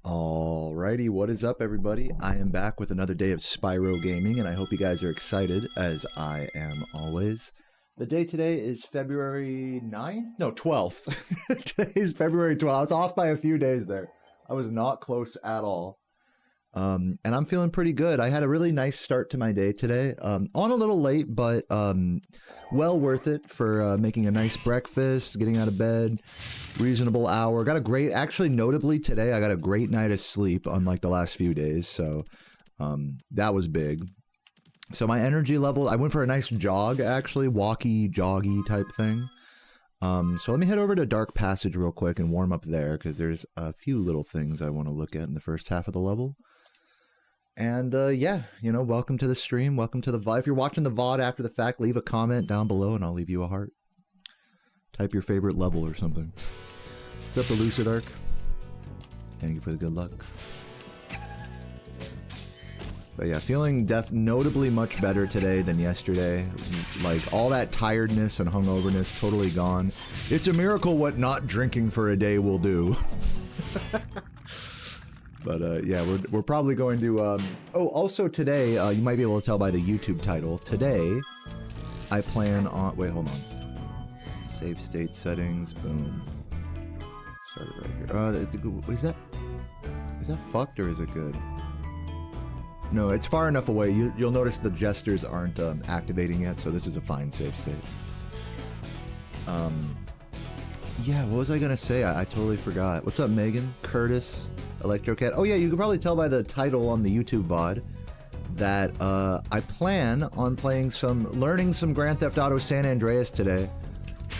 Alrighty, what is up everybody? I am back with another day of Spyro gaming, and I hope you guys are excited, as I am always. The day today is February 9th? No, 12th. Today is February 12th. I was off by a few days there. I was not close at all. And I'm feeling pretty good. I had a really nice start to my day today. On a little late, but well worth it for making a nice breakfast, getting out of bed, reasonable hour. Got a great, actually notably today, I got a great night of sleep unlike the last few days. So that was big. So my energy level, I went for a nice jog actually, walkie, joggy type thing. So let me head over to Dark Passage real quick and warm up there because there's a few little things I want to look at in the first half of the level. And yeah, you know, welcome to the stream, welcome to the VOD. If you're watching the VOD after the fact, leave a comment down below and I'll leave you a heart. Type your favorite level or something. What's up, Elucid Arc? Thank you for the good luck. But yeah, feeling notably much better today than yesterday. Like, all that tiredness and hungoverness totally gone. It's a miracle what not drinking for a day will do. But yeah, we're probably going to, oh, also today, you might be able to tell by the YouTube title, today, I plan on, wait, hold on. Save state settings, boom. Start it right here. Is that fucked or is it good? No, it's far enough away. You'll notice the gestures aren't activating yet, so this is a fine save state. Yeah, what was I gonna say? I totally forgot. What's up, Megan? Curtis? Electrocat. Oh yeah, you can probably tell by the title on the YouTube VOD that I plan on learning some Grand Theft Auto San Andreas today.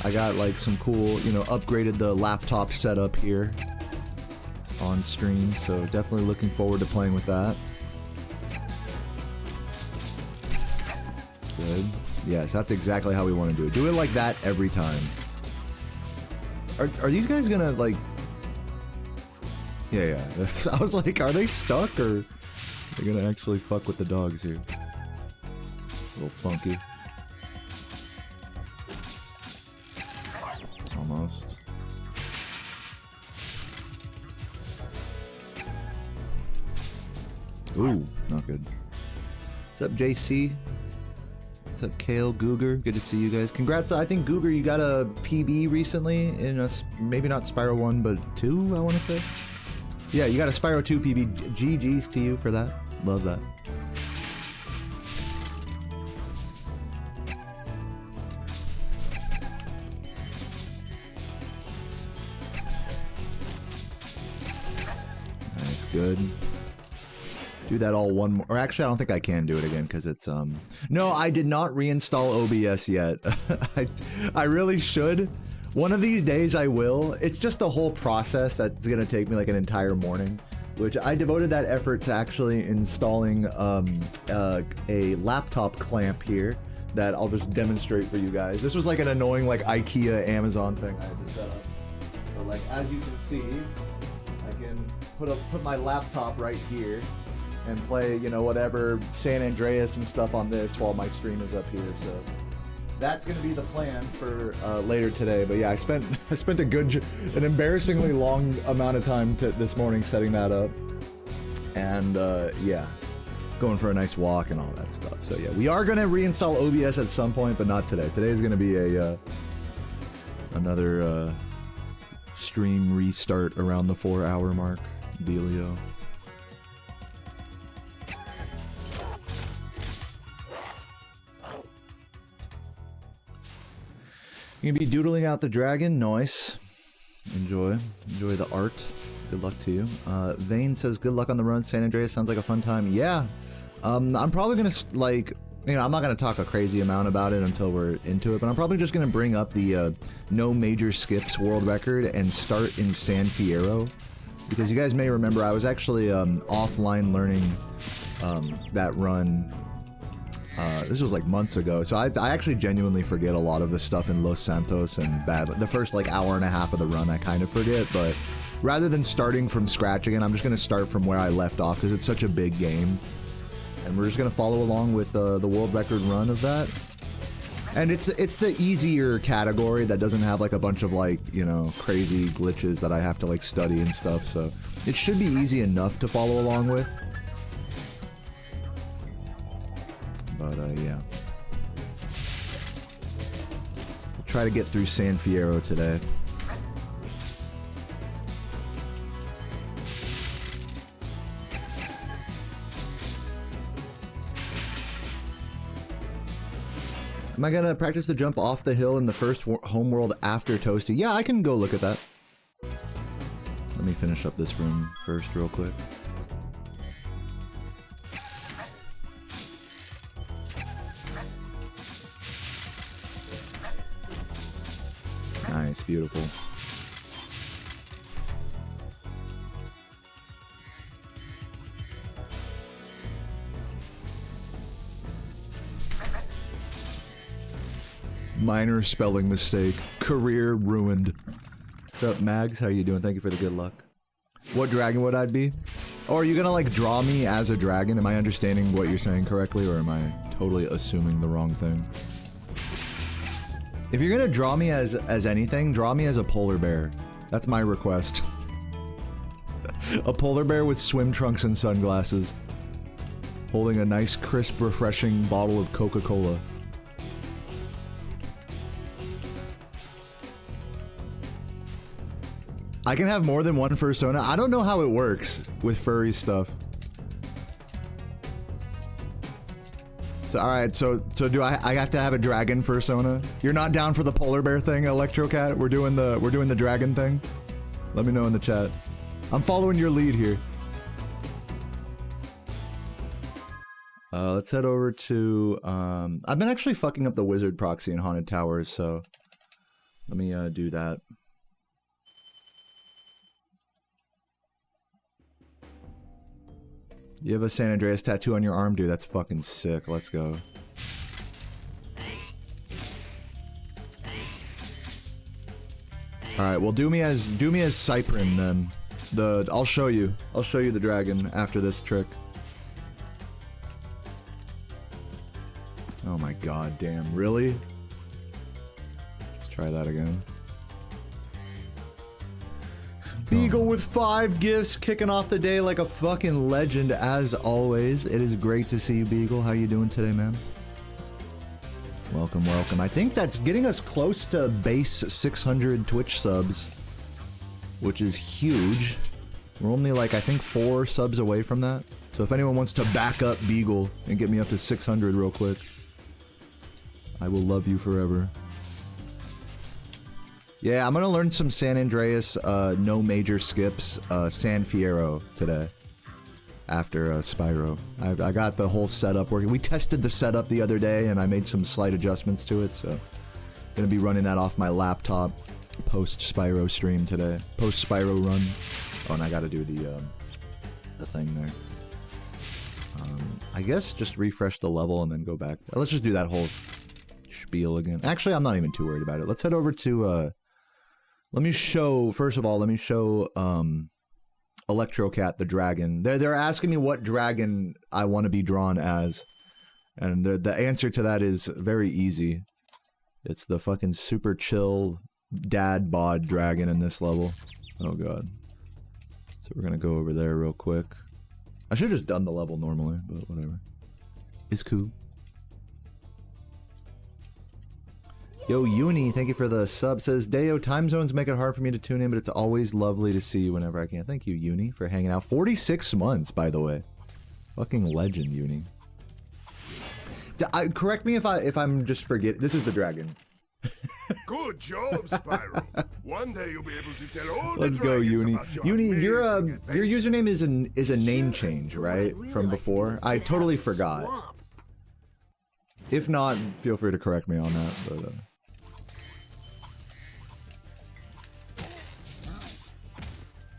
I got like some cool, you know, upgraded the laptop setup here on stream, so definitely looking forward to playing with that. Good. Yes, that's exactly how we want to do it. Do it like that every time. Are these guys gonna like... Yeah. I was like, are they stuck or they're gonna actually fuck with the dogs here? A little funky. Almost. Ooh, not good. What's up, JC? What's up, Kale, Googer? Good to see you guys. Congrats, I think, Googer, you got a PB recently in a, maybe not Spyro 1, but 2, I want to say. Yeah, you got a Spyro 2 PB. GG's to you for that. Love that. Nice, good. Do that all one more. Or actually, I don't think I can do it again because it's No, I did not reinstall OBS yet. I really should. One of these days I will. It's just the whole process that's gonna take me like an entire morning, which I devoted that effort to actually installing a laptop clamp here that I'll just demonstrate for you guys. This was like an annoying like IKEA Amazon thing I had to set up. So like as you can see, I can put my laptop right here and play, you know, whatever San Andreas and stuff on this while my stream is up here. So that's gonna be the plan for later today. But yeah, I spent an embarrassingly long amount of time this morning setting that up, and yeah, going for a nice walk and all that stuff. So yeah, we are gonna reinstall OBS at some point, but not today. Today is gonna be a another stream restart around the 4-hour mark. Dealio. You can be doodling out the dragon. Nice. Enjoy the art. Good luck to you. Vane says, good luck on the run. San Andreas sounds like a fun time. Yeah. I'm probably gonna, like, you know, I'm not gonna talk a crazy amount about it until we're into it, but I'm probably just gonna bring up the no major skips world record and start in San Fierro. Because you guys may remember I was actually offline learning that run. This was like months ago, so I actually genuinely forget a lot of the stuff in Los Santos and the first like hour and a half of the run I kind of forget, but rather than starting from scratch again, I'm just going to start from where I left off because it's such a big game. And we're just going to follow along with the world record run of that. And it's the easier category that doesn't have like a bunch of like, you know, crazy glitches that I have to like study and stuff, so it should be easy enough to follow along with. But yeah. We'll try to get through San Fierro today. Am I gonna practice the jump off the hill in the first homeworld after Toasty? Yeah, I can go look at that. Let me finish up this room first real quick. Nice, beautiful. Minor spelling mistake. Career ruined. What's up, Mags? How you doing? Thank you for the good luck. What dragon would I be? Oh, are you gonna like draw me as a dragon? Am I understanding what you're saying correctly, or am I totally assuming the wrong thing? If you're gonna draw me as anything, draw me as a polar bear. That's my request. A polar bear with swim trunks and sunglasses. Holding a nice, crisp, refreshing bottle of Coca-Cola. I can have more than one fursona. I don't know how it works with furry stuff. So, alright, so do I have to have a dragon fursona? You're not down for the polar bear thing, Electrocat? We're doing the dragon thing? Let me know in the chat. I'm following your lead here. Let's head over to, I've been actually fucking up the wizard proxy in Haunted Towers, so let me do that. You have a San Andreas tattoo on your arm, dude. That's fucking sick. Let's go. All right, well, do me as Cyprin then. I'll show you the dragon after this trick. Oh my god, damn! Really? Let's try that again. Beagle with 5 gifts, kicking off the day like a fucking legend as always. It is great to see you, Beagle. How you doing today, man? Welcome, welcome. I think that's getting us close to base 600 Twitch subs, which is huge. We're only like, I think 4 subs away from that. So if anyone wants to back up Beagle and get me up to 600 real quick, I will love you forever. Yeah, I'm gonna learn some San Andreas, no major skips, San Fierro today. After Spyro. I got the whole setup working. We tested the setup the other day and I made some slight adjustments to it, so gonna be running that off my laptop post Spyro stream today. Post Spyro run. Oh, and I gotta do the thing there. I guess just refresh the level and then go back. Let's just do that whole spiel again. Actually, I'm not even too worried about it. Let's head over to let me show, first of all, let me show Electrocat the dragon. They're asking me what dragon I want to be drawn as. And the answer to that is very easy. It's the fucking super chill dad bod dragon in this level. Oh god. So we're gonna go over there real quick. I should have just done the level normally, but whatever. It's cool. Yo, Uni, thank you for the sub. Says, Deo, time zones make it hard for me to tune in, but it's always lovely to see you whenever I can. Thank you, Uni, for hanging out. 46 months, by the way. Fucking legend, Uni. Correct me if I'm just forgetting. This is the dragon. Good job, Spyro. One day you'll be able to tell all Let's the go, Uni. Uni, your your username is a name change, right? From before? I totally forgot. If not, feel free to correct me on that, but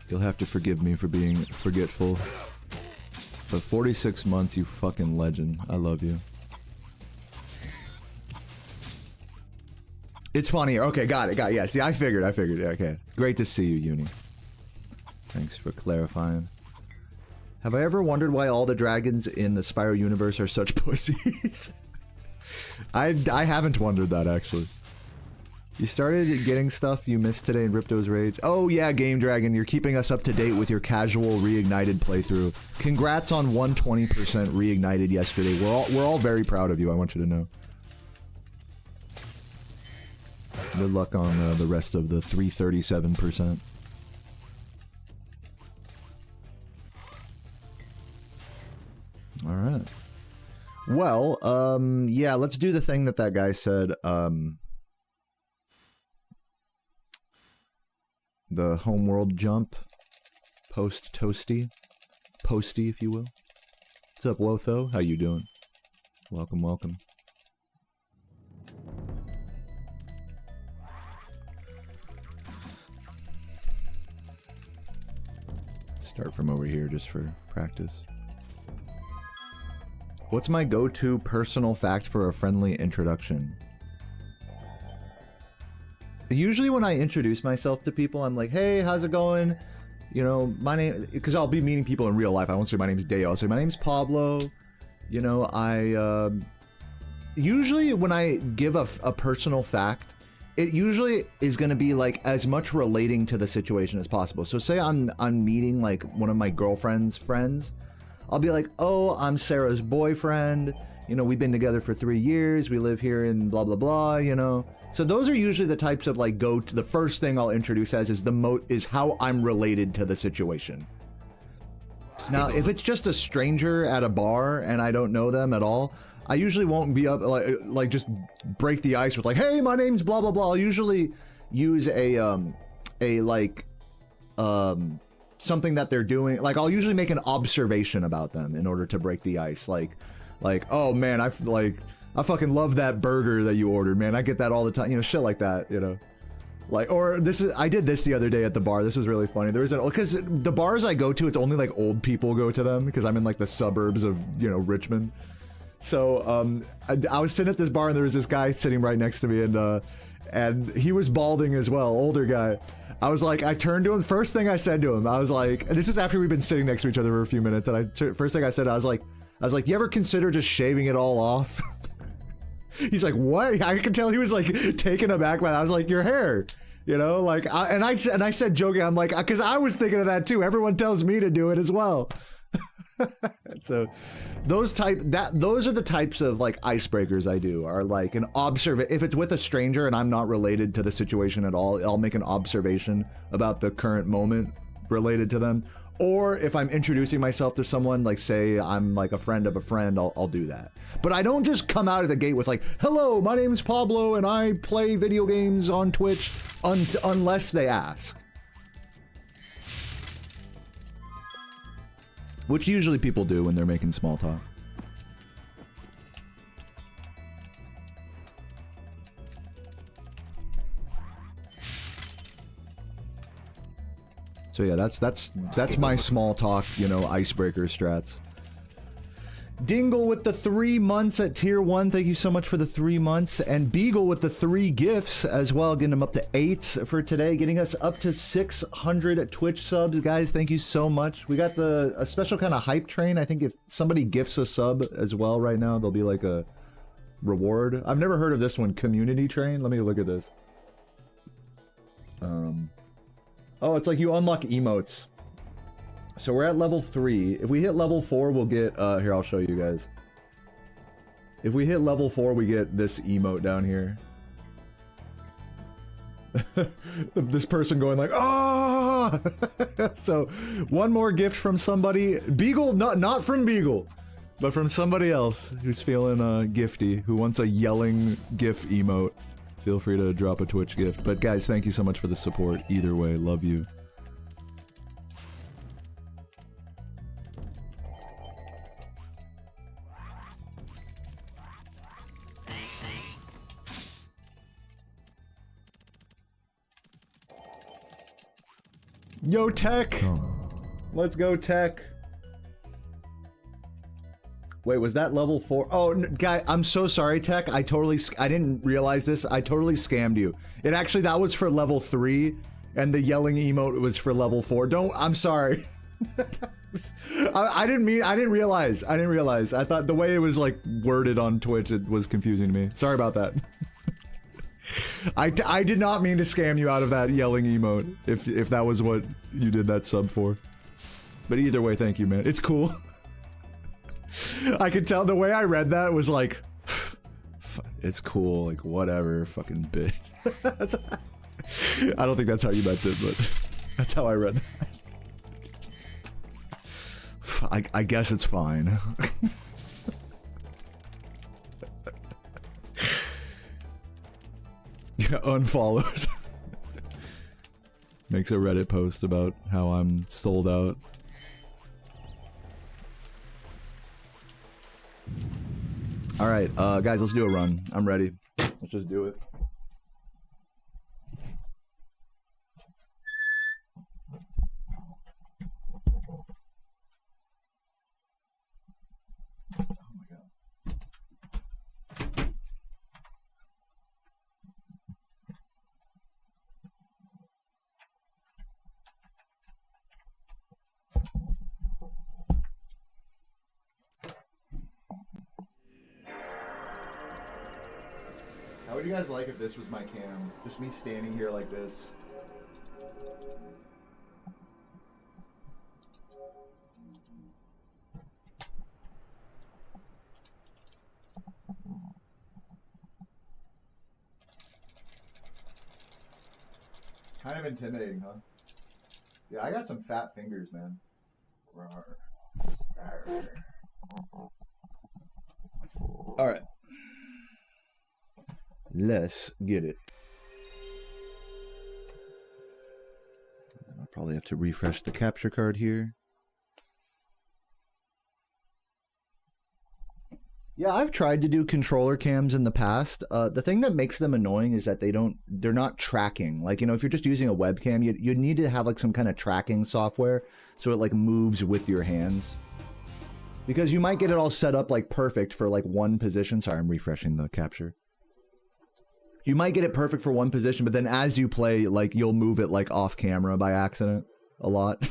you'll have to forgive me for being forgetful. But 46 months, you fucking legend. I love you. It's funnier. Okay, got it. Yeah, see, I figured. Yeah, okay. Great to see you, Uni. Thanks for clarifying. Have I ever wondered why all the dragons in the Spyro universe are such pussies? I haven't wondered that, actually. You started getting stuff you missed today in Ripto's Rage. Oh yeah, Game Dragon, you're keeping us up to date with your casual reignited playthrough. Congrats on 120% reignited yesterday. We're all very proud of you, I want you to know. Good luck on the rest of the 337%. Alright. Well, yeah, let's do the thing that guy said, the homeworld jump. Post-toasty. Posty, if you will. What's up, Wotho? How you doing? Welcome, welcome. Start from over here just for practice. What's my go-to personal fact for a friendly introduction? Usually when I introduce myself to people, I'm like, hey, how's it going? You know, my name, because I'll be meeting people in real life. I won't say my name's Deo. I'll say my name's Pablo. You know, usually when I give a personal fact, it usually is going to be like as much relating to the situation as possible. So say I'm meeting like one of my girlfriend's friends. I'll be like, oh, I'm Sarah's boyfriend. You know, we've been together for 3 years. We live here in blah, blah, blah, you know. So those are usually the types of like the first thing I'll introduce as is how I'm related to the situation. Now, if it's just a stranger at a bar and I don't know them at all, I usually won't be up like just break the ice with like, hey, my name's blah, blah, blah. I'll usually use something that they're doing. Like I'll usually make an observation about them in order to break the ice. Like, oh man, I fucking love that burger that you ordered, man. I get that all the time, you know, shit like that, you know. Like, or I did this the other day at the bar. This was really funny. There was because the bars I go to, it's only like old people go to them because I'm in like the suburbs of, you know, Richmond. So, I was sitting at this bar and there was this guy sitting right next to me and he was balding as well, older guy. I was like, I turned to him, first thing I said to him, I was like, and this is after we've been sitting next to each other for a few minutes, and first thing I said, I was like, you ever consider just shaving it all off? He's like, what? I could tell he was like taken aback by that. I was like, your hair, you know, like, I said joking, I'm like, because I was thinking of that too. Everyone tells me to do it as well. So those are the types of like icebreakers I do, are like an if it's with a stranger and I'm not related to the situation at all, I'll make an observation about the current moment related to them. Or if I'm introducing myself to someone, like say I'm like a friend of a friend, I'll do that. But I don't just come out of the gate with like, hello, my name's Pablo and I play video games on Twitch, unless they ask. Which usually people do when they're making small talk. So yeah, that's my small talk, you know, icebreaker strats. Dingle with the 3 months at tier 1. Thank you so much for the 3 months. And Beagle with the 3 gifts as well, getting them up to 8 for today, getting us up to 600 Twitch subs. Guys, thank you so much. We got a special kind of hype train. I think if somebody gifts a sub as well right now, there'll be like a reward. I've never heard of this one, community train. Let me look at this. Oh, it's like you unlock emotes. So we're at level 3. If we hit level 4, we'll get, here, I'll show you guys. If we hit level 4, we get this emote down here. This person going like, ah! So, one more gift from somebody. Beagle, not from Beagle, but from somebody else who's feeling gifty, who wants a yelling gif emote. Feel free to drop a Twitch gift. But guys, thank you so much for the support. Either way, love you. Yo, Tech! Let's go, Tech. Wait, was that level 4? Oh, guy, I'm so sorry, Tech. I didn't realize this. I totally scammed you. That was for level 3, and the yelling emote was for level 4. I'm sorry. I didn't realize. I thought the way it was like worded on Twitch, it was confusing to me. Sorry about that. I did not mean to scam you out of that yelling emote, if that was what you did that sub for. But either way, thank you, man. It's cool. I could tell the way I read that was like, it's cool, like whatever, fucking bitch. I don't think that's how you meant it, but that's how I read that. I guess it's fine. Yeah, unfollows. Makes a Reddit post about how I'm sold out. Alright, guys, let's do a run. I'm ready. Let's just do it. How would you guys like if this was my cam? Just me standing here like this. Kind of intimidating, huh? Yeah, I got some fat fingers, man. Alright. Let's get it. I'll probably have to refresh the capture card here. Yeah, I've tried to do controller cams in the past. The thing that makes them annoying is that they're not tracking. Like, you know, if you're just using a webcam, you need to have like some kind of tracking software so it like moves with your hands. Because you might get it all set up like perfect for like one position. Sorry, I'm refreshing the capture. You might get it perfect for one position, but then as you play, like, you'll move it, like, off camera by accident a lot.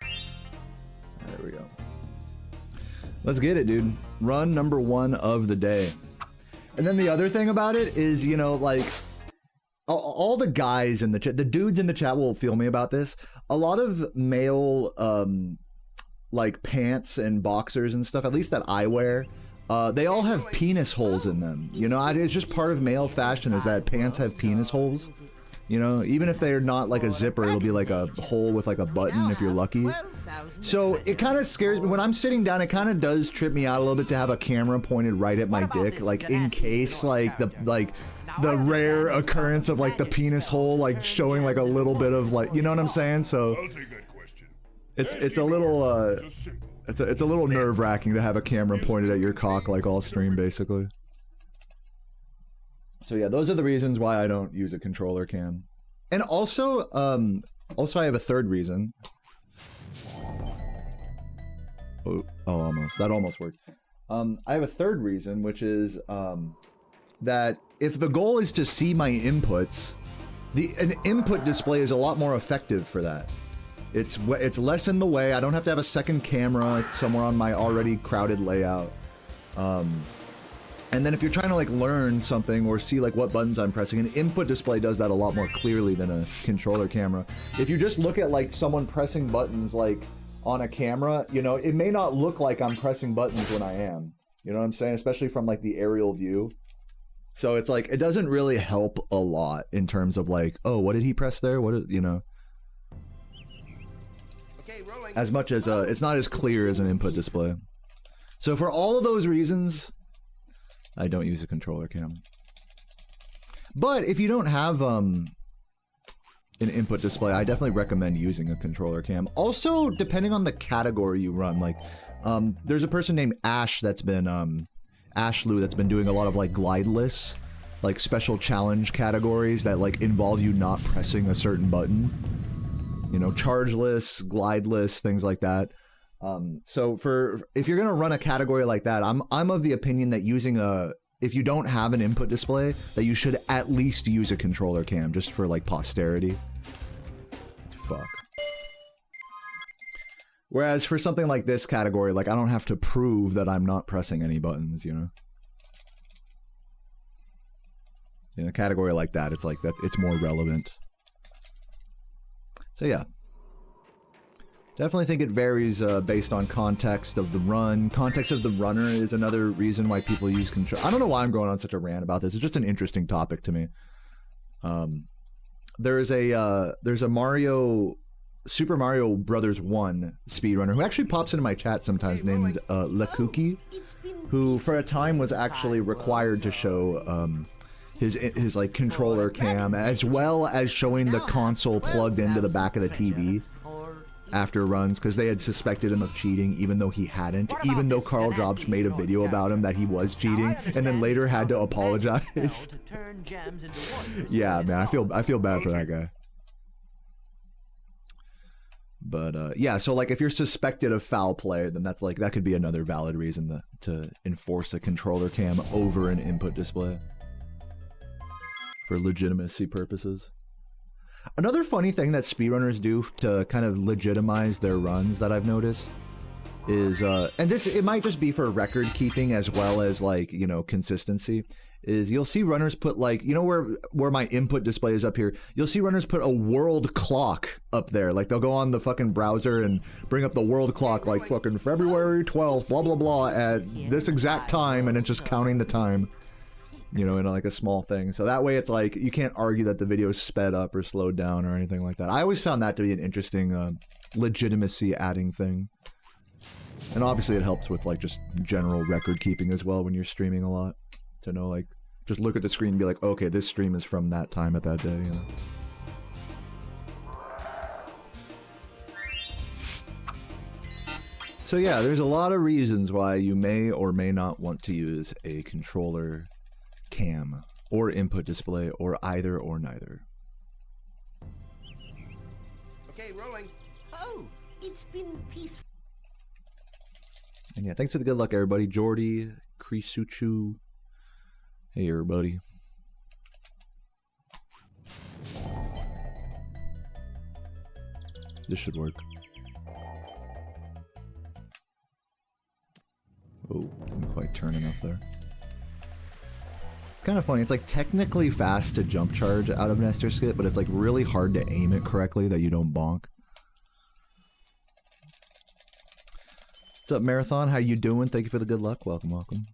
There we go. Let's get it, dude. Run number 1 of the day. And then the other thing about it is, you know, like, all the guys in the chat, the dudes in the chat will feel me about this. A lot of male, like, pants and boxers and stuff, at least that I wear, they all have penis holes in them. You know, it's just part of male fashion is that pants have penis holes. You know, even if they're not like a zipper, it'll be like a hole with like a button if you're lucky. So it kind of scares me. When I'm sitting down, it kind of does trip me out a little bit to have a camera pointed right at my dick. Like in case like the rare occurrence of like the penis hole like showing like a little bit of like, you know what I'm saying? So it's a little it's a little nerve-wracking to have a camera pointed at your cock like all stream, basically. So yeah, those are the reasons why I don't use a controller cam. And also, I have a third reason. Oh, almost. That almost worked. I have a third reason, which is that if the goal is to see my inputs, an input display is a lot more effective for that. It's less in the way. I don't have to have a second camera somewhere on my already crowded layout. And then if you're trying to like learn something or see like what buttons I'm pressing, an input display does that a lot more clearly than a controller camera. If you just look at like someone pressing buttons like on a camera, you know, it may not look like I'm pressing buttons when I am. You know what I'm saying? Especially from like the aerial view. So it's like, it doesn't really help a lot in terms of like, oh, what did he press there? What did, you know? As much as it's not as clear as an input display. So for all of those reasons, I don't use a controller cam. But if you don't have an input display, I definitely recommend using a controller cam. Also, depending on the category you run, like there's a person named Ash that's been Ashlu that's been doing a lot of like glideless, like special challenge categories that like involve you not pressing a certain button. You know, chargeless, glideless, things like that. So if you're gonna run a category like that, I'm of the opinion that if you don't have an input display, that you should at least use a controller cam just for like posterity. Fuck. Whereas for something like this category, like I don't have to prove that I'm not pressing any buttons, you know? In a category like that, it's like it's more relevant. So yeah. Definitely think it varies based on context of the run. Context of the runner is another reason why people use control. I don't know why I'm going on such a rant about this. It's just an interesting topic to me. There's a Super Mario Brothers 1 speedrunner who actually pops into my chat sometimes named Lakuki, who for a time was actually required to show his like controller cam as well as showing the console plugged into the back of the TV after runs because they had suspected him of cheating even though he hadn't, even though Carl Jobs made a video about him that he was cheating and then later had to apologize. Yeah, man, I feel bad for that guy. But yeah, so like if you're suspected of foul play, then that's like that could be another valid reason to enforce a controller cam over an input display for legitimacy purposes. Another funny thing that speedrunners do to kind of legitimize their runs that I've noticed is, and this, it might just be for record keeping as well as like, you know, consistency, is you'll see runners put like, you know where my input display is up here, you'll see runners put a world clock up there. Like they'll go on the fucking browser and bring up the world clock like fucking February 12th, blah, blah, blah at this exact time, and it's just counting the time. You know, in like a small thing. So that way it's like, you can't argue that the video is sped up or slowed down or anything like that. I always found that to be an interesting legitimacy adding thing. And obviously it helps with like just general record keeping as well when you're streaming a lot. To know like, just look at the screen and be like, okay, this stream is from that time at that day, you know. So yeah, there's a lot of reasons why you may or may not want to use a controller cam or input display or either or neither. Okay, rolling. Oh, it's been peaceful. And yeah, thanks for the good luck, everybody. Jordy, Krisuchu. Hey, everybody. This should work. Oh, didn't quite turn enough there. It's kind of funny. It's like technically fast to jump charge out of Nestor skip, but it's like really hard to aim it correctly that you don't bonk. What's up, Marathon? How you doing? Thank you for the good luck. Welcome, welcome.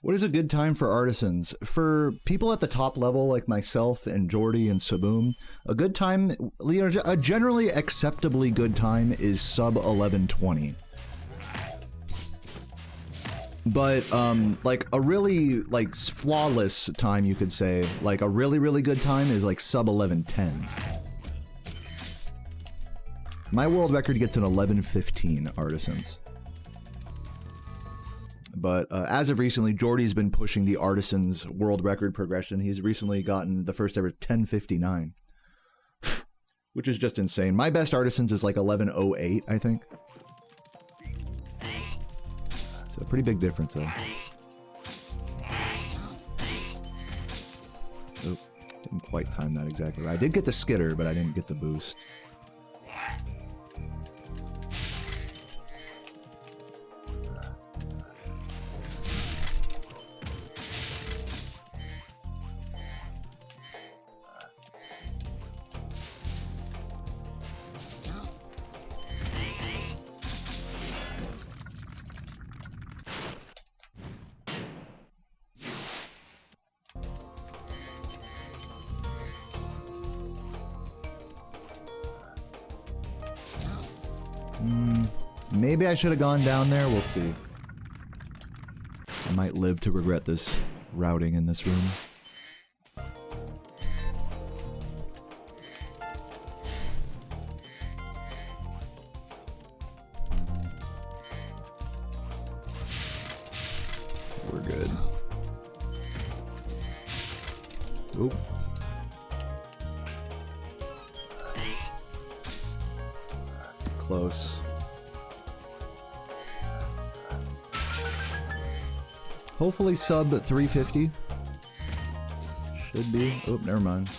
What is a good time for artisans? For people at the top level like myself and Jordy and Saboom, a good time, you know, a generally acceptably good time is sub 11:20. But like a really like flawless time, you could say, like a really, really good time is like sub 11:10. My world record gets an 11:15 artisans. But as of recently, Jordy's been pushing the Artisans world record progression. He's recently gotten the first ever 10:59, which is just insane. My best Artisans is like 11:08, I think. So a pretty big difference though. Oh, didn't quite time that exactly right. I did get the skitter, but I didn't get the boost. Maybe I should have gone down there. We'll see. I might live to regret this routing in this room. We're good. Oop. Close. Hopefully sub 350. Should be. Oh, never mind.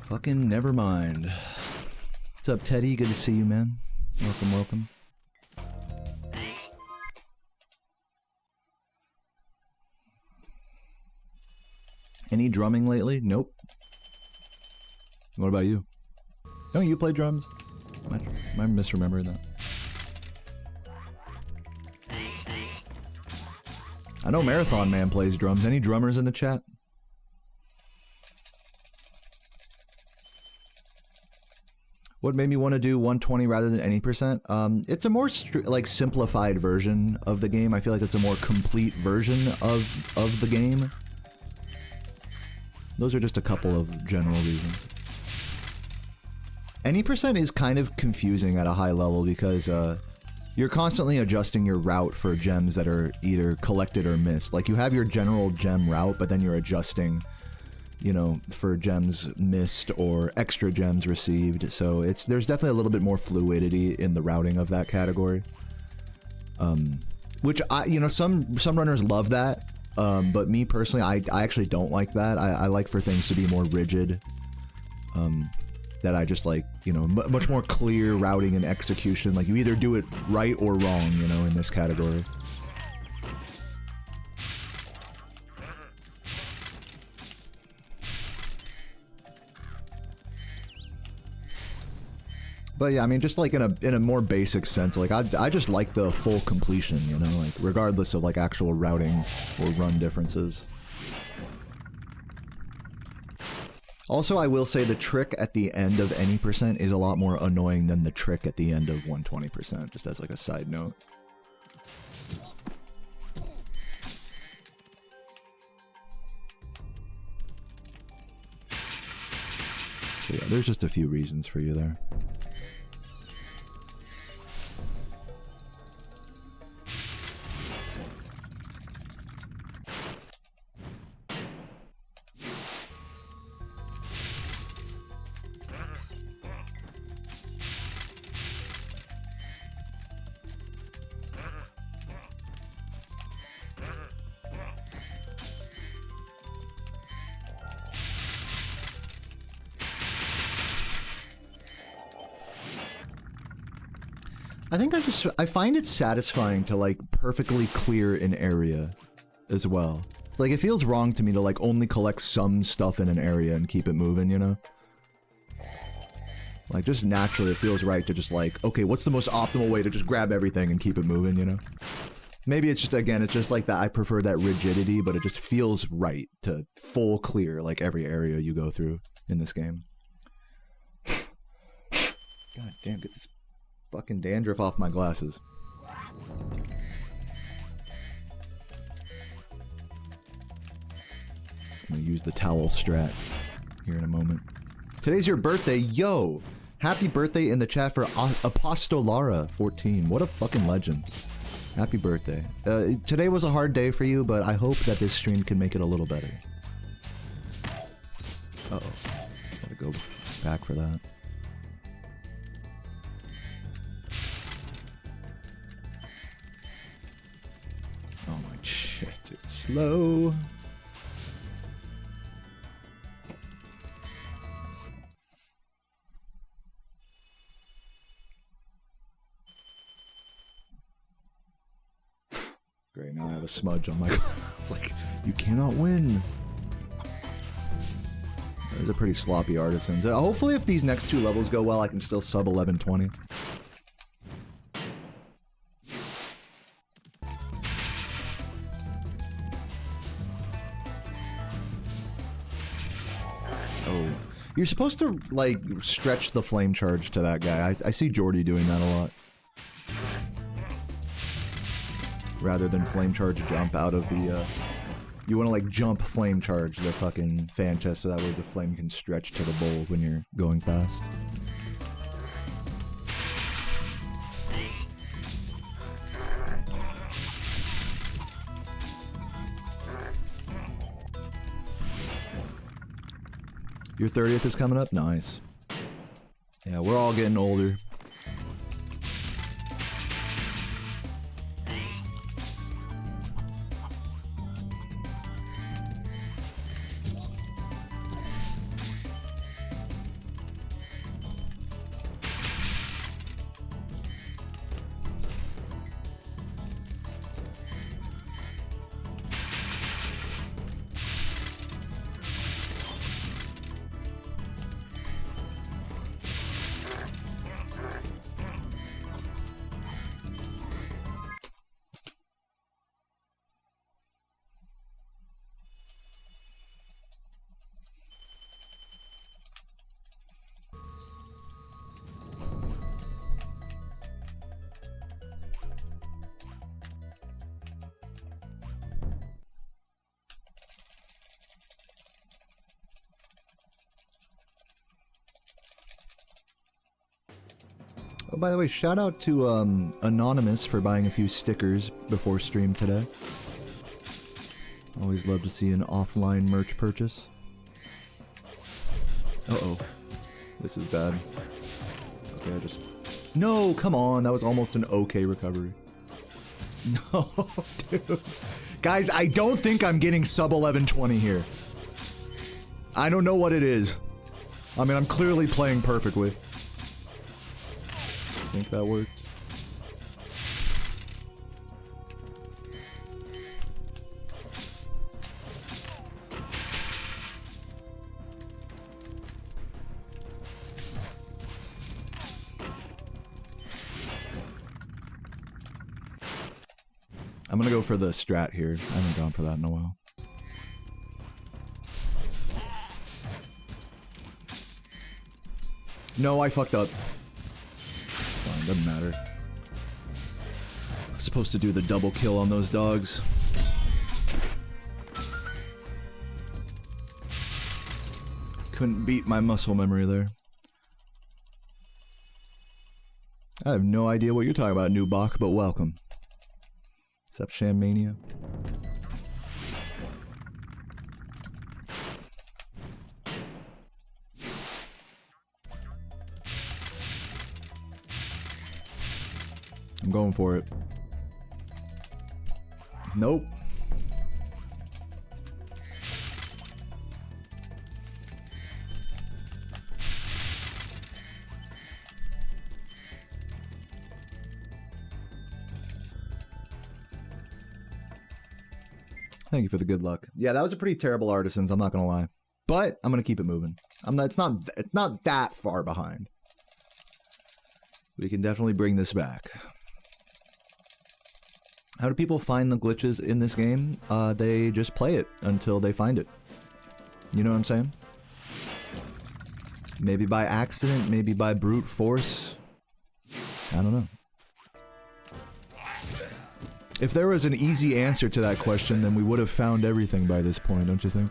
Fucking never mind. What's up, Teddy? Good to see you, man. Welcome, welcome. Any drumming lately? What about you? Oh, you play drums? Am I misremembering that? I know Marathon Man plays drums. Any drummers in the chat? What made me want to do 120 rather than any percent? It's a more like simplified version of the game. I feel like it's a more complete version of the game. Those are just a couple of general reasons. Any percent is kind of confusing at a high level because you're constantly adjusting your route for gems that are either collected or missed. Like you have your general gem route, but then you're adjusting, you know, for gems missed or extra gems received. So there's definitely a little bit more fluidity in the routing of that category. Which some runners love that. But me personally, I actually don't like that. I like for things to be more rigid. That I just like, you know, much more clear routing and execution. Like you either do it right or wrong, you know, in this category. But yeah, I mean, just like in a more basic sense, like I just like the full completion, you know, like regardless of like actual routing or run differences. Also, I will say the trick at the end of any percent is a lot more annoying than the trick at the end of 120%, just as like a side note. So yeah, there's just a few reasons for you there. I find it satisfying to like perfectly clear an area as well. It's like it feels wrong to me to like only collect some stuff in an area and keep it moving, you know? Like just naturally it feels right to just like, okay, what's the most optimal way to just grab everything and keep it moving, you know? Maybe it's just, again, it's just like that I prefer that rigidity, but it just feels right to full clear like every area you go through in this game. God damn, get this fucking dandruff off my glasses. I'm gonna use the towel strat here in a moment. Today's your birthday, yo! Happy birthday in the chat for Apostolara14. What a fucking legend. Happy birthday. Today was a hard day for you, but I hope that this stream can make it a little better. Uh-oh. Gotta go back for that. Oh my shit, it's slow. Great, now I have a smudge on my... It's like, you cannot win. That is a pretty sloppy Artisans. Hopefully if these next two levels go well, I can still sub 1120. You're supposed to, like, stretch the flame charge to that guy. I see Jordy doing that a lot. Rather than flame charge jump out of the, you want to, like, jump flame charge the fucking fan chest so that way the flame can stretch to the bowl when you're going fast. Your 30th is coming up? Nice. Yeah, we're all getting older. Oh, by the way, shout out to Anonymous for buying a few stickers before stream today. Always love to see an offline merch purchase. Uh-oh. This is bad. Okay, I just... No, come on, that was almost an okay recovery. No, dude. Guys, I don't think I'm getting sub 1120 here. I don't know what it is. I mean, I'm clearly playing perfectly. I think that worked. I'm gonna go for the strat here. I haven't gone for that in a while. No, I fucked up. It's fine, doesn't matter. I'm supposed to do the double kill on those dogs. Couldn't beat my muscle memory there. I have no idea what you're talking about, Nubach, but welcome. What's up, Shammania? I'm going for it. Nope. Thank you for the good luck. Yeah, that was a pretty terrible Artisans, I'm not gonna lie. But I'm gonna keep it moving. It's not that far behind. We can definitely bring this back. How do people find the glitches in this game? They just play it until they find it. You know what I'm saying? Maybe by accident, maybe by brute force. I don't know. If there was an easy answer to that question, then we would have found everything by this point, don't you think?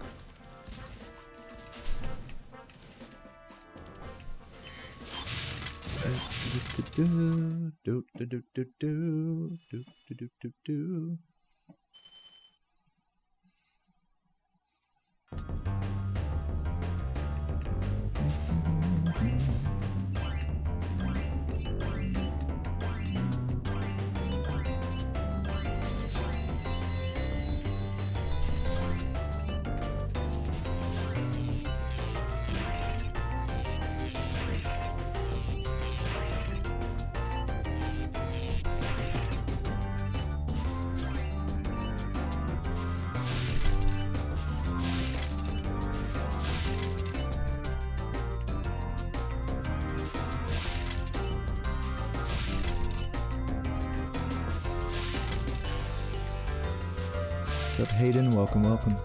What's up, Hayden? Welcome, welcome.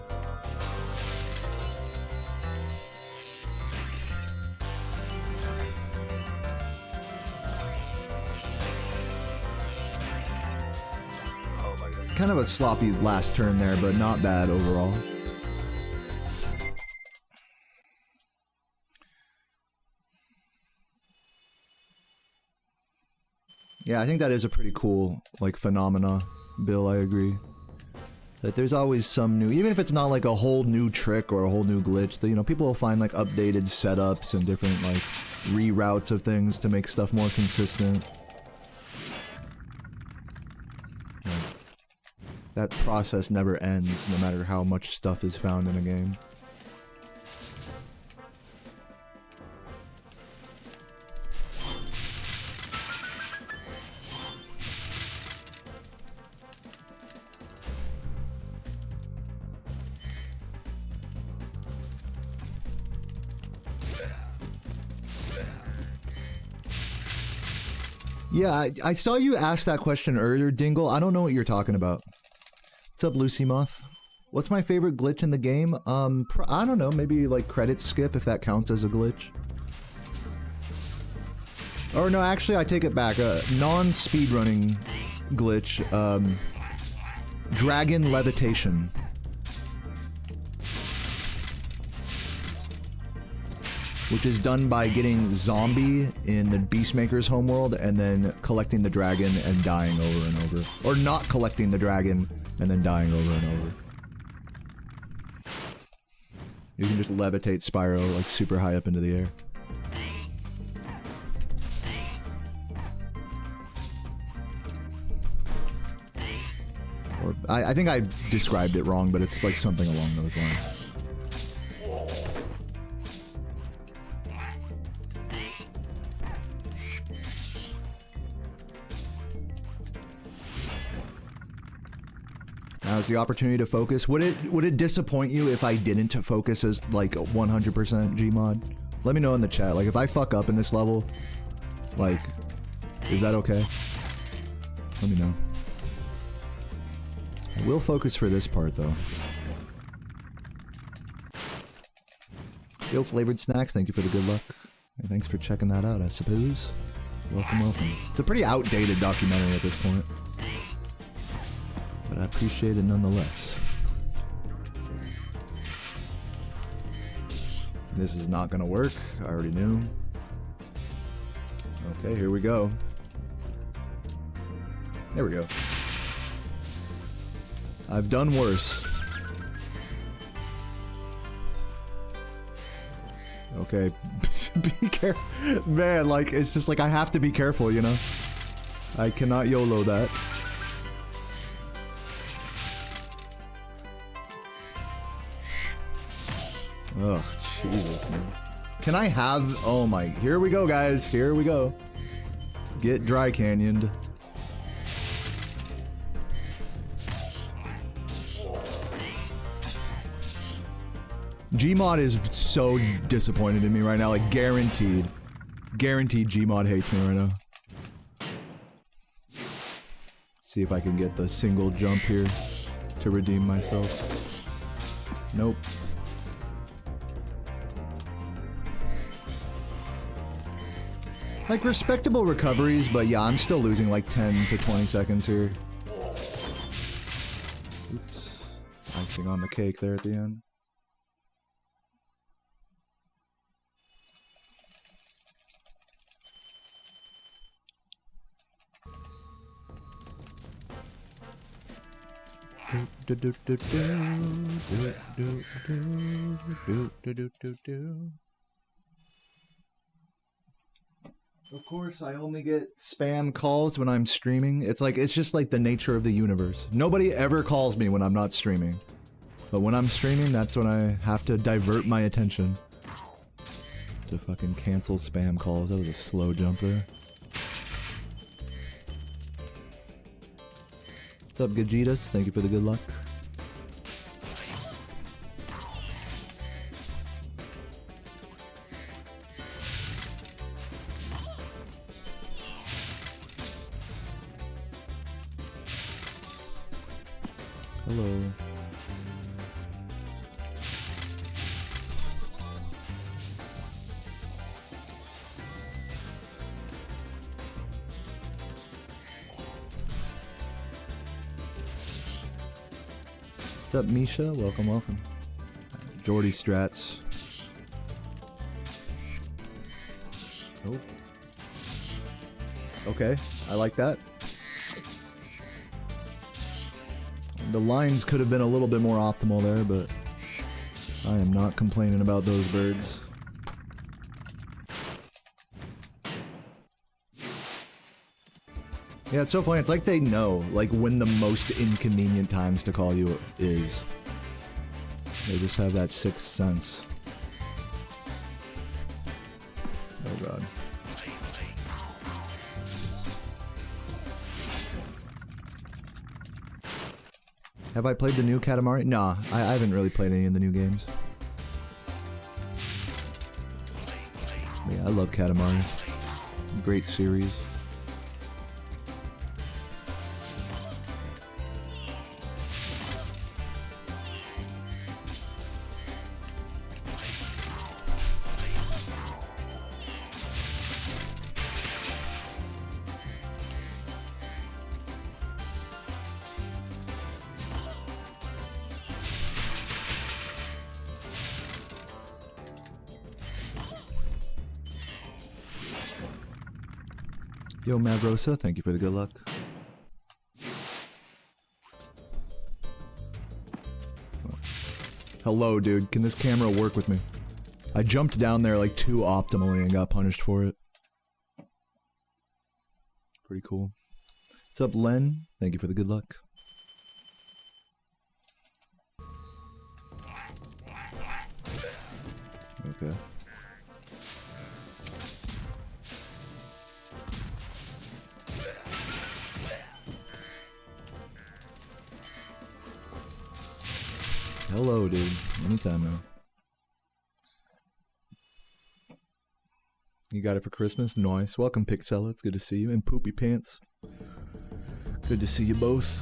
kind of a sloppy last turn there, but not bad overall. Yeah, I think that is a pretty cool, like, phenomena, Bill, I agree. That there's always some new, even if it's not like a whole new trick or a whole new glitch, that, you know, people will find like updated setups and different like reroutes of things to make stuff more consistent. Yeah. That process never ends, no matter how much stuff is found in a game. Yeah, I saw you ask that question earlier, Dingle. I don't know what you're talking about. What's up, Lucy Moth? What's my favorite glitch in the game? I don't know, maybe like credit skip, if that counts as a glitch. Or no, actually, I take it back. Non-speedrunning glitch, dragon levitation. Which is done by getting zombie in the Beastmaker's homeworld and then collecting the dragon and dying over and over. Or not collecting the dragon and then dying over and over. You can just levitate Spyro like super high up into the air. Or I think I described it wrong, but it's like something along those lines. Now's the opportunity to focus. Would it disappoint you if I didn't focus as like 100% Gmod? Let me know in the chat. Like if I fuck up in this level, like, is that okay? Let me know. I will focus for this part though. Yo, Flavored Snacks, thank you for the good luck. And thanks for checking that out, I suppose. Welcome, welcome. It's a pretty outdated documentary at this point. But I appreciate it nonetheless. This is not gonna work. I already knew. Okay, here we go. There we go. I've done worse. Okay, be careful. Man, like, it's just like I have to be careful, you know? I cannot YOLO that. Ugh, Jesus, man. Can I have... Oh my... Here we go, guys. Here we go. Get dry canyoned. Gmod is so disappointed in me right now. Like, guaranteed. Guaranteed Gmod hates me right now. See if I can get the single jump here to redeem myself. Nope. Like, respectable recoveries, but yeah, I'm still losing like 10 to 20 seconds here. Oops. Icing on the cake there at the end. Of course, I only get spam calls when I'm streaming. It's like, it's just like the nature of the universe. Nobody ever calls me when I'm not streaming. But when I'm streaming, that's when I have to divert my attention. To fucking cancel spam calls. That was a slow jump there. What's up, Gajitas? Thank you for the good luck. Hello. What's up, Misha? Welcome, welcome. Jordy Strats. Oh. Okay, I like that. The lines could have been a little bit more optimal there, but I am not complaining about those birds. Yeah, it's so funny. It's like they know, like, when the most inconvenient times to call you is. They just have that sixth sense. Oh god. Have I played the new Katamari? Nah, I haven't really played any of the new games. But yeah, I love Katamari. Great series. Yo, Mavrosa, thank you for the good luck. Hello, dude. Can this camera work with me? I jumped down there like too optimally and got punished for it. Pretty cool. What's up, Len? Thank you for the good luck. Okay. Hello, dude. Anytime now. You got it for Christmas? Nice. Welcome, Pixella. It's good to see you. And Poopy Pants. Good to see you both.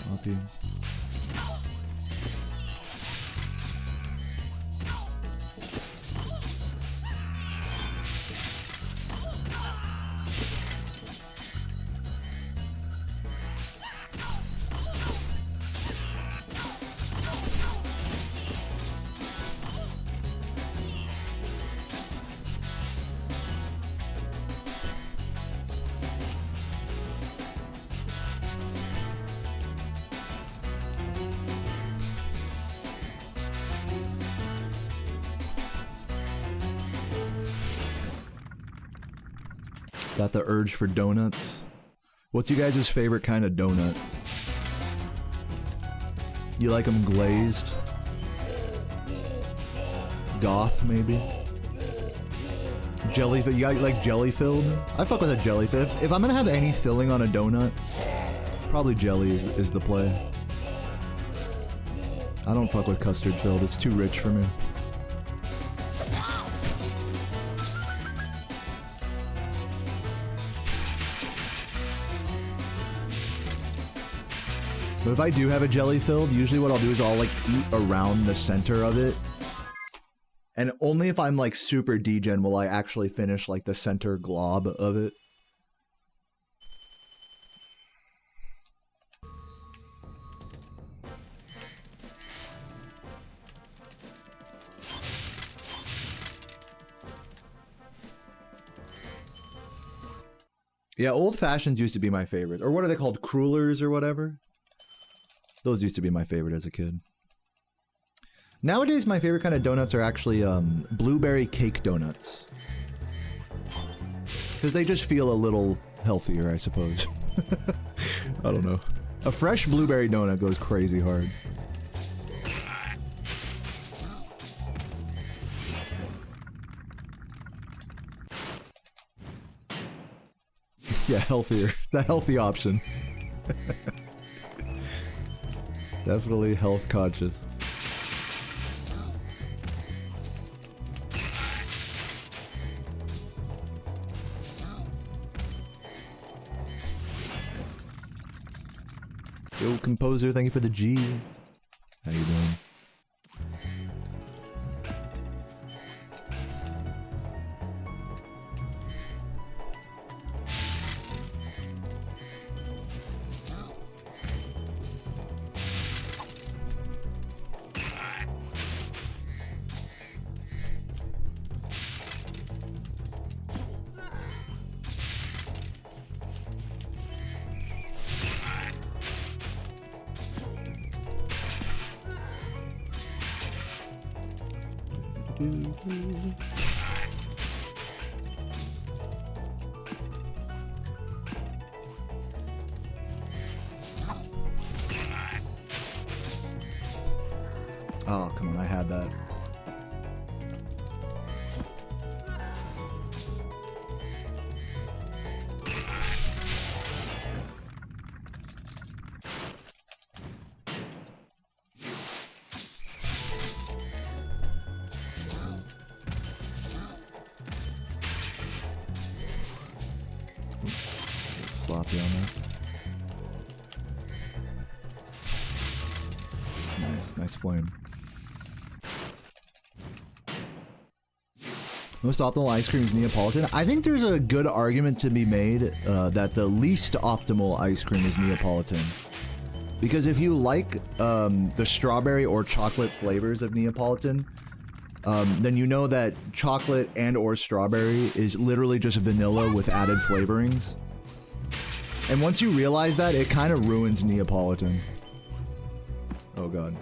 Stop you. Got the urge for donuts. What's you guys' favorite kind of donut? You like them glazed? Goth, maybe? Jelly, you got like jelly filled? I fuck with a jelly filled. If I'm gonna have any filling on a donut, probably jelly is the play. I don't fuck with custard filled, it's too rich for me. But if I do have a jelly filled, usually what I'll do is I'll like eat around the center of it. And only if I'm like super degen will I actually finish like the center glob of it. Yeah, old fashions used to be my favorite. Or what are they called? Crullers or whatever? Those used to be my favorite as a kid. Nowadays, my favorite kind of donuts are actually blueberry cake donuts. Because they just feel a little healthier, I suppose. I don't know. A fresh blueberry donut goes crazy hard. Yeah, healthier. The healthy option. Definitely health conscious. Yo, Composer, thank you for the G. How you doing? Oh, come on, I had that. Sloppy on that. Nice flame. Most optimal ice cream is Neapolitan. I think there's a good argument to be made that the least optimal ice cream is Neapolitan. Because if you like the strawberry or chocolate flavors of Neapolitan, then you know that chocolate and or strawberry is literally just vanilla with added flavorings. And once you realize that, it kind of ruins Neapolitan. Oh god.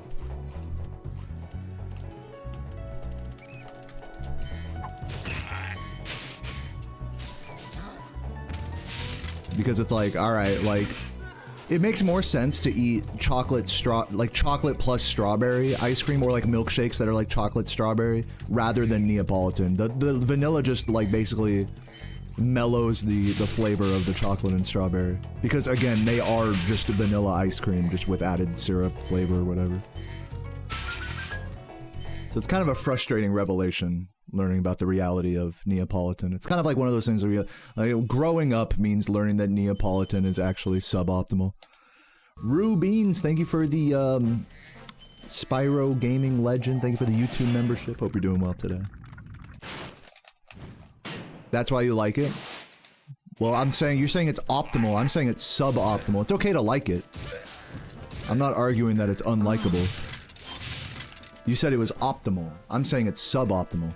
Because it's like, alright, like, it makes more sense to eat chocolate plus strawberry ice cream, or like milkshakes that are like chocolate strawberry, rather than Neapolitan. The vanilla just like basically mellows the flavor of the chocolate and strawberry. Because again, they are just vanilla ice cream, just with added syrup flavor or whatever. So it's kind of a frustrating revelation, learning about the reality of Neapolitan. It's kind of like one of those things where like, growing up means learning that Neapolitan is actually suboptimal. Rubeens, thank you for the Spyro Gaming Legend. Thank you for the YouTube membership. Hope you're doing well today. That's why you like it? Well, you're saying it's optimal. I'm saying it's suboptimal. It's okay to like it. I'm not arguing that it's unlikable. You said it was optimal. I'm saying it's suboptimal.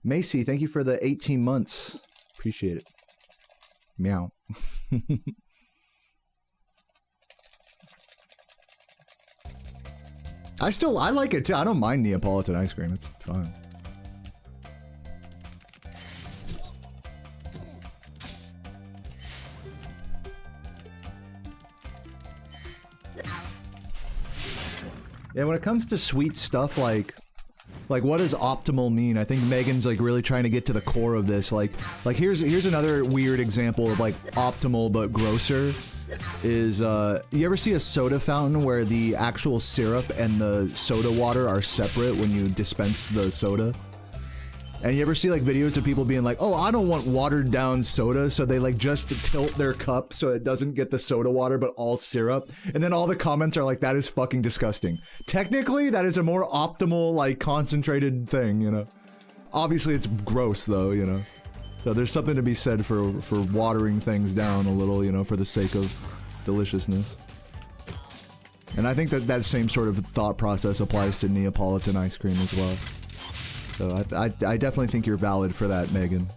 Macy, thank you for the 18 months. Appreciate it. Meow. I like it too. I don't mind Neapolitan ice cream. It's fine. Yeah, when it comes to sweet stuff, like what does optimal mean? I think Megan's like really trying to get to the core of this. Like here's another weird example of like optimal but grosser. Is you ever see a soda fountain where the actual syrup and the soda water are separate when you dispense the soda? And you ever see like videos of people being like, oh, I don't want watered down soda, so they like just tilt their cup so it doesn't get the soda water but all syrup, and then all the comments are like, that is fucking disgusting. Technically, that is a more optimal, like, concentrated thing, you know? Obviously, it's gross though, you know? So there's something to be said for watering things down a little, you know, for the sake of deliciousness. And I think that same sort of thought process applies to Neapolitan ice cream as well. So I definitely think you're valid for that, Megan.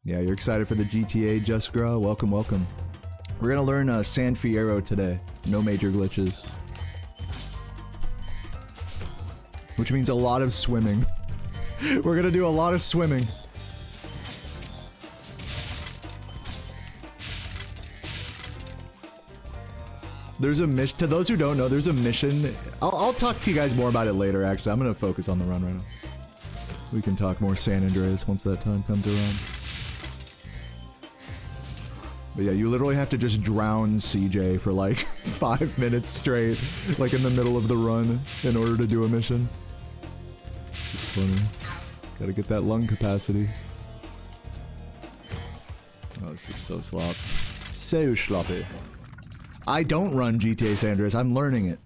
Yeah, you're excited for the GTA, Just Grow? Welcome, welcome. We're gonna learn San Fierro today. No major glitches. Which means a lot of swimming. We're gonna do a lot of swimming. There's a mission. To those who don't know, there's a mission. I'll talk to you guys more about it later, actually. I'm gonna focus on the run right now. We can talk more San Andreas once that time comes around. But yeah, you literally have to just drown CJ for like 5 minutes straight, like in the middle of the run, in order to do a mission. It's funny. Gotta get that lung capacity. Oh, this is so sloppy. So sloppy. I don't run GTA San Andreas, I'm learning it.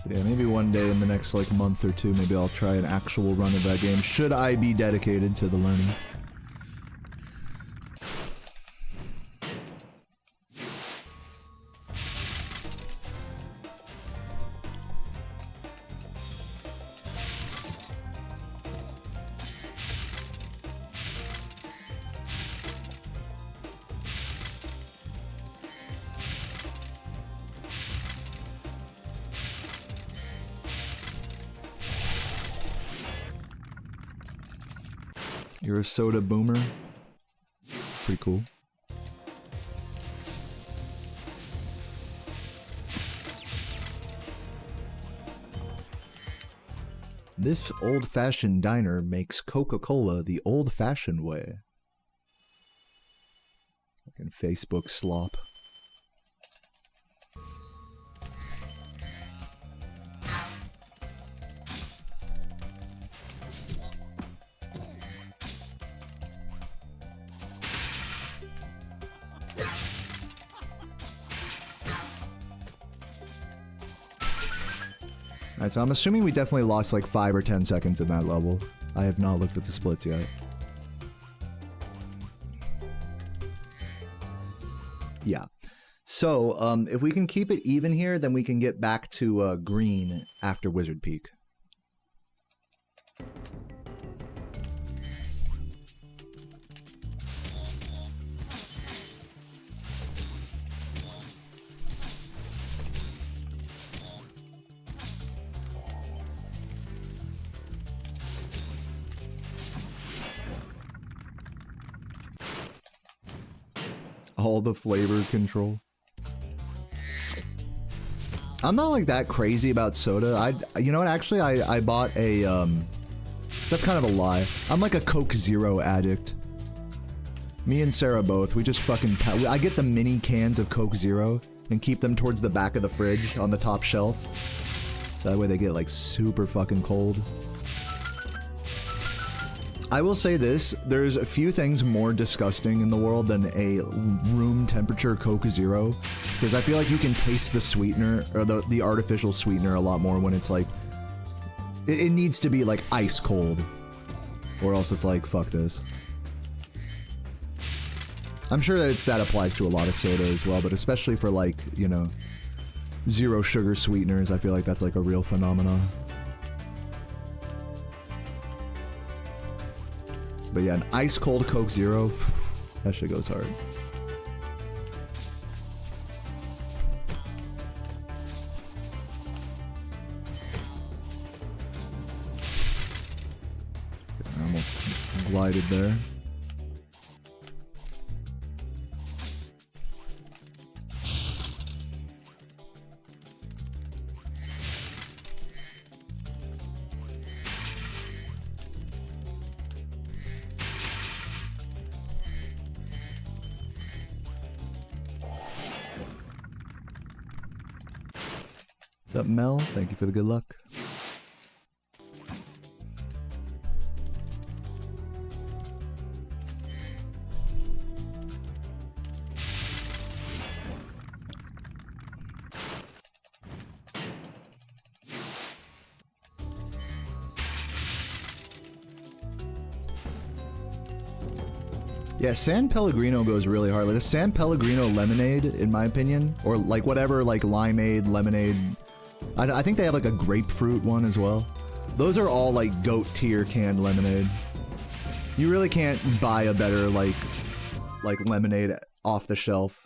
So yeah, maybe one day in the next like month or two, maybe I'll try an actual run of that game, should I be dedicated to the learning. You're a soda boomer. Pretty cool. This old-fashioned diner makes Coca-Cola the old-fashioned way. Fucking Facebook slop. Alright, so I'm assuming we definitely lost like 5 or 10 seconds in that level. I have not looked at the splits yet. Yeah. So, if we can keep it even here, then we can get back to green after Wizard Peak. All the flavor control. I'm not like that crazy about soda. You know what? Actually, I bought a that's kind of a lie. I'm like a Coke Zero addict. Me and Sarah both. We just fucking. I get the mini cans of Coke Zero and keep them towards the back of the fridge on the top shelf, so that way they get like super fucking cold. I will say this, there's a few things more disgusting in the world than a room temperature Coke Zero, because I feel like you can taste the sweetener, or the artificial sweetener a lot more when it's like, it needs to be like ice cold, or else it's like, fuck this. I'm sure that applies to a lot of soda as well, but especially for like, you know, zero sugar sweeteners, I feel like that's like a real phenomenon. But yeah, an ice-cold Coke Zero, that shit goes hard. I almost glided there. What's up, Mel? Thank you for the good luck. Yeah, San Pellegrino goes really hard. Like the San Pellegrino lemonade, in my opinion, or like whatever, like limeade, lemonade. I think they have like a grapefruit one as well. Those are all like goat tier canned lemonade. You really can't buy a better like lemonade off the shelf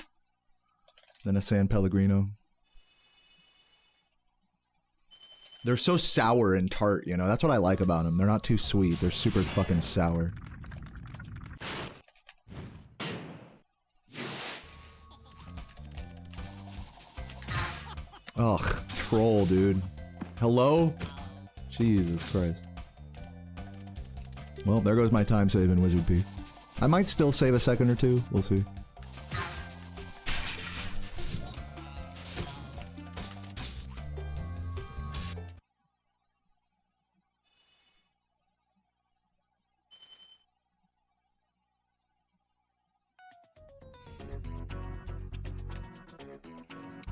than a San Pellegrino. They're so sour and tart, you know? That's what I like about them. They're not too sweet. They're super fucking sour. Ugh, troll, dude. Hello? Jesus Christ. Well, there goes my time save in Wizard Peak. I might still save a second or two. We'll see.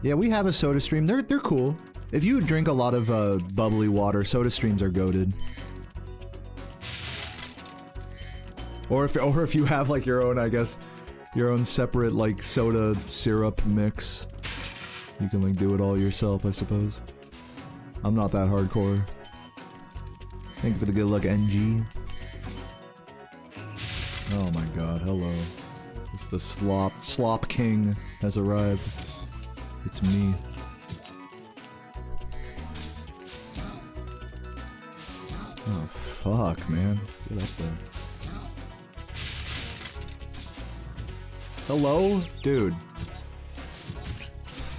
Yeah, we have a soda stream. They're cool. If you drink a lot of bubbly water, soda streams are goated. Or if you have like your own, I guess, your own separate like soda syrup mix, you can like do it all yourself, I suppose. I'm not that hardcore. Thank you for the good luck, NG. Oh my god, hello. It's the slop king has arrived. It's me. Oh fuck, man. Get up there. Hello? Dude.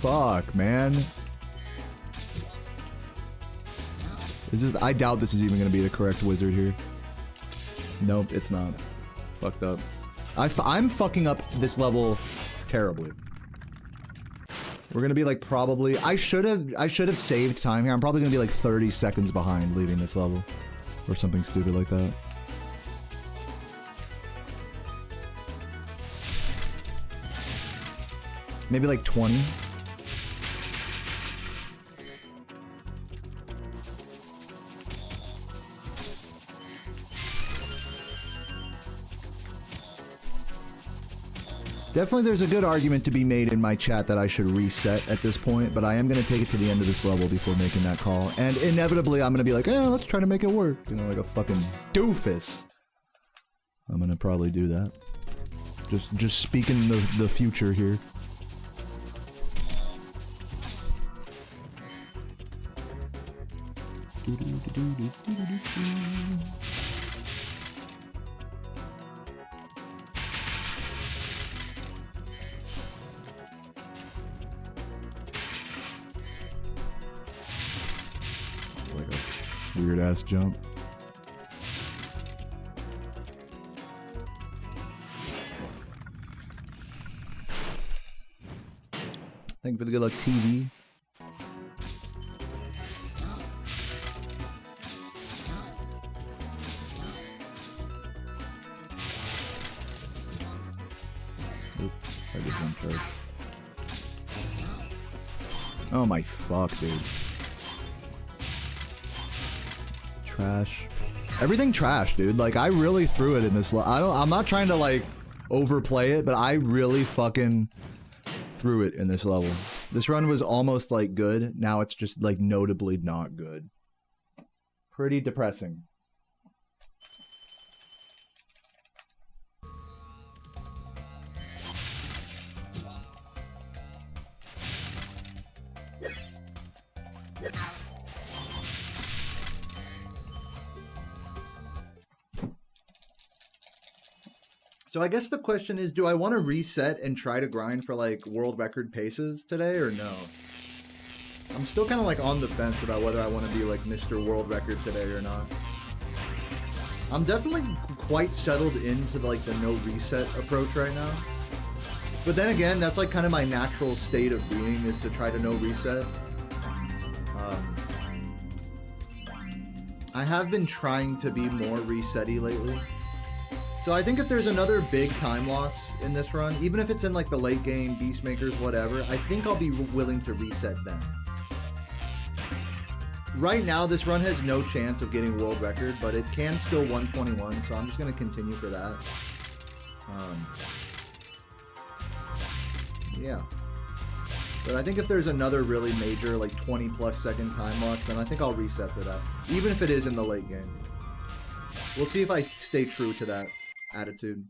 Fuck, man. I doubt this is even gonna be the correct wizard here. Nope, it's not. Fucked up. I'm fucking up this level terribly. We're gonna be like probably... I should have saved time here. I'm probably gonna be like 30 seconds behind leaving this level. Or something stupid like that. Maybe like 20. Definitely there's a good argument to be made in my chat that I should reset at this point, but I am going to take it to the end of this level before making that call. And inevitably I'm going to be like, eh, let's try to make it work. You know, like a fucking doofus. I'm going to probably do that. Just speaking the future here. Like a weird ass jump. Thank you for the good luck, TV. Oop, I just jump charge. Oh my fuck, dude. Trash. Everything trash, dude. Like, I really threw it in this I'm not trying to, like, overplay it, but I really fucking threw it in this level. This run was almost, like, good. Now it's just, like, notably not good. Pretty depressing. So I guess the question is, do I want to reset and try to grind for like world record paces today or no? I'm still kind of like on the fence about whether I want to be like Mr. World Record today or not. I'm definitely quite settled into like the no reset approach right now. But then again, that's like kind of my natural state of being, is to try to no reset. I have been trying to be more reset-y lately. So I think if there's another big time loss in this run, even if it's in like the late game, Beastmakers, whatever, I think I'll be willing to reset then. Right now, this run has no chance of getting world record, but it can still 121, so I'm just going to continue for that. Yeah. But I think if there's another really major, like 20+ second time loss, then I think I'll reset for that. Even if it is in the late game. We'll see if I stay true to that attitude.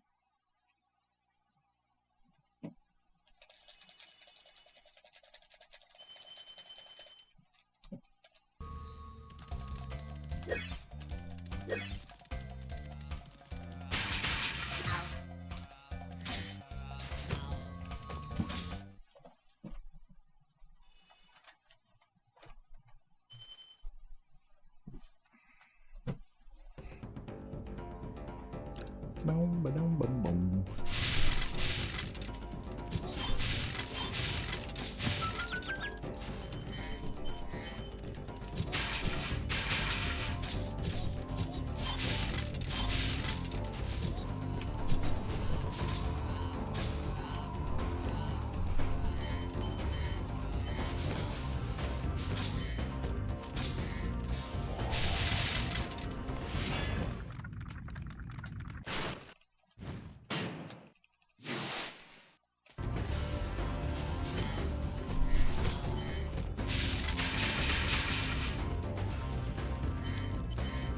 Boom, ba-dum, boom, boom.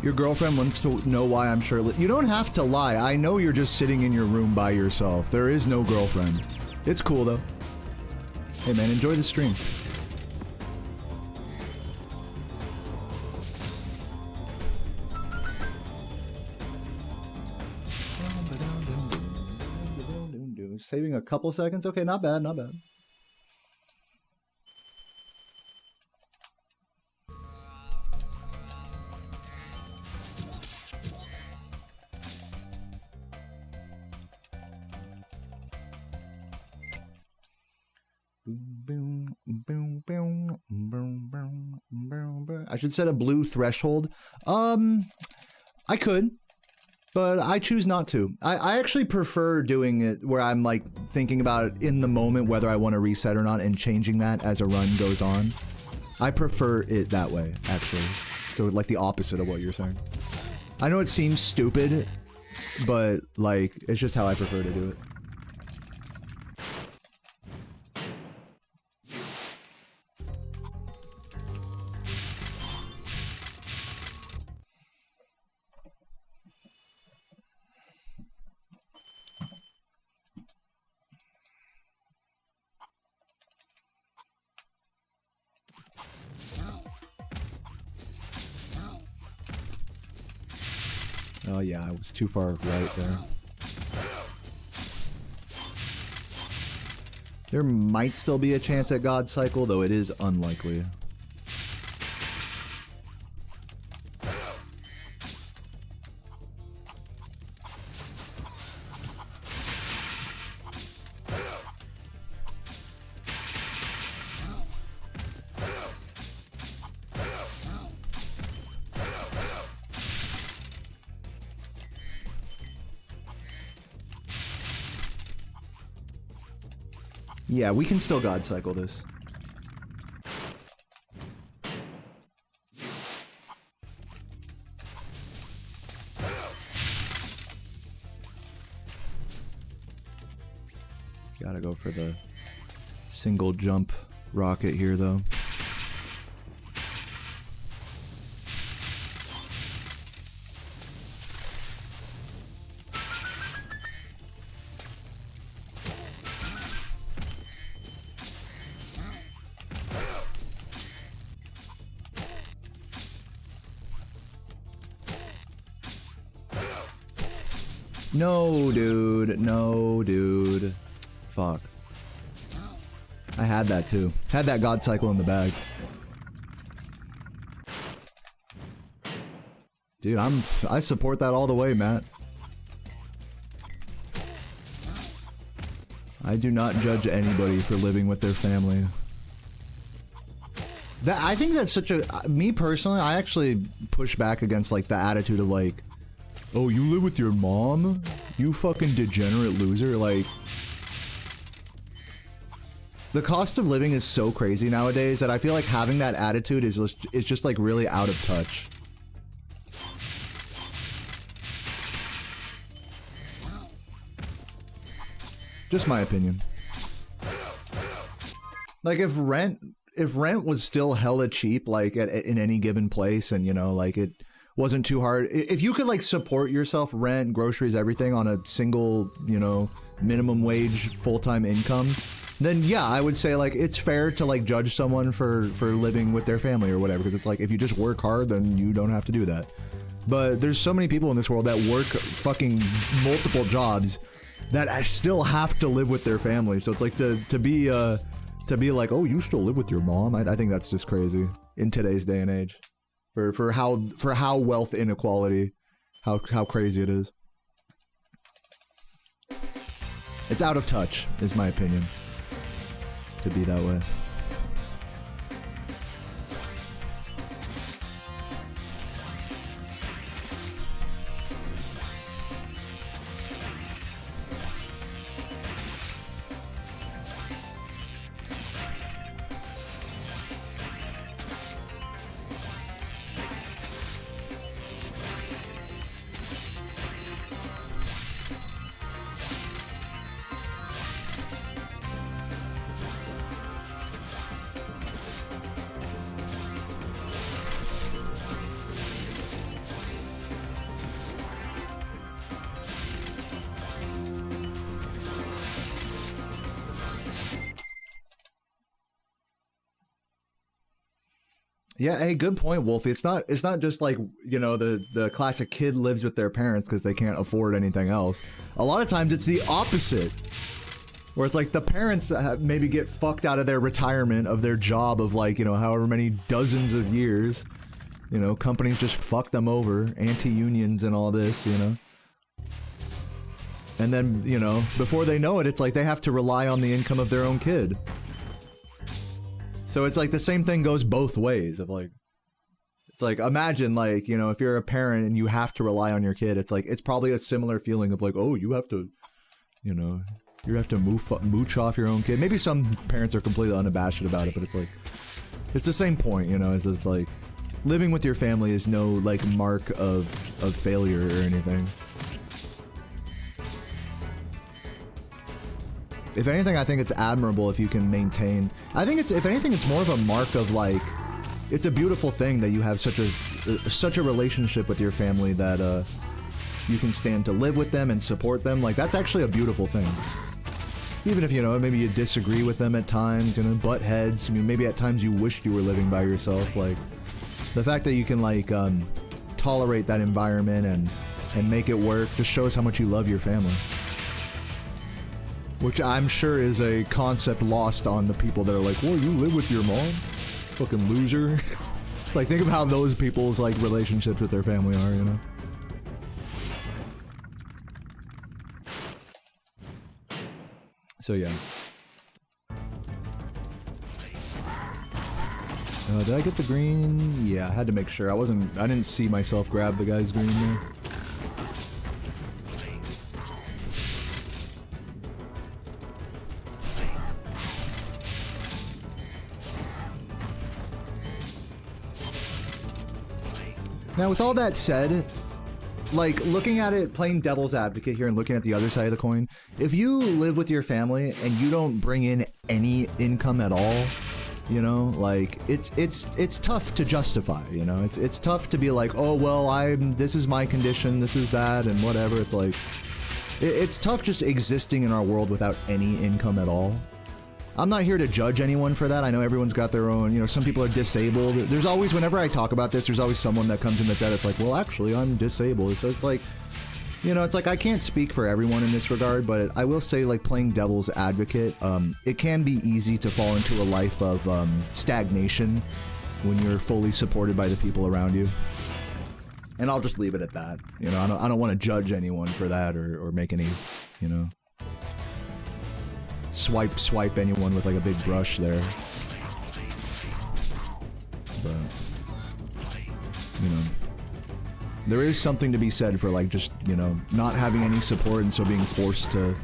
Your girlfriend wants to know why I'm shirtless. You don't have to lie. I know you're just sitting in your room by yourself. There is no girlfriend. It's cool though. Hey man, enjoy the stream. Saving a couple seconds? Okay, not bad, not bad. I should set a blue threshold. I could, but I choose not to. I actually prefer doing it where I'm like thinking about it in the moment whether I want to reset or not and changing that as a run goes on. I prefer it that way, actually. So like the opposite of what you're saying. I know it seems stupid, but like it's just how I prefer to do it. Oh yeah, I was too far right there. There might still be a chance at God Cycle, though it is unlikely. Yeah, we can still God Cycle this. Gotta go for the single jump rocket here, though. No, dude. No, dude. Fuck. I had that too. Had that God Cycle in the bag. Dude, I support that all the way, Matt. I do not judge anybody for living with their family. I think that's such a... Me personally, I actually push back against like the attitude of like, oh, you live with your mom? You fucking degenerate loser. Like, the cost of living is so crazy nowadays that I feel like having that attitude is just like really out of touch. Just my opinion. Like if rent was still hella cheap, like in any given place, and you know, like it wasn't too hard. If you could like support yourself, rent, groceries, everything on a single, you know, minimum wage full-time income, then yeah, I would say like it's fair to like judge someone for living with their family or whatever, because it's like if you just work hard, then you don't have to do that. But there's so many people in this world that work fucking multiple jobs that still have to live with their family. So it's like to be like, oh, you still live with your mom? I think that's just crazy in today's day and age. For how wealth inequality, how crazy it is. It's out of touch, is my opinion, to be that way. Yeah, hey, good point, Wolfie. It's not just like, you know, the classic kid lives with their parents because they can't afford anything else. A lot of times it's the opposite. Where it's like the parents maybe get fucked out of their retirement of their job of like, you know, however many dozens of years. You know, companies just fuck them over, anti-unions and all this, you know. And then, you know, before they know it, it's like they have to rely on the income of their own kid. So it's like the same thing goes both ways of like, it's like, imagine like, you know, if you're a parent and you have to rely on your kid, it's like, it's probably a similar feeling of like, oh, you have to, you know, you have to mooch off your own kid. Maybe some parents are completely unabashed about it, but it's like, it's the same point, you know, it's like, living with your family is no like mark of failure or anything. If anything, I think it's admirable if you can maintain. I think it's, if anything, it's more of a mark of like, it's a beautiful thing that you have such a relationship with your family that you can stand to live with them and support them. Like that's actually a beautiful thing. Even if, you know, maybe you disagree with them at times, you know, butt heads. I mean, maybe at times you wished you were living by yourself. Like the fact that you can like tolerate that environment and make it work just shows how much you love your family. Which I'm sure is a concept lost on the people that are like, well, you live with your mom? Fucking loser. It's like, think of how those people's like relationships with their family are, you know? So yeah. Did I get the green? Yeah, I had to make sure. I didn't see myself grab the guy's green there. Now, with all that said, like, looking at it, playing devil's advocate here and looking at the other side of the coin, if you live with your family and you don't bring in any income at all, you know, like, it's tough to justify, you know? It's tough to be like, oh, well, this is my condition, this is that, and whatever. It's like, it's tough just existing in our world without any income at all. I'm not here to judge anyone for that. I know everyone's got their own, you know, some people are disabled. There's always, whenever I talk about this, there's always someone that comes in the chat that's like, well, actually, I'm disabled. So it's like, you know, it's like I can't speak for everyone in this regard, but I will say, like, playing devil's advocate, it can be easy to fall into a life of stagnation when you're fully supported by the people around you. And I'll just leave it at that. You know, I don't want to judge anyone for that or make any, you know, swipe anyone with like a big brush there. But, you know, there is something to be said for like just, you know, not having any support and so being forced to,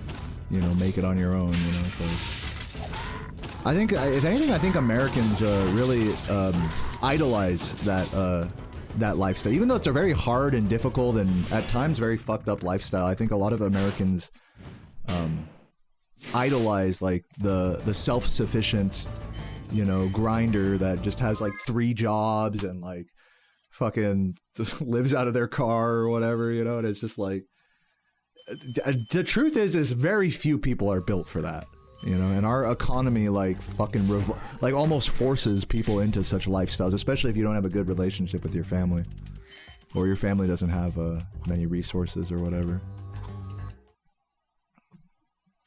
you know, make it on your own, you know. It's like, I think, if anything, I think Americans really idolize that lifestyle. Even though it's a very hard and difficult and at times very fucked up lifestyle, I think a lot of Americans idolize like the self-sufficient, you know, grinder that just has like 3 jobs and like fucking lives out of their car or whatever, you know. And it's just like, the truth is very few people are built for that, you know. And our economy like fucking like almost forces people into such lifestyles, especially if you don't have a good relationship with your family or your family doesn't have many resources or whatever.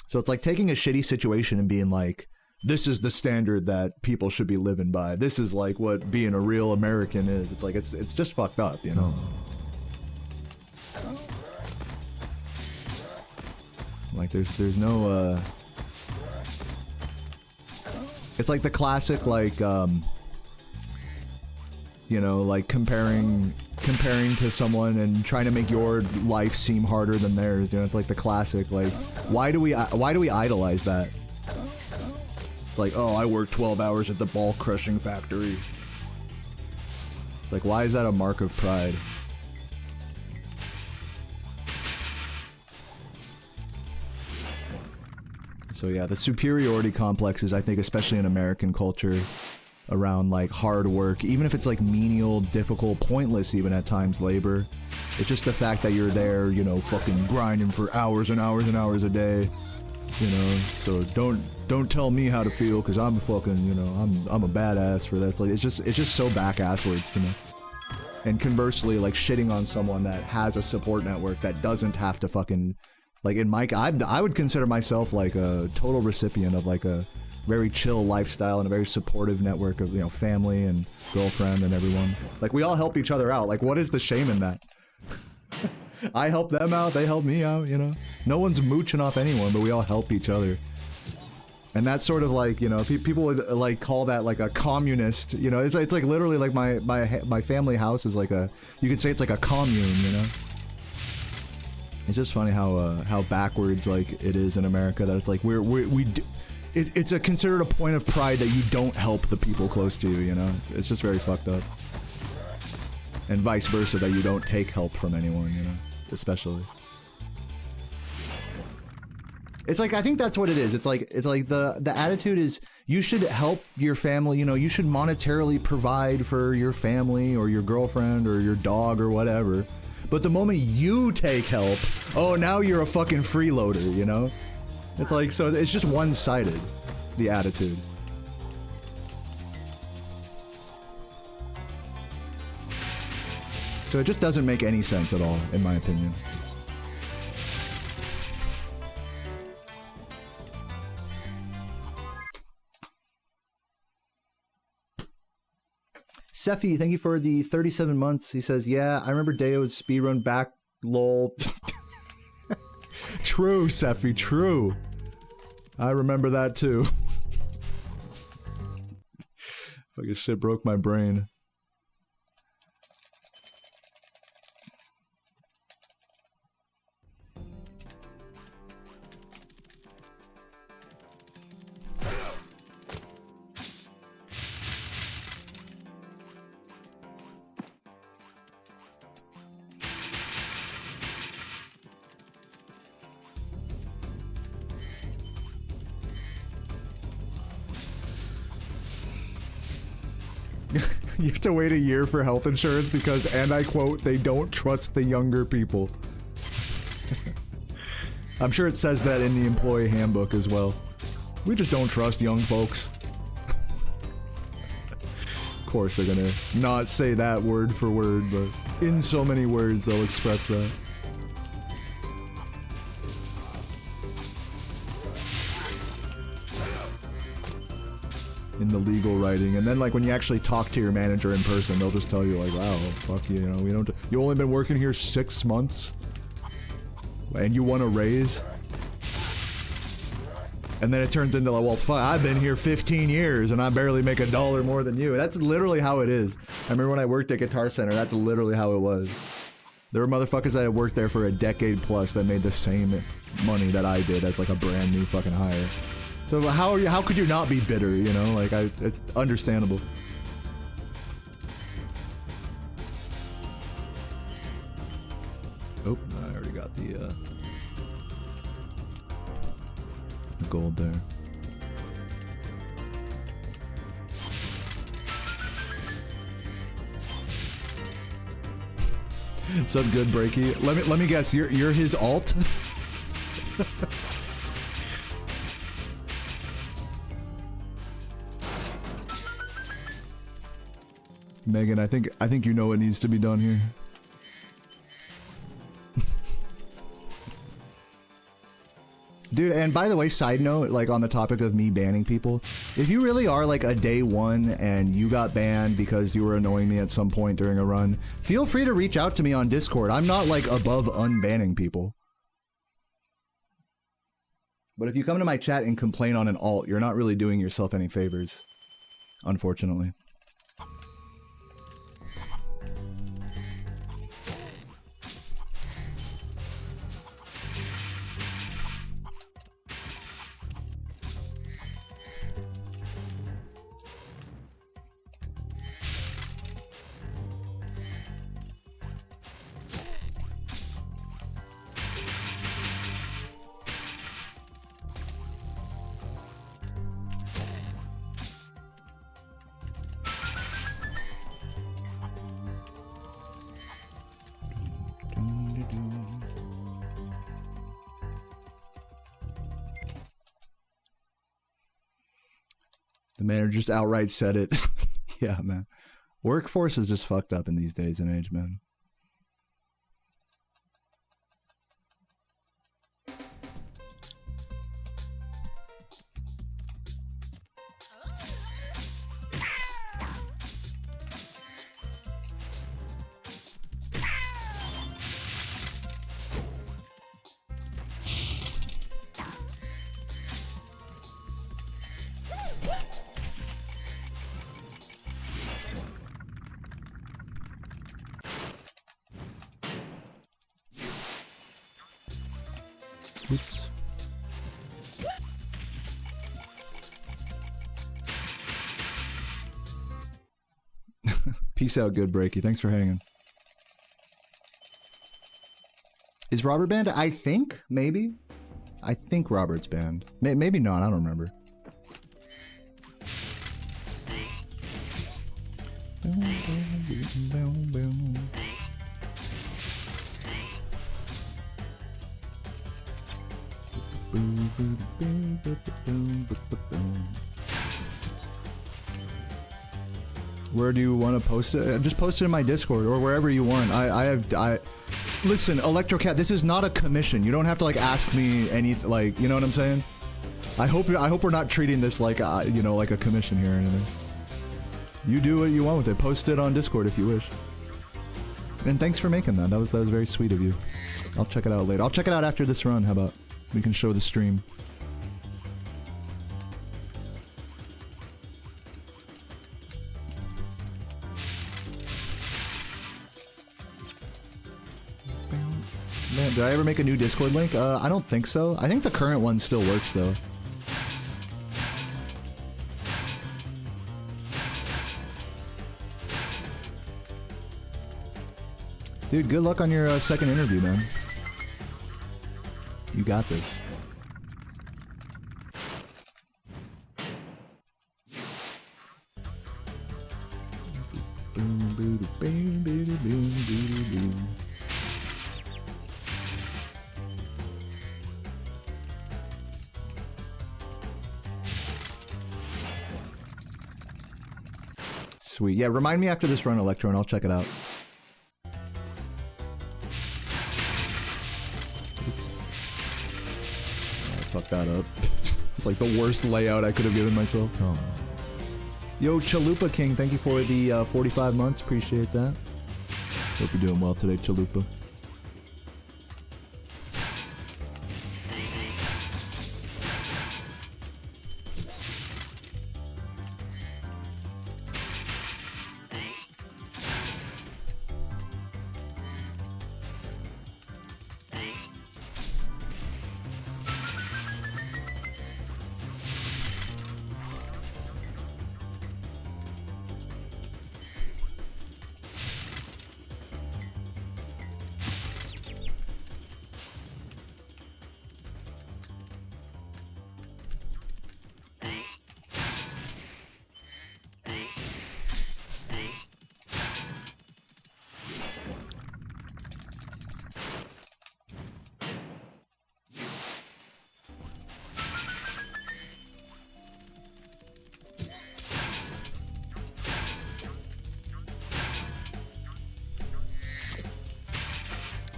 So it's like taking a shitty situation and being like, this is the standard that people should be living by. This is like what being a real American is. It's like, it's just fucked up, you know? Like there's no, it's like the classic, like, you know, like comparing to someone and trying to make your life seem harder than theirs. You know, it's like the classic, like, why do we idolize that? It's like, oh, I work 12 hours at the ball crushing factory. It's like, why is that a mark of pride? So yeah, the superiority complexes, I think, especially in American culture, around like hard work, even if it's like menial, difficult, pointless even at times labor. It's just the fact that you're there, you know, fucking grinding for hours and hours and hours a day. You know, so don't tell me how to feel because I'm fucking, you know, I'm a badass for that. It's like it's just so back-ass words to me. And conversely, like shitting on someone that has a support network that doesn't have to fucking, like in my, I would consider myself like a total recipient of like a very chill lifestyle and a very supportive network of, you know, family and girlfriend and everyone. Like we all help each other out. Like what is the shame in that? I help them out, they help me out, you know? No one's mooching off anyone, but we all help each other. And that's sort of like, you know, people would like call that like a communist, you know? It's like literally like my family house is like a, you could say it's like a commune, you know? It's just funny how backwards like it is in America that it's like it's considered a point of pride that you don't help the people close to you, you know? It's just very fucked up. And vice versa, that you don't take help from anyone, you know? Especially. It's like, I think that's what it is. It's like the attitude is you should help your family, you know, you should monetarily provide for your family or your girlfriend or your dog or whatever. But the moment you take help, oh, now you're a fucking freeloader, you know? It's like, so it's just one-sided, the attitude. So it just doesn't make any sense at all, in my opinion. Seffi, thank you for the 37 months. He says, yeah, I remember Deo's speedrun back, lol. True, Seffi, true. I remember that too. Fucking shit broke my brain. You have to wait a year for health insurance because, and I quote, they don't trust the younger people. I'm sure it says that in the employee handbook as well. We just don't trust young folks. Of course they're gonna not say that word for word, but in so many words they'll express that. In the legal writing, and then like when you actually talk to your manager in person, they'll just tell you like, wow, fuck you, you know, we don't, you only been working here 6 months and you want a raise, and then it turns into like, well fuck, I've been here 15 years and I barely make $1 more than you. That's literally how it is. I remember when I worked at Guitar Center, that's literally how it was. There were motherfuckers that had worked there for a decade plus that made the same money that I did as like a brand new fucking hire. So how could you not be bitter, you know? Like, it's understandable. Oh, I already got the gold there. Some good breaky. Let me guess, you're his alt? Megan, I think you know what needs to be done here. Dude, and by the way, side note, like on the topic of me banning people, if you really are like a day one and you got banned because you were annoying me at some point during a run, feel free to reach out to me on Discord. I'm not like above unbanning people. But if you come to my chat and complain on an alt, you're not really doing yourself any favors, unfortunately. The manager just outright said it. Yeah, man. Workforce is just fucked up in these days and age, man. Oops. Peace out, good breaky. Thanks for hanging. Is Robert banned? I think, maybe. I think Robert's banned. Maybe not, I don't remember. Where do you want to post it? Just post it in my Discord or wherever you want. Listen, Electrocat, this is not a commission. You don't have to like ask me anything, like, you know what I'm saying? I hope we're not treating this like you know, like a commission here or anything. You do what you want with it. Post it on Discord if you wish. And thanks for making that. That was very sweet of you. I'll check it out later. I'll check it out after this run. How about we can show the stream? Man, did I ever make a new Discord link? I don't think so. I think the current one still works though. Dude, good luck on your second interview, man. You got this. Boom, boom, boom, boom, boom, boom, boom. Sweet. Yeah, remind me after this run, Electro, and I'll check it out. Fuck that up. It's like the worst layout I could have given myself. Oh. Yo, Chalupa King, thank you for the 45 months. Appreciate that. Hope you're doing well today, Chalupa.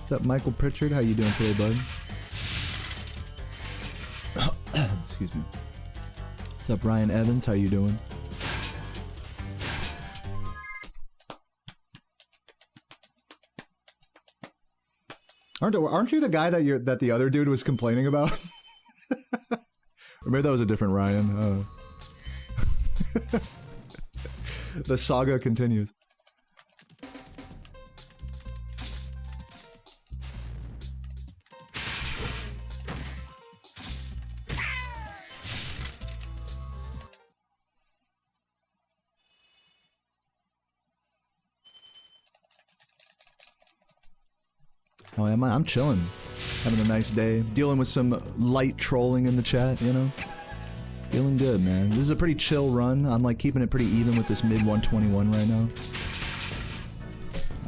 What's up, Michael Pritchard? How you doing today, bud? Excuse me. What's up, Ryan Evans? How you doing? Aren't you the guy that the other dude was complaining about? Or maybe that was a different Ryan. The saga continues. Oh, am I? I'm chilling. Having a nice day. Dealing with some light trolling in the chat, you know? Feeling good, man. This is a pretty chill run. I'm like keeping it pretty even with this mid 121 right now.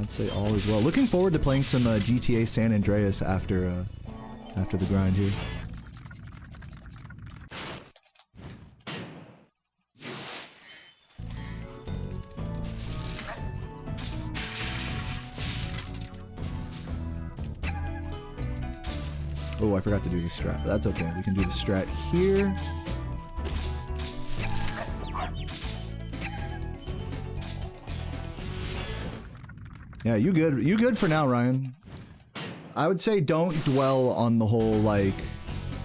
I'd say all is well. Looking forward to playing some GTA San Andreas after the grind here. Oh, I forgot to do the strat. But that's okay. We can do the strat here. Yeah, you good. You good for now, Ryan. I would say don't dwell on the whole, like,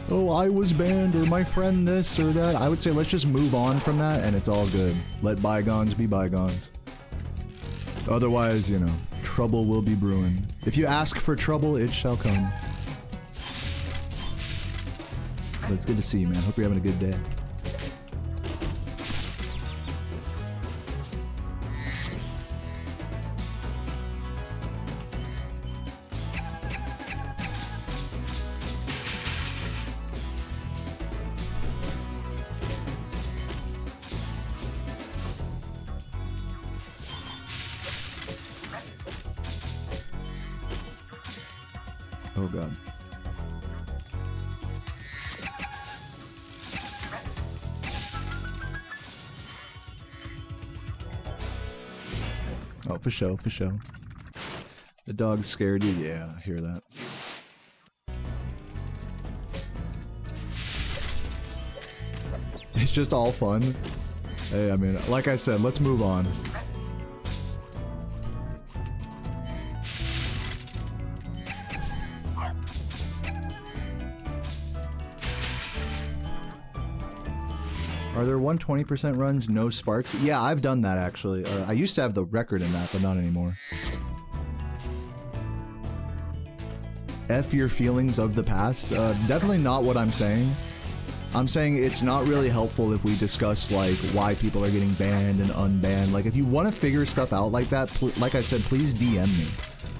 oh, I was banned, or my friend this or that. I would say let's just move on from that, and it's all good. Let bygones be bygones. Otherwise, you know, trouble will be brewing. If you ask for trouble, it shall come. But it's good to see you, man. Hope you're having a good day. Oh god. Oh, for show, for show. The dog scared you? Yeah, I hear that. It's just all fun. Hey, I mean, like I said, let's move on. Are there 120% runs, no sparks? Yeah, I've done that actually. I used to have the record in that, but not anymore. F your feelings of the past? Definitely not what I'm saying. I'm saying it's not really helpful if we discuss, like, why people are getting banned and unbanned. Like, if you want to figure stuff out like that, like I said, please DM me.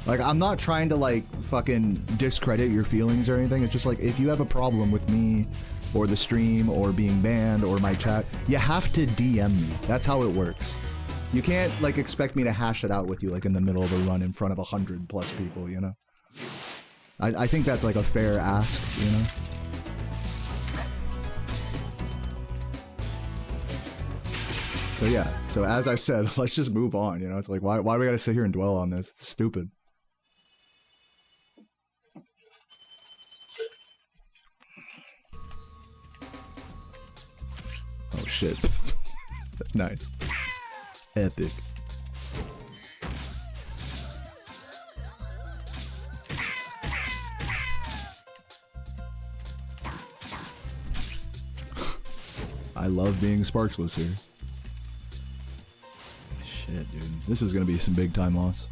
Like, I'm not trying to, like, fucking discredit your feelings or anything. It's just like, if you have a problem with me, or the stream, or being banned, or my chat, you have to DM me. That's how it works. You can't, like, expect me to hash it out with you, like, in the middle of a run in front of 100+ people, you know? I think that's, like, a fair ask, you know? So yeah, so as I said, let's just move on, you know? It's like, why do we gotta sit here and dwell on this? It's stupid. Oh shit. Nice. Epic. I love being sparkless here. Shit, dude. This is gonna be some big time loss.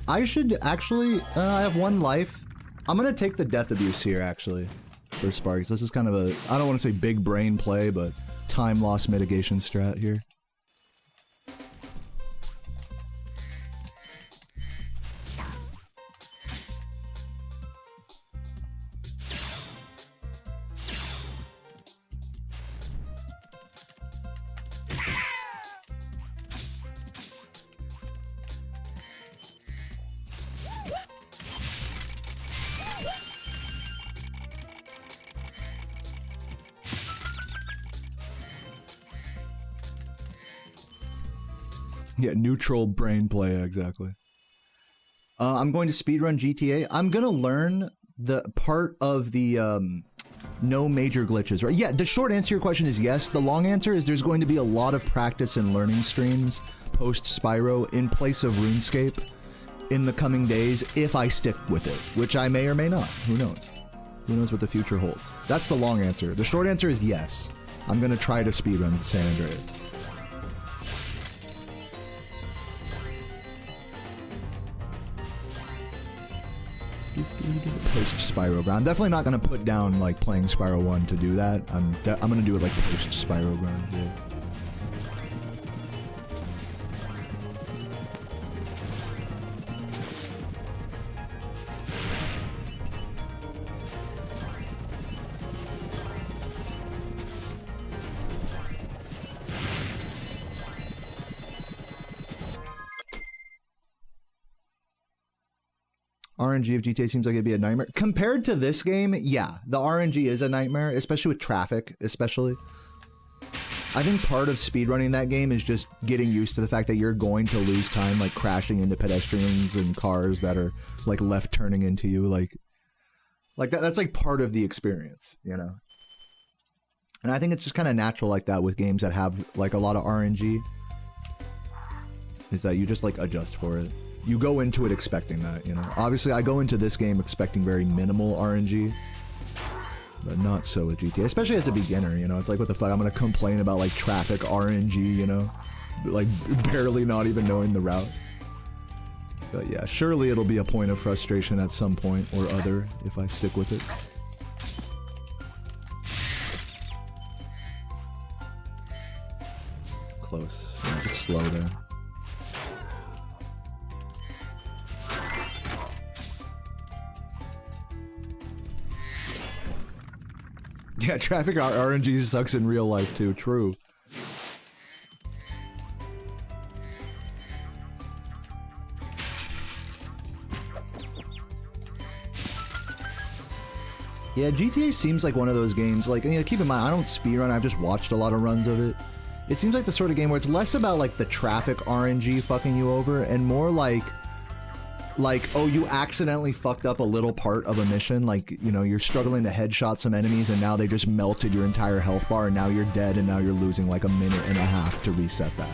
I should actually, I have one life. I'm gonna take the death abuse here, actually, for Sparks. This is kind of a, I don't want to say big brain play, but time loss mitigation strat here. Yeah, neutral brain play, exactly. I'm going to speedrun GTA. I'm gonna learn the part of the no major glitches, right? Yeah, the short answer to your question is yes. The long answer is there's going to be a lot of practice and learning streams post Spyro in place of RuneScape in the coming days if I stick with it, which I may or may not. Who knows? Who knows what the future holds? That's the long answer. The short answer is yes. I'm gonna try to speedrun San Andreas. Post Spyro Ground. I'm definitely not gonna put down like playing Spyro 1 to do that. I'm gonna do it like post Spyro Ground. Yeah. RNG of GTA seems like it'd be a nightmare. Compared to this game, yeah, the RNG is a nightmare, especially with traffic, especially. I think part of speedrunning that game is just getting used to the fact that you're going to lose time, like crashing into pedestrians and cars that are like left turning into you, like that's like part of the experience, you know? And I think it's just kind of natural like that with games that have like a lot of RNG, is that you just like adjust for it. You go into it expecting that, you know? Obviously, I go into this game expecting very minimal RNG, but not so with GTA, especially as a beginner, you know? It's like, what the fuck, I'm gonna complain about like traffic RNG, you know? Like barely not even knowing the route. But yeah, surely it'll be a point of frustration at some point or other if I stick with it. Close. Yeah, just slow there. Yeah, traffic RNG sucks in real life too, true. Yeah, GTA seems like one of those games, like, you know, keep in mind, I don't speedrun, I've just watched a lot of runs of it. It seems like the sort of game where it's less about, like, the traffic RNG fucking you over, and more like, oh, you accidentally fucked up a little part of a mission, like, you know, you're struggling to headshot some enemies, and now they just melted your entire health bar, and now you're dead, and now you're losing, like, a minute and a half to reset that.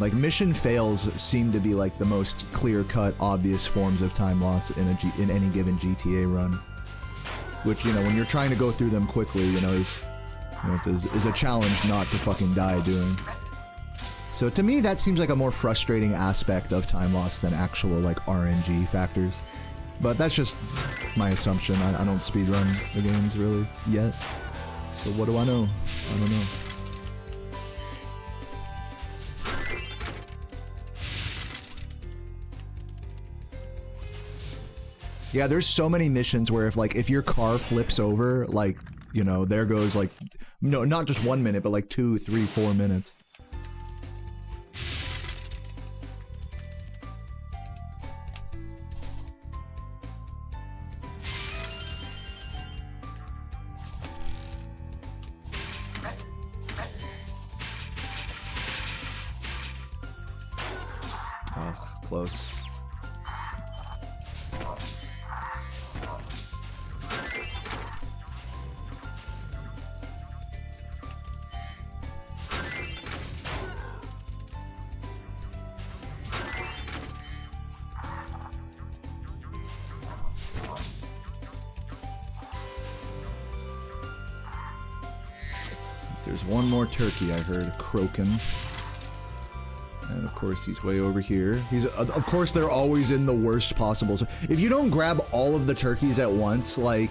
Like, mission fails seem to be like the most clear-cut, obvious forms of time loss in any given GTA run. Which, you know, when you're trying to go through them quickly, you know, is a challenge not to fucking die doing. So to me, that seems like a more frustrating aspect of time loss than actual, like, RNG factors. But that's just my assumption. I don't speedrun the games, really, yet. So what do I know? I don't know. Yeah, there's so many missions where if your car flips over, like, you know, there goes, like, no, not just 1 minute, but like 2, 3, 4 minutes. Ugh, close. There's one more turkey I heard croaking. And of course he's way over here. He's, of course they're always in the worst possible. So if you don't grab all of the turkeys at once, like,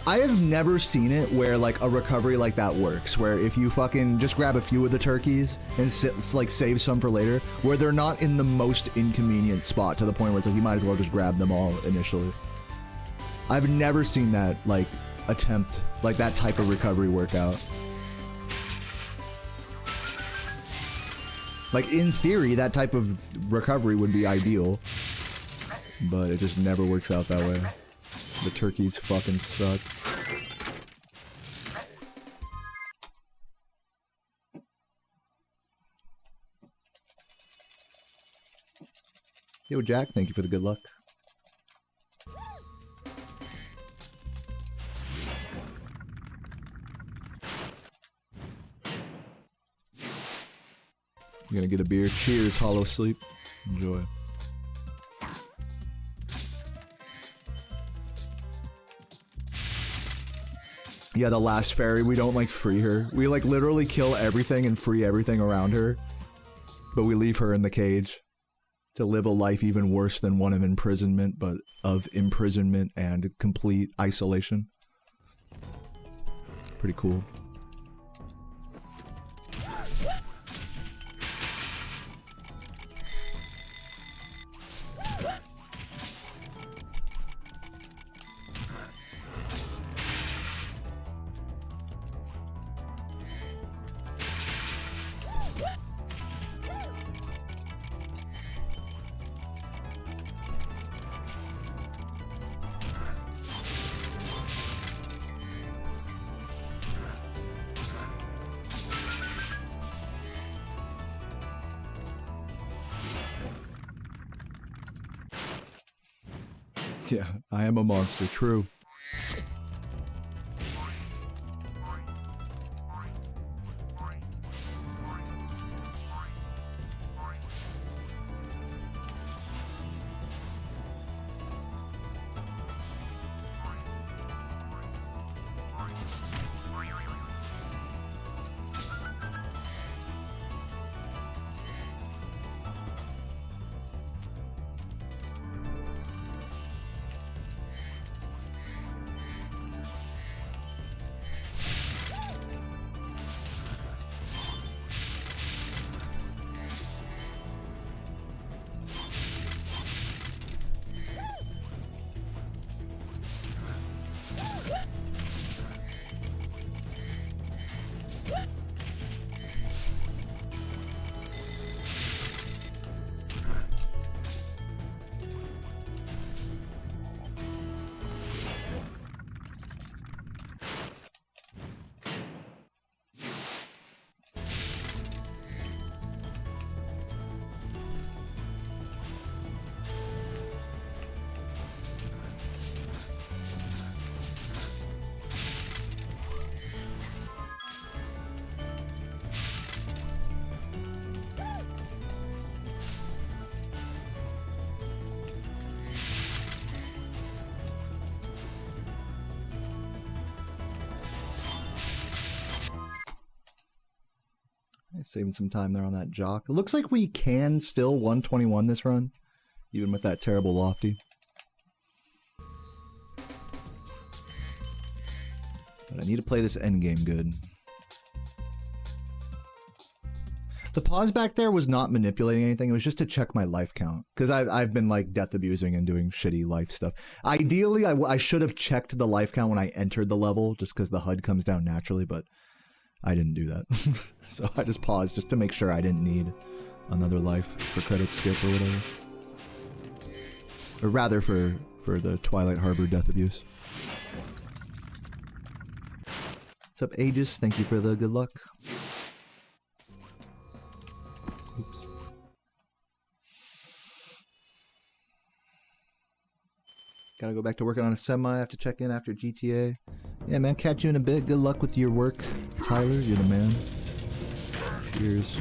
I have never seen it where like a recovery like that works, where if you fucking just grab a few of the turkeys and like save some for later, where they're not in the most inconvenient spot to the point where it's like you might as well just grab them all initially. I've never seen that like attempt, like that type of recovery work out. Like, in theory, that type of recovery would be ideal, but it just never works out that way. The turkeys fucking suck. Yo, Jack, thank you for the good luck. You're gonna get a beer. Cheers, Hollow Sleep. Enjoy. Yeah, the last fairy, we don't like free her. We like literally kill everything and free everything around her. But we leave her in the cage to live a life even worse than one of imprisonment, but of imprisonment and complete isolation. Pretty cool. Yeah, I am a monster, true. Saving some time there on that jock. It looks like we can still 121 this run, even with that terrible lofty. But I need to play this endgame good. The pause back there was not manipulating anything. It was just to check my life count. Because I've been like death abusing and doing shitty life stuff. Ideally, I should have checked the life count when I entered the level, just because the HUD comes down naturally, but I didn't do that. So I just paused just to make sure I didn't need another life for credit skip or whatever. Or rather for the Twilight Harbor death abuse. What's up, Aegis? Thank you for the good luck. Oops. Gotta go back to working on a semi. I have to check in after GTA. Yeah, man, catch you in a bit. Good luck with your work, Tyler. You're the man. Cheers.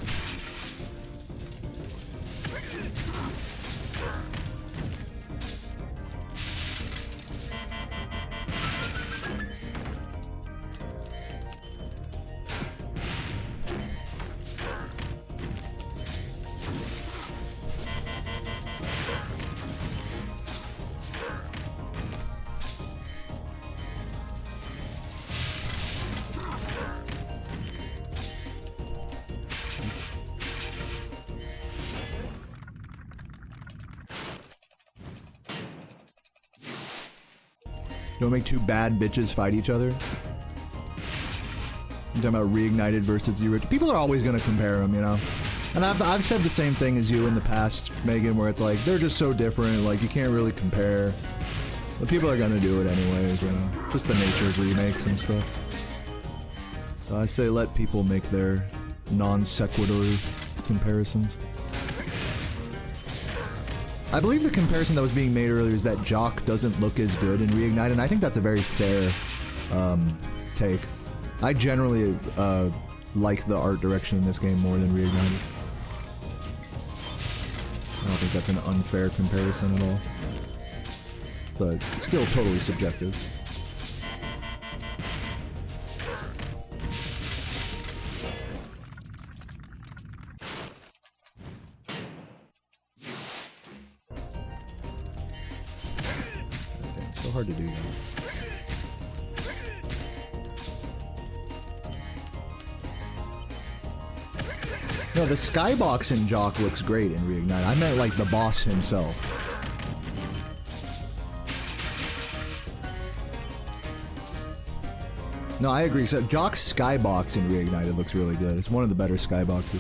Don't make two bad bitches fight each other. You're talking about reignited versus the original. People are always going to compare them, you know? And I've said the same thing as you in the past, Megan, where it's like, they're just so different, like, you can't really compare. But people are going to do it anyways, you know? Just the nature of remakes and stuff. So I say let people make their non-sequitur comparisons. I believe the comparison that was being made earlier is that Jock doesn't look as good in Reignite, and I think that's a very fair take. I generally like the art direction in this game more than Reignited. I don't think that's an unfair comparison at all. But still totally subjective. So hard to do that. No, the skybox in Jock looks great in Reignite. I meant like the boss himself. No, I agree. So Jock's skybox in Reignited looks really good. It's one of the better skyboxes.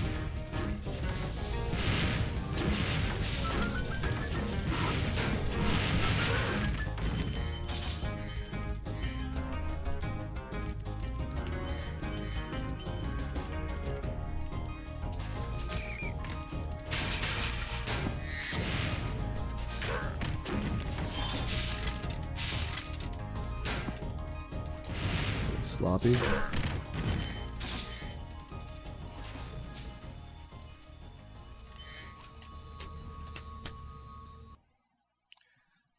floppy.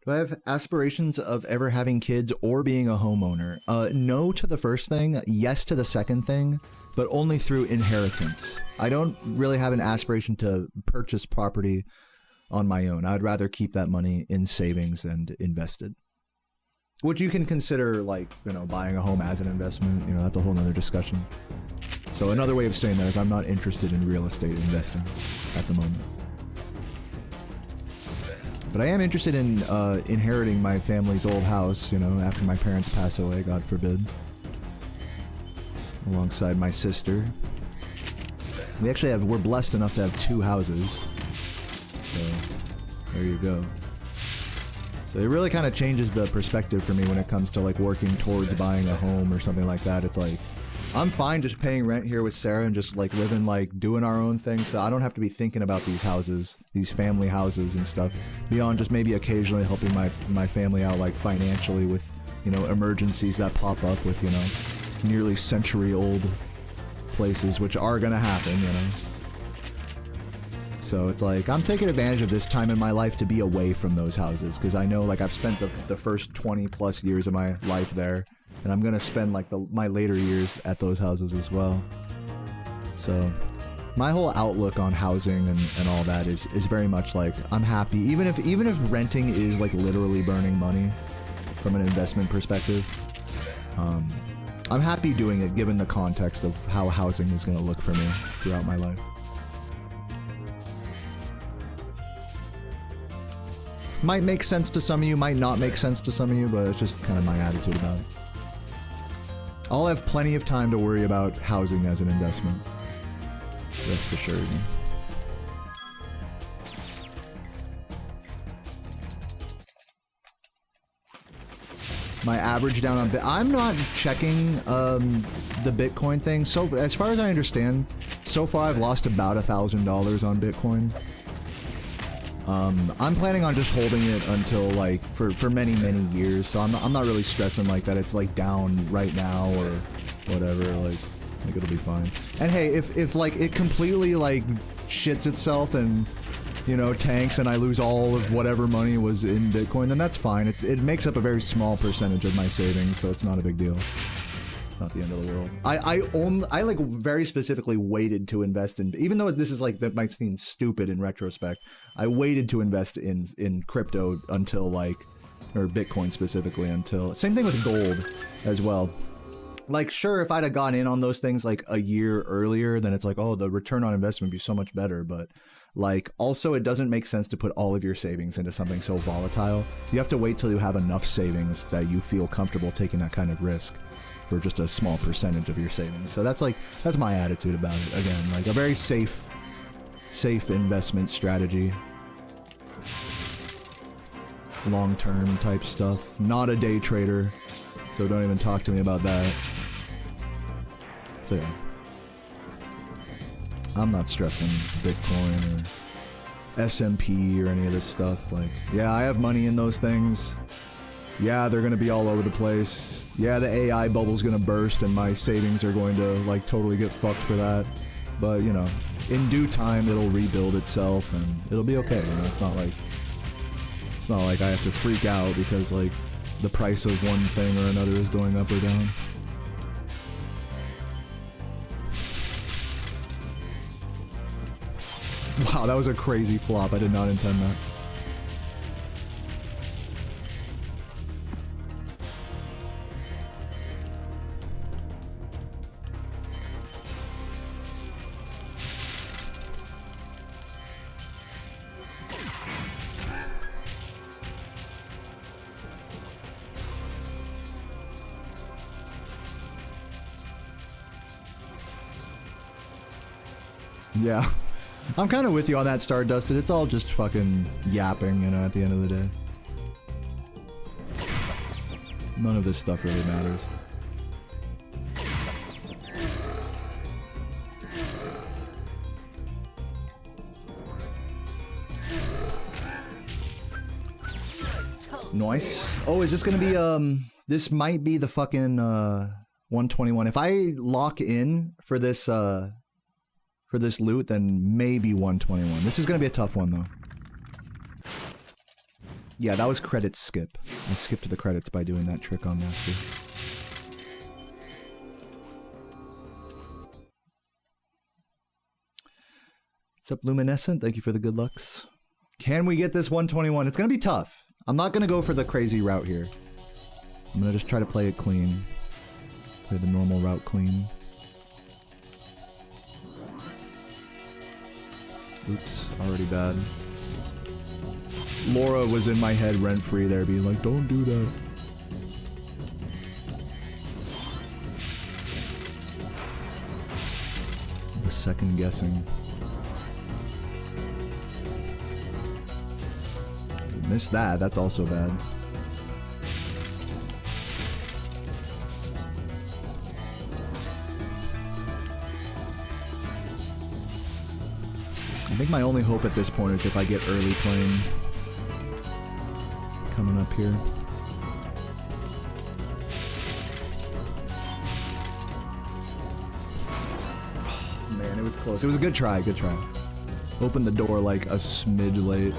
Do I have aspirations of ever having kids or being a homeowner? No to the first thing, yes to the second thing, but only through inheritance. I don't really have an aspiration to purchase property on my own. I'd rather keep that money in savings and invested. Which you can consider, like, you know, buying a home as an investment. You know, that's a whole nother discussion. So another way of saying that is I'm not interested in real estate investing at the moment. But I am interested in inheriting my family's old house, you know, after my parents pass away, God forbid. Alongside my sister. We actually we're blessed enough to have 2 houses. So, there you go. So it really kind of changes the perspective for me when it comes to, like, working towards buying a home or something like that. It's like, I'm fine just paying rent here with Sarah and just, like, living, like, doing our own thing, so I don't have to be thinking about these houses, these family houses and stuff, beyond just maybe occasionally helping my family out, like, financially with, you know, emergencies that pop up with, you know, nearly century-old places, which are gonna happen, you know. So it's like, I'm taking advantage of this time in my life to be away from those houses, because I know, like, I've spent the first 20-plus years of my life there, and I'm gonna spend, like, my later years at those houses as well. So my whole outlook on housing and all that is very much like, I'm happy, even if renting is, like, literally burning money from an investment perspective. I'm happy doing it given the context of how housing is gonna look for me throughout my life. Might make sense to some of you, might not make sense to some of you, but it's just kind of my attitude about it. I'll have plenty of time to worry about housing as an investment. Rest assured. My average down on I'm not checking the Bitcoin thing. So as far as I understand, so far I've lost about $1,000 on Bitcoin. I'm planning on just holding it until, like, for many years, so I'm not really stressing like that it's, like, down right now or whatever. Like, I think it'll be fine. And hey, if like it completely, like, shits itself and, you know, tanks and I lose all of whatever money was in Bitcoin, then that's fine. It makes up a very small percentage of my savings, so it's not a big deal. It's not the end of the world. I like very specifically waited to invest in, even though this is, like, that might seem stupid in retrospect, I waited to invest in crypto until, like, or Bitcoin specifically until, same thing with gold as well. Like, sure, if I'd have gone in on those things, like, a year earlier, then it's like, oh, the return on investment would be so much better, but, like, also it doesn't make sense to put all of your savings into something so volatile. You have to wait till you have enough savings that you feel comfortable taking that kind of risk for just a small percentage of your savings. So that's my attitude about it. Again, like, a very safe investment strategy. Long-term type stuff. Not a day trader, so don't even talk to me about that. So yeah. I'm not stressing Bitcoin or S&P or any of this stuff. Like, yeah, I have money in those things. Yeah, they're gonna be all over the place. Yeah, the AI bubble's gonna burst and my savings are going to, like, totally get fucked for that. But, you know, in due time it'll rebuild itself and it'll be okay. You know, it's not like I have to freak out because, like, the price of one thing or another is going up or down. Wow, that was a crazy flop. I did not intend that. Yeah. I'm kind of with you on that, Stardusted. It's all just fucking yapping, you know, at the end of the day. None of this stuff really matters. Nice. Oh, is this gonna be, this might be the fucking, 121. If I lock in for this loot, then maybe 121. This is gonna be a tough one though. Yeah, that was credit skip. I skipped the credits by doing that trick on Nasty. What's up, Luminescent? Thank you for the good lucks. Can we get this 121? It's gonna be tough. I'm not gonna go for the crazy route here. I'm gonna just try to play it clean. Play the normal route clean. Oops, already bad. Laura was in my head rent-free there, being like, don't do that. The second guessing. Missed that, that's also bad. I think my only hope at this point is if I get early playing coming up here. Oh, man, it was close. It was a good try, good try. Opened the door like a smidge late.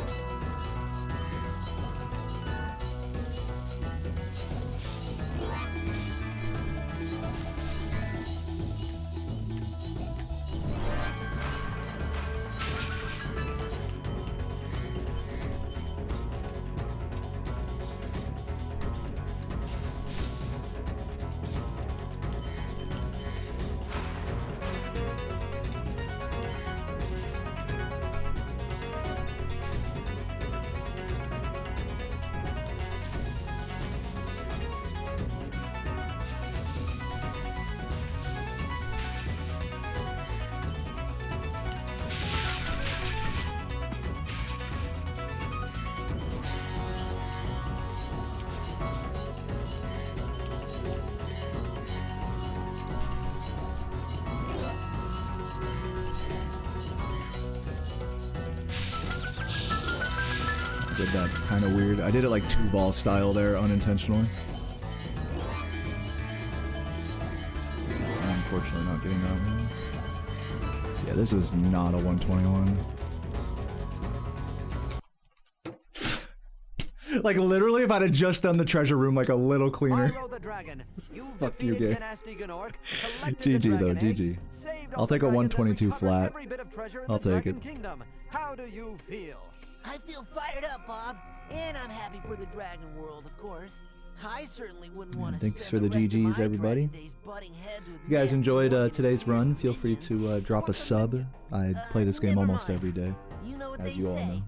Did that kind of weird. I did it like 2-ball style there, unintentionally. I'm unfortunately not getting that one. Yeah, this is not a 121. Like literally, if I'd have just done the treasure room like a little cleaner. Fuck you, gay. GG though, GG. I'll take a 122 flat. I'll take it. How do you feel? I feel fired up, Bob, and I'm happy for the Dragon World, of course. I certainly wouldn't want to. Thanks for the GGs, everybody. If you guys enjoyed today's run, feel free to drop a sub. I play this game almost every day, as you all know.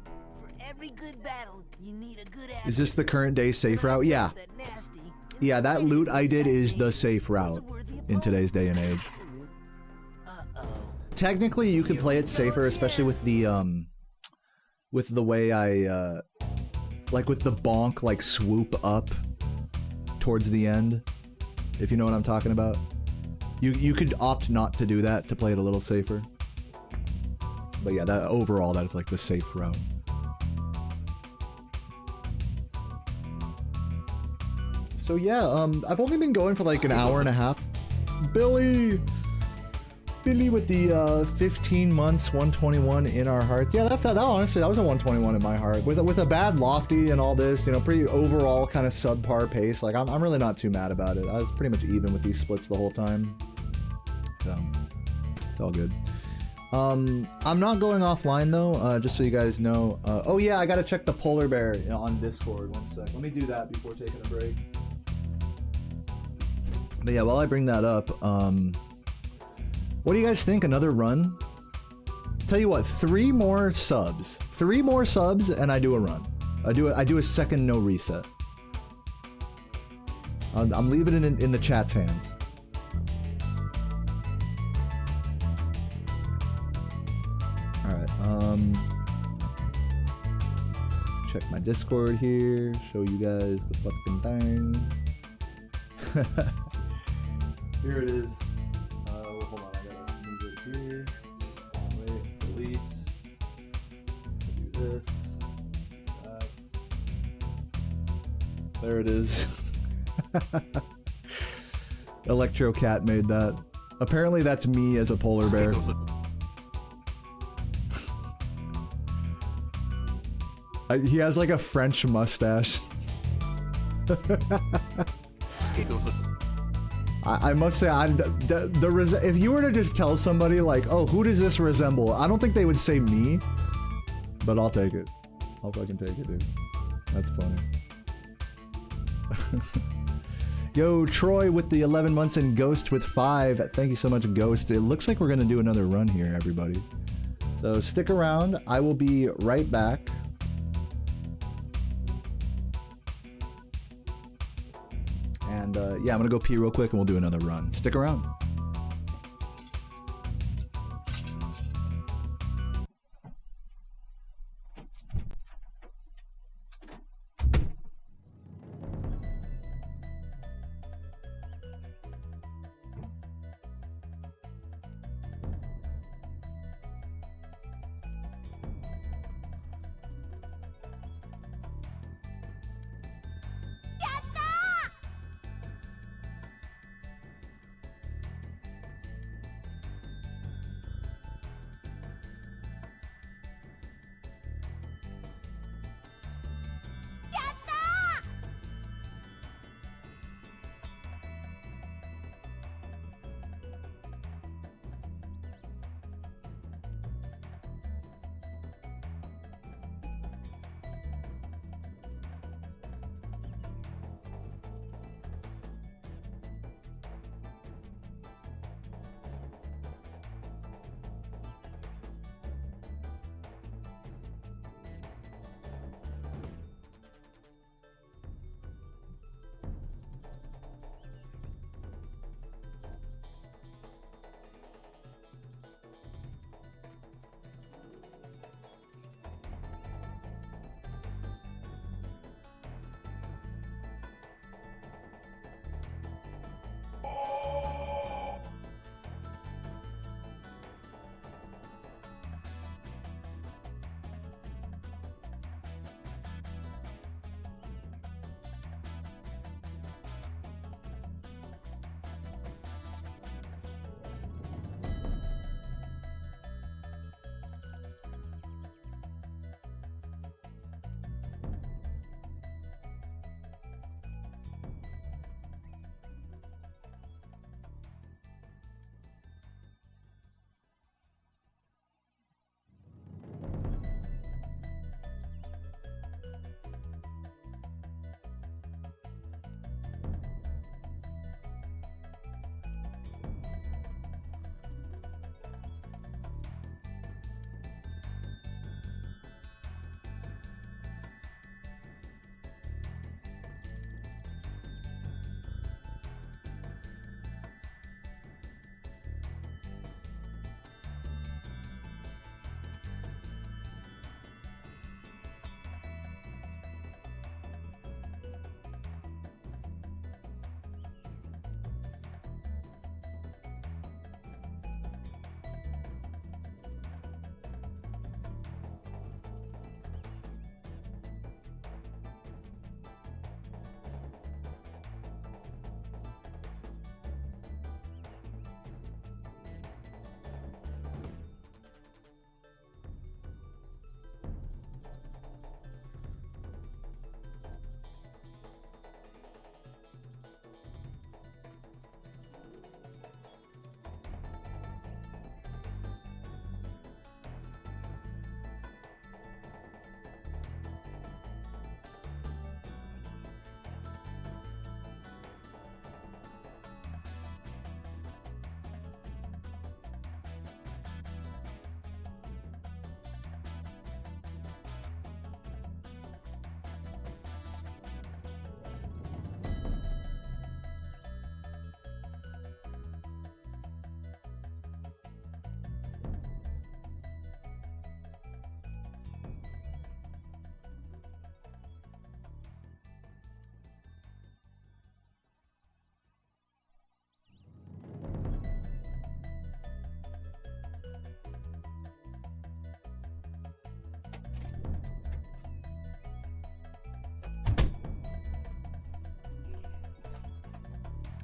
Is this the current day safe route? Yeah. Yeah, that loot I did is the safe route in today's day and age. Technically, you could play it safer, especially with the way I, like with the bonk, like swoop up towards the end, if you know what I'm talking about. You could opt not to do that to play it a little safer. But yeah, that overall, that is like the safe route. So yeah, I've only been going for like an hour and a half. Billy with the 15 months, 121 in our hearts. Yeah, that honestly, that was a 121 in my heart. With a bad lofty and all this, you know, pretty overall kind of subpar pace. Like I'm really not too mad about it. I was pretty much even with these splits the whole time. So it's all good. I'm not going offline though, just so you guys know. Oh yeah, I gotta check the polar bear on Discord. One sec. Let me do that before taking a break. But yeah, while I bring that up, what do you guys think? Another run? Tell you what, 3 more subs, and I do a run. I do a second no reset. I'm leaving it in the chat's hands. All right. Check my Discord here. Show you guys the fucking thing. Here it is. Hold on, I gotta move it here. Wait, delete. Do this. That. There it is. Electro Cat made that. Apparently that's me as a polar bear. He has like a French mustache. I must say, if you were to just tell somebody like, oh, who does this resemble? I don't think they would say me, but I'll take it. I'll fucking take it, dude. That's funny. Yo, Troy with the 11 months and Ghost with 5. Thank you so much, Ghost. It looks like we're gonna do another run here, everybody. So stick around. I will be right back. And yeah, I'm gonna go pee real quick and we'll do another run. Stick around.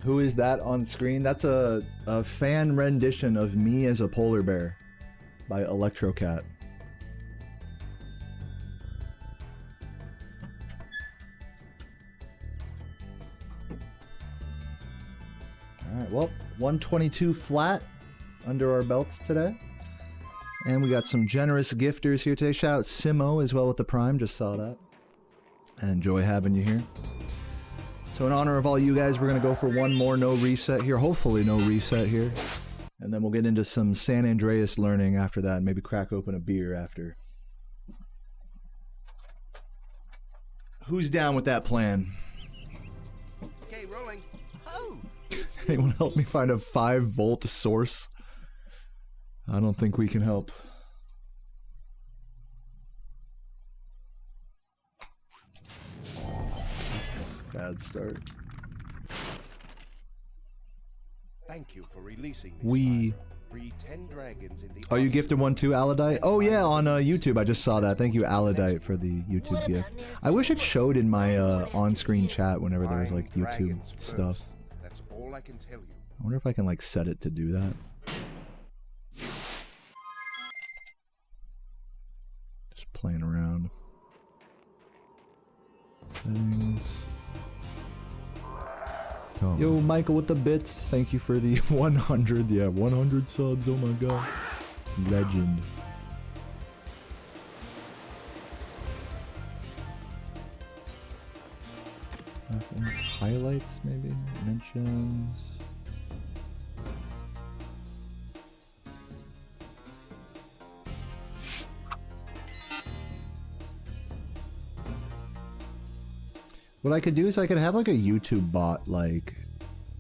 Who is that on screen? That's a fan rendition of Me as a Polar Bear by Electrocat. Alright, well, 122 flat under our belts today. And we got some generous gifters here today. Shout out Simo as well with the Prime, just saw that. I enjoy having you here. So in honor of all you guys, we're going to go for one more no reset here. Hopefully no reset here. And then we'll get into some San Andreas learning after that and maybe crack open a beer after. Who's down with that plan? Okay, rolling. Oh! Anyone help me find a 5-volt source? I don't think we can help. Bad start. Thank you for releasing We. Free 10 dragons in the Oh, you gifted one too, Aladite? Oh yeah, on YouTube. I just saw that. Thank you, Aladite, for the YouTube gift. I wish it showed in my on-screen chat whenever there was like YouTube stuff. That's all I can tell you. I wonder if I can like set it to do that. Just playing around. Settings. Oh. Yo, Michael with the bits. Thank you for the 100. Yeah, 100 subs. Oh my god. Legend. Highlights, maybe? Mentions. What I could do is I could have like a YouTube bot, like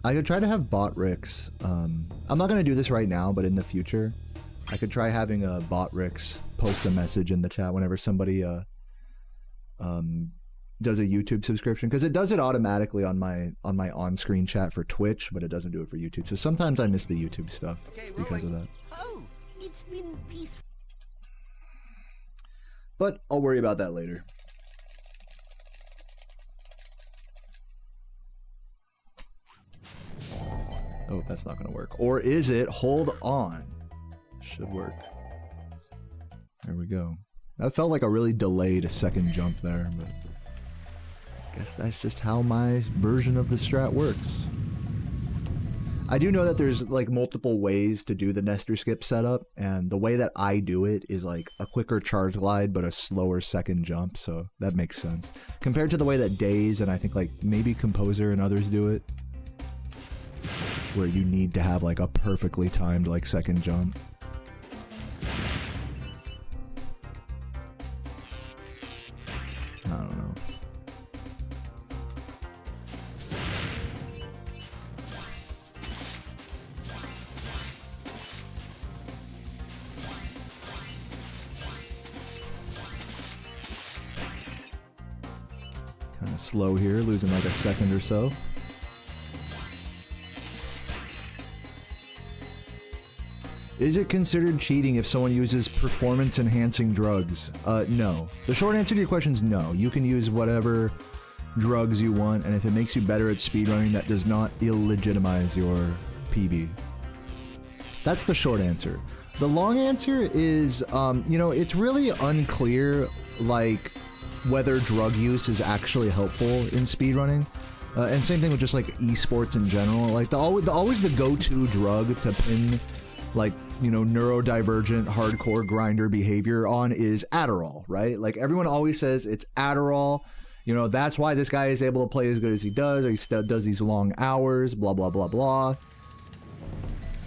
I could try to have bot Ricks. I'm not gonna do this right now, but in the future, I could try having a bot Ricks post a message in the chat whenever somebody does a YouTube subscription, because it does it automatically on my on-screen chat for Twitch, but it doesn't do it for YouTube. So sometimes I miss the YouTube stuff because of that. Oh, it's been peaceful. But I'll worry about that later. Oh, that's not going to work. Or is it? Hold on. Should work. There we go. That felt like a really delayed second jump there, but I guess that's just how my version of the strat works. I do know that there's like multiple ways to do the Nestor skip setup, and the way that I do it is like a quicker charge glide but a slower second jump, so that makes sense. Compared to the way that Daze and I think like maybe Composer and others do it, where you need to have like a perfectly timed like second jump. I don't know. Kind of slow here, losing like a second or so. Is it considered cheating if someone uses performance-enhancing drugs? No. The short answer to your question is no. You can use whatever drugs you want, and if it makes you better at speedrunning, that does not illegitimize your PB. That's the short answer. The long answer is, you know, it's really unclear, like, whether drug use is actually helpful in speedrunning. And same thing with just, like, esports in general. Like, always the go-to drug to pin, like, you know, neurodivergent hardcore grinder behavior on is Adderall, right? Like, everyone always says it's Adderall, you know, that's why this guy is able to play as good as he does, or he does these long hours, blah blah blah blah.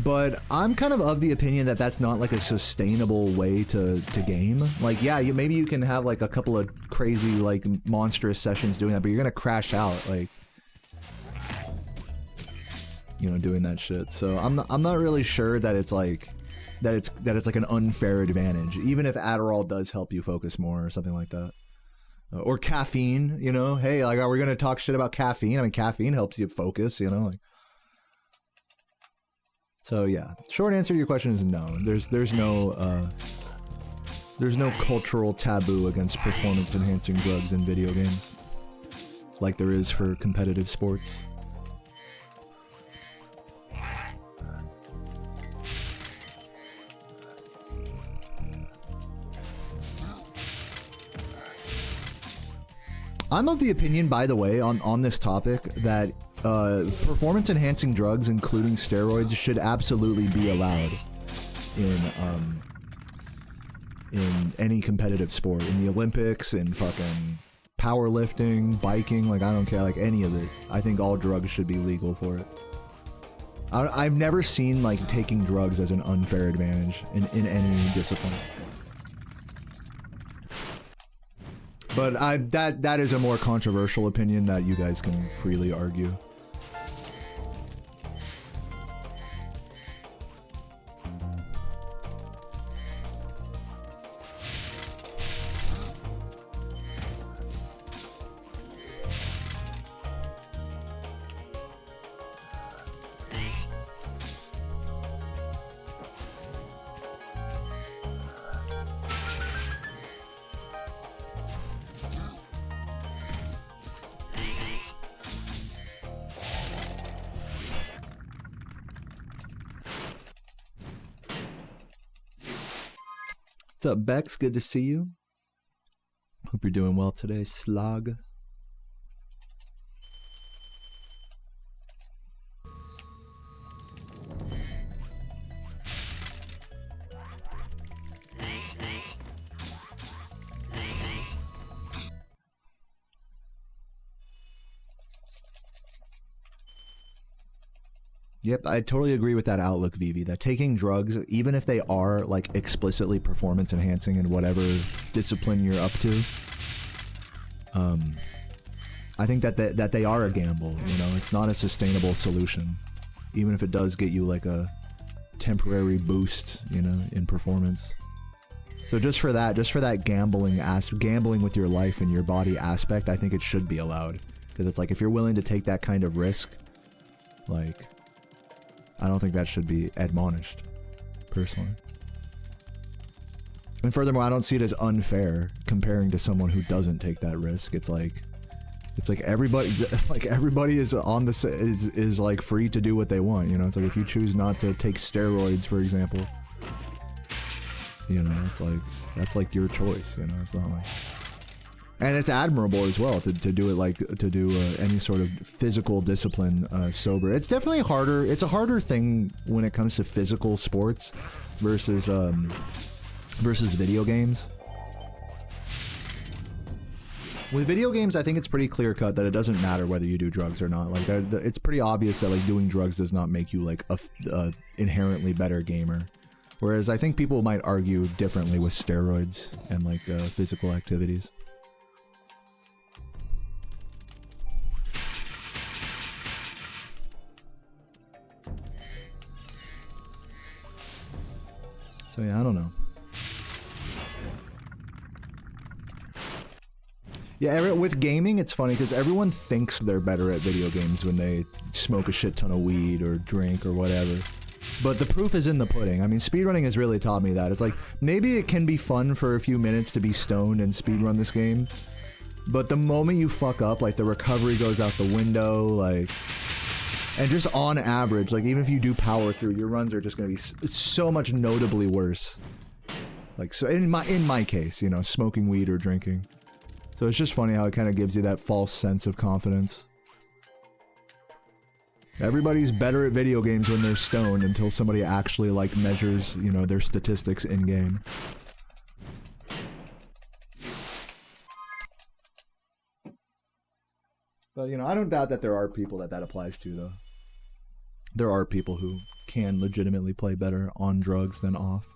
But I'm kind of the opinion that that's not like a sustainable way to game. Like, yeah, maybe you can have like a couple of crazy like monstrous sessions doing that, but you're gonna crash out, like, you know, doing that shit. So I'm not really sure that it's like it's like an unfair advantage, even if Adderall does help you focus more or something like that. Or caffeine, you know, hey, like, are we gonna talk shit about caffeine? I mean, caffeine helps you focus, you know, like. So yeah, short answer to your question is no. There's no cultural taboo against performance enhancing drugs in video games, like there is for competitive sports. I'm of the opinion, by the way, on this topic, that performance-enhancing drugs, including steroids, should absolutely be allowed in any competitive sport, in the Olympics, in fucking powerlifting, biking. Like, I don't care, like any of it. I think all drugs should be legal for it. I've never seen like taking drugs as an unfair advantage in any discipline. But that is a more controversial opinion that you guys can freely argue. What's up, Bex? Good to see you. Hope you're doing well today, Slog. Yep, I totally agree with that outlook, Vivi, that taking drugs, even if they are like explicitly performance enhancing in whatever discipline you're up to, I think that they are a gamble, you know. It's not a sustainable solution, even if it does get you like a temporary boost, you know, in performance. So just for that gambling with your life and your body aspect, I think it should be allowed, because it's like, if you're willing to take that kind of risk, like, I don't think that should be admonished, personally. And furthermore, I don't see it as unfair comparing to someone who doesn't take that risk. It's like everybody is on the is like free to do what they want, you know. It's like, if you choose not to take steroids, for example, you know, it's like, that's like your choice, you know. It's not like, and it's admirable as well to do it, like to do any sort of physical discipline sober. It's definitely harder. It's a harder thing when it comes to physical sports versus video games. With video games, I think it's pretty clear cut that it doesn't matter whether you do drugs or not. Like, it's pretty obvious that like doing drugs does not make you like a inherently better gamer. Whereas I think people might argue differently with steroids and like physical activities. So yeah, I don't know. Yeah, with gaming, it's funny because everyone thinks they're better at video games when they smoke a shit ton of weed or drink or whatever. But the proof is in the pudding. I mean, speedrunning has really taught me that. It's like, maybe it can be fun for a few minutes to be stoned and speedrun this game, but the moment you fuck up, like, the recovery goes out the window, like... And just on average, like, even if you do power through, your runs are just gonna be so much notably worse. Like, so in my case, you know, smoking weed or drinking. So it's just funny how it kind of gives you that false sense of confidence. Everybody's better at video games when they're stoned until somebody actually, like, measures, you know, their statistics in-game. But, you know, I don't doubt that there are people that applies to, though. There are people who can legitimately play better on drugs than off.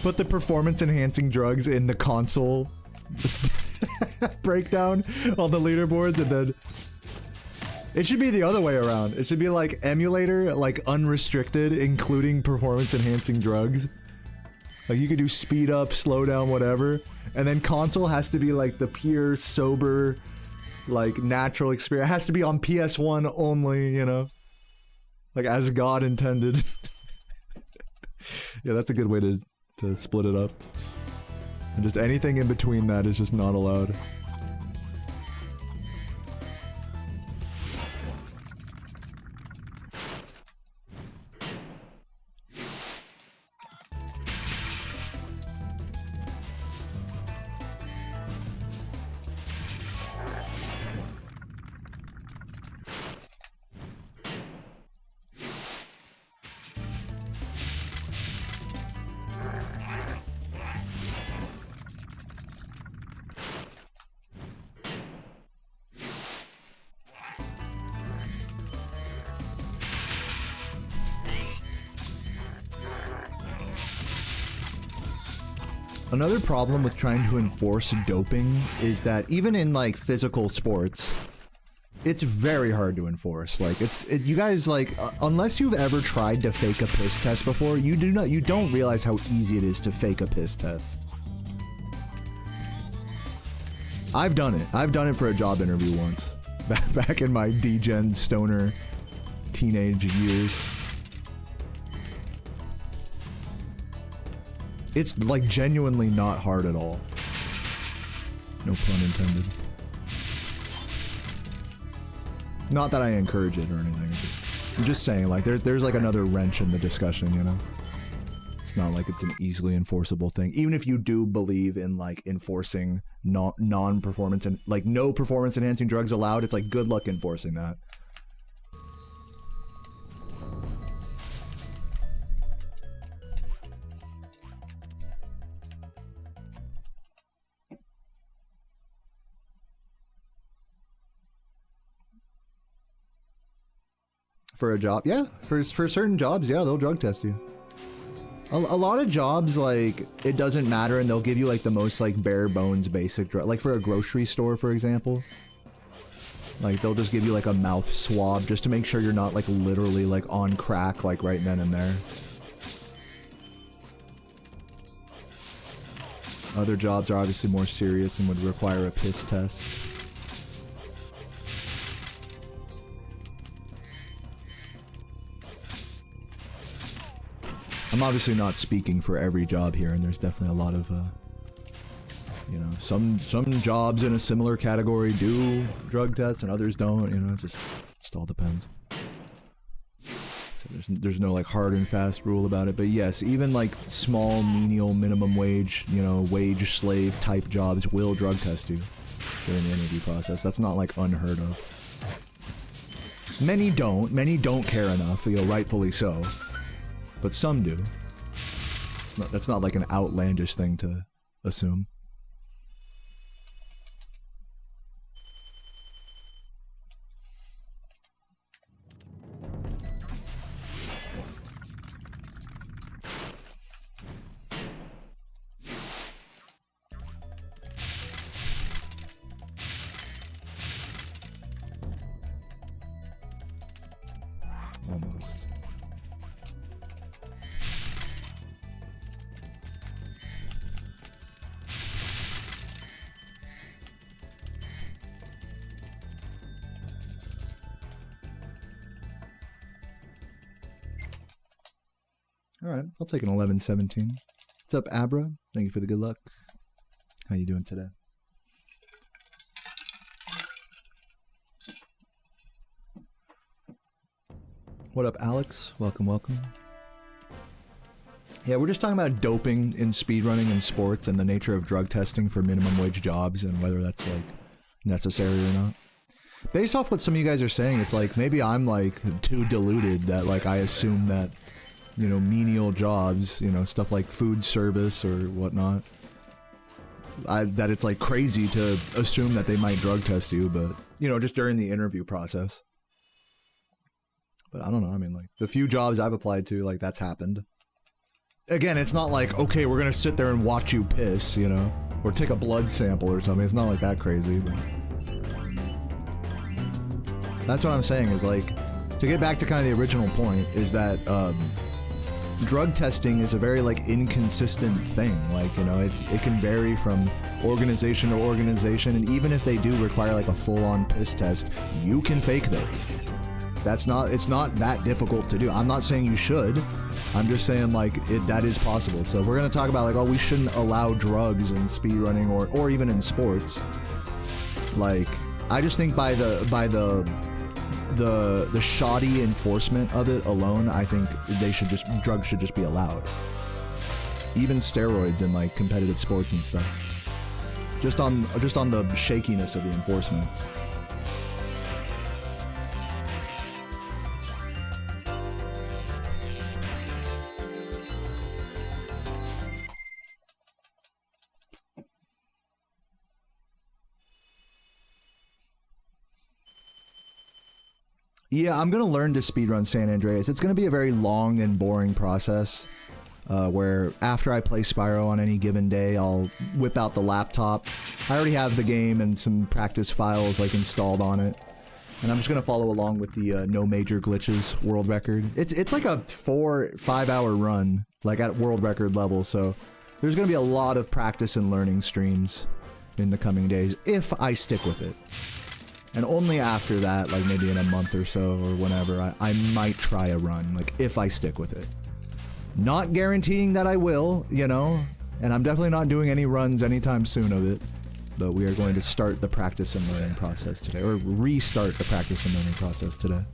Put the performance-enhancing drugs in the console breakdown on the leaderboards, and then it should be the other way around. It should be like emulator, like unrestricted, including performance-enhancing drugs. Like, you could do speed up, slow down, whatever, and then console has to be like the pure, sober, like natural experience. It has to be on PS1 only, you know, like as God intended. Yeah, that's a good way to split it up. And just anything in between that is just not allowed. Another problem with trying to enforce doping is that even in like physical sports, it's very hard to enforce. Like you guys like unless you've ever tried to fake a piss test before, you don't realize how easy it is to fake a piss test. I've done it. I've done it for a job interview once, back in my degen stoner teenage years. It's like genuinely not hard at all. No pun intended. Not that I encourage it or anything. I'm just saying, like, there's like another wrench in the discussion, you know? It's not like it's an easily enforceable thing. Even if you do believe in like enforcing non-performance and like no performance enhancing drugs allowed, it's like good luck enforcing that. For a job, yeah. For certain jobs, yeah, they'll drug test you. A lot of jobs, like, it doesn't matter, and they'll give you, like, the most, like, bare bones basic drug. Like, for a grocery store, for example. Like, they'll just give you, like, a mouth swab just to make sure you're not, like, literally, like, on crack, like, right then and there. Other jobs are obviously more serious and would require a piss test. I'm obviously not speaking for every job here, and there's definitely a lot of, you know, some jobs in a similar category do drug tests and others don't, you know, it just all depends. So there's no, like, hard and fast rule about it, but yes, even, like, small, menial, minimum wage, you know, wage slave type jobs will drug test you during the interview process. That's not, like, unheard of. Many don't care enough, you know, rightfully so. But some do. That's not like an outlandish thing to assume. Almost. Alright, I'll take an 11-17. What's up, Abra? Thank you for the good luck. How you doing today? What up, Alex? Welcome, welcome. Yeah, we're just talking about doping in speedrunning and sports and the nature of drug testing for minimum wage jobs and whether that's, like, necessary or not. Based off what some of you guys are saying, it's like maybe I'm, like, too deluded that, like, I assume that, you know, menial jobs, you know, stuff like food service or whatnot, that it's like crazy to assume that they might drug test you, but, you know, just during the interview process. But I don't know, I mean, like, the few jobs I've applied to, like, that's happened. Again, it's not like, okay, we're gonna sit there and watch you piss, you know, or take a blood sample or something. It's not like that crazy, but that's what I'm saying is, like, to get back to kind of the original point, is that, drug testing is a very, like, inconsistent thing. Like, you know, it can vary from organization to organization, and even if they do require, like, a full-on piss test, you can fake those. It's not that difficult to do. I'm not saying you should. I'm just saying, like, that is possible. So if we're gonna talk about, like, oh, we shouldn't allow drugs in speedrunning or even in sports, like, I just think by the shoddy enforcement of it alone, I think drugs should just be allowed. Even steroids in, like, competitive sports and stuff. Just on the shakiness of the enforcement. Yeah, I'm gonna learn to speedrun San Andreas. It's gonna be a very long and boring process. where after I play Spyro on any given day, I'll whip out the laptop. I already have the game and some practice files like installed on it. And I'm just gonna follow along with the no major glitches world record. It's like a 4-5 hour run, like at world record level, so there's gonna be a lot of practice and learning streams in the coming days, if I stick with it. And only after that, like maybe in a month or so or whenever, I might try a run, like if I stick with it. Not guaranteeing that I will, you know, and I'm definitely not doing any runs anytime soon of it. But we are going to start the practice and learning process today, or restart the practice and learning process today.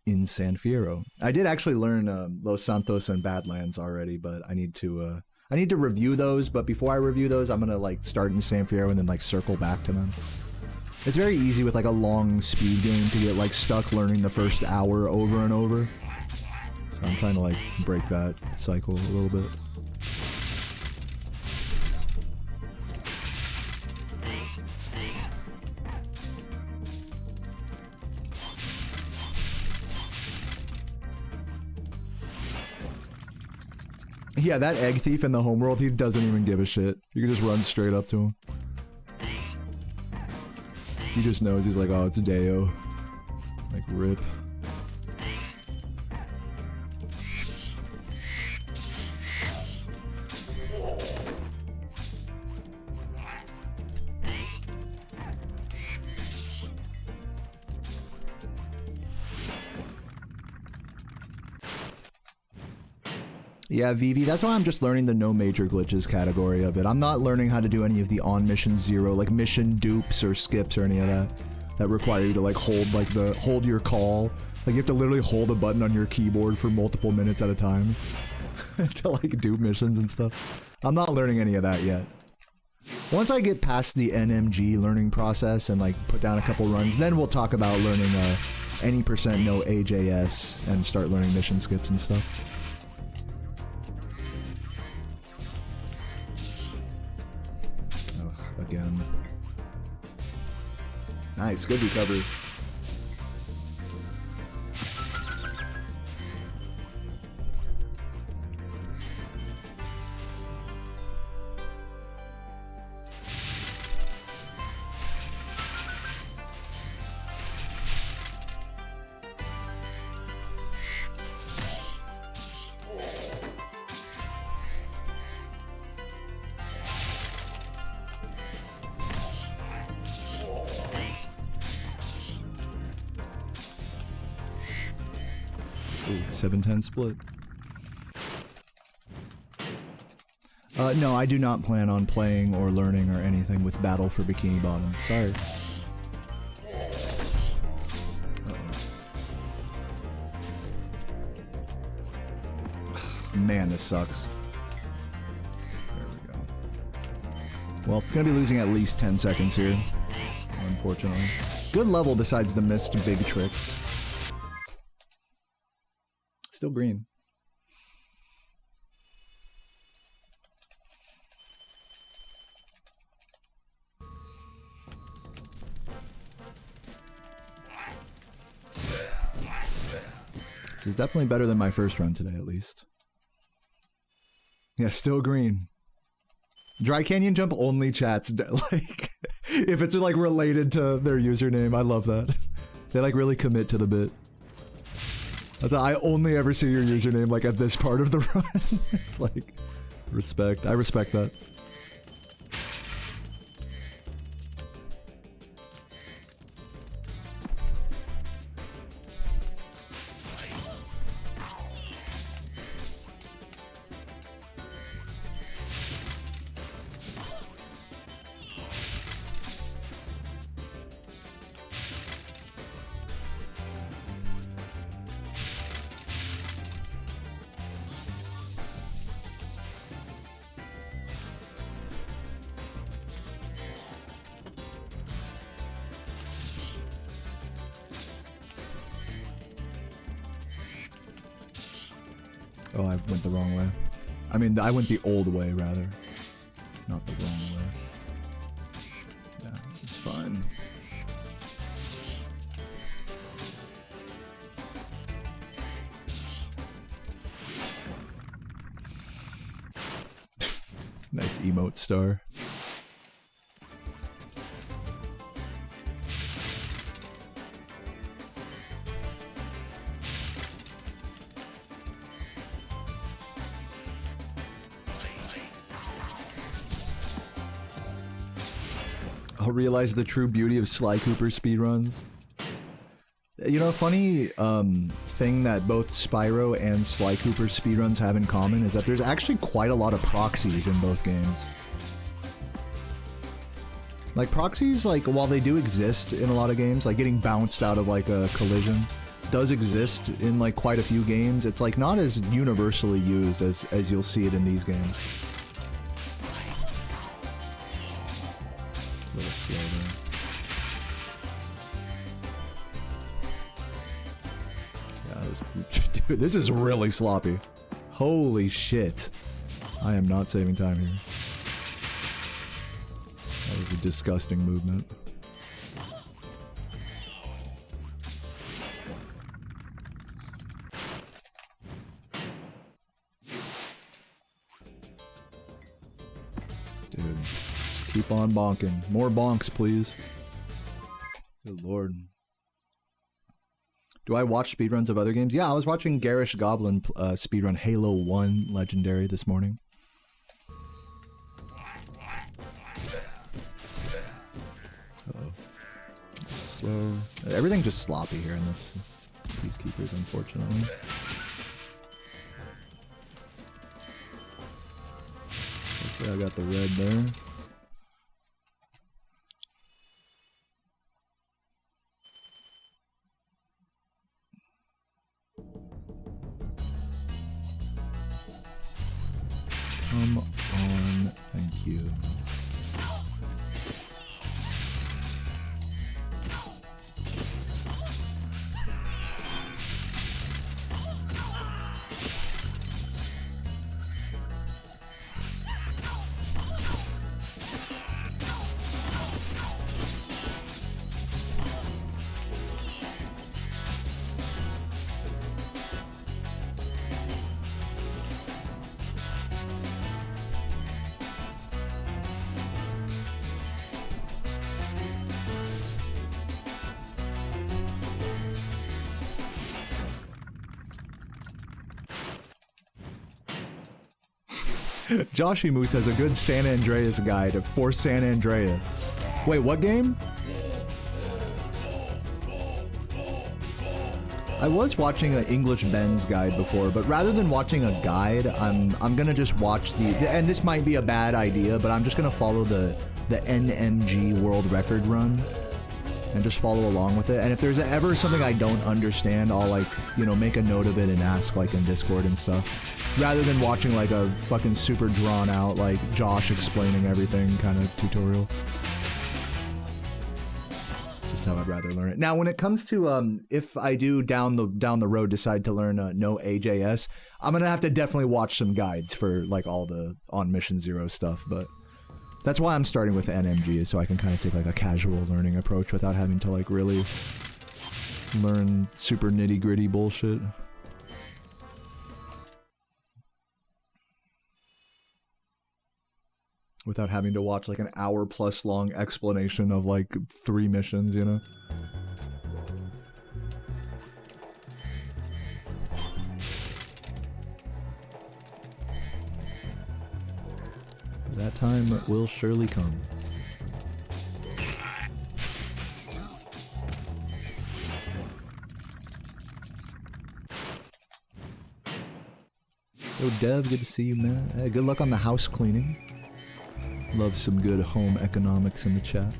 In San Fierro. I did actually learn Los Santos and Badlands already, but I need to review those, but before I review those, I'm gonna like start in San Fierro and then like circle back to them. It's very easy with like a long speed game to get like stuck learning the first hour over and over. So I'm trying to like break that cycle a little bit. Yeah, that egg thief in the homeworld, he doesn't even give a shit. You can just run straight up to him. He just knows, he's like, oh, it's a Deo. Like, rip. Yeah, Vivi, that's why I'm just learning the no major glitches category of it. I'm not learning how to do any of the on mission 0, like mission dupes or skips or any of that require you to like hold your call. Like you have to literally hold a button on your keyboard for multiple minutes at a time to like do missions and stuff. I'm not learning any of that yet. Once I get past the NMG learning process and like put down a couple runs, then we'll talk about learning any percent no AJS and start learning mission skips and stuff. Again. Nice, good recovery. Ooh, 7-10 split. No, I do not plan on playing or learning or anything with Battle for Bikini Bottom. Sorry. Man, this sucks. There we go. Well, gonna be losing at least 10 seconds here, unfortunately. Good level besides the missed big tricks. Still green. This is definitely better than my first run today, at least. Yeah, still green. Dry Canyon Jump only chats, like, if it's like related to their username. I love that. They like really commit to the bit. I only ever see your username like at this part of the run. It's like, respect. I respect that. Oh, I went the wrong way. I mean, I went the old way, rather. Not the wrong way. Yeah, this is fun. Just emote star. I'll realize the true beauty of Sly Cooper speedruns. You know, a funny thing that both Spyro and Sly Cooper speedruns have in common is that there's actually quite a lot of proxies in both games. Like, proxies, like, while they do exist in a lot of games, like getting bounced out of, like, a collision, does exist in, like, quite a few games. It's, like, not as universally used as you'll see it in these games. A little slow there. Dude, this is really sloppy. Holy shit. I am not saving time here. That was a disgusting movement. Dude, just keep on bonking. More bonks, please. Good lord. Do I watch speedruns of other games? Yeah, I was watching Garish Goblin speedrun Halo 1 Legendary this morning. Uh-oh. Slow. Everything's just sloppy here in this Peacekeepers, unfortunately. Hopefully I got the red there. Come on, thank you. Joshy Moose has a good San Andreas guide for San Andreas. Wait, what game? I was watching an English Ben's guide before, but rather than watching a guide, I'm gonna just watch and this might be a bad idea, but I'm just gonna follow the NMG world record run and just follow along with it. And if there's ever something I don't understand, I'll, like, you know, make a note of it and ask, like, in Discord and stuff. Rather than watching, like, a fucking super drawn out, like, Josh explaining everything kind of tutorial. Just how I'd rather learn it. Now, when it comes to, if I do down the road decide to learn no AJS, I'm gonna have to definitely watch some guides for, like, all the On Mission Zero stuff, but that's why I'm starting with NMG, so I can kind of take, like, a casual learning approach without having to, like, really learn super nitty-gritty bullshit. Without having to watch, like, an hour-plus long explanation of, like, 3 missions, you know? That time will surely come. Yo, Dev, good to see you, man. Hey, good luck on the house cleaning. Love some good home economics in the chat.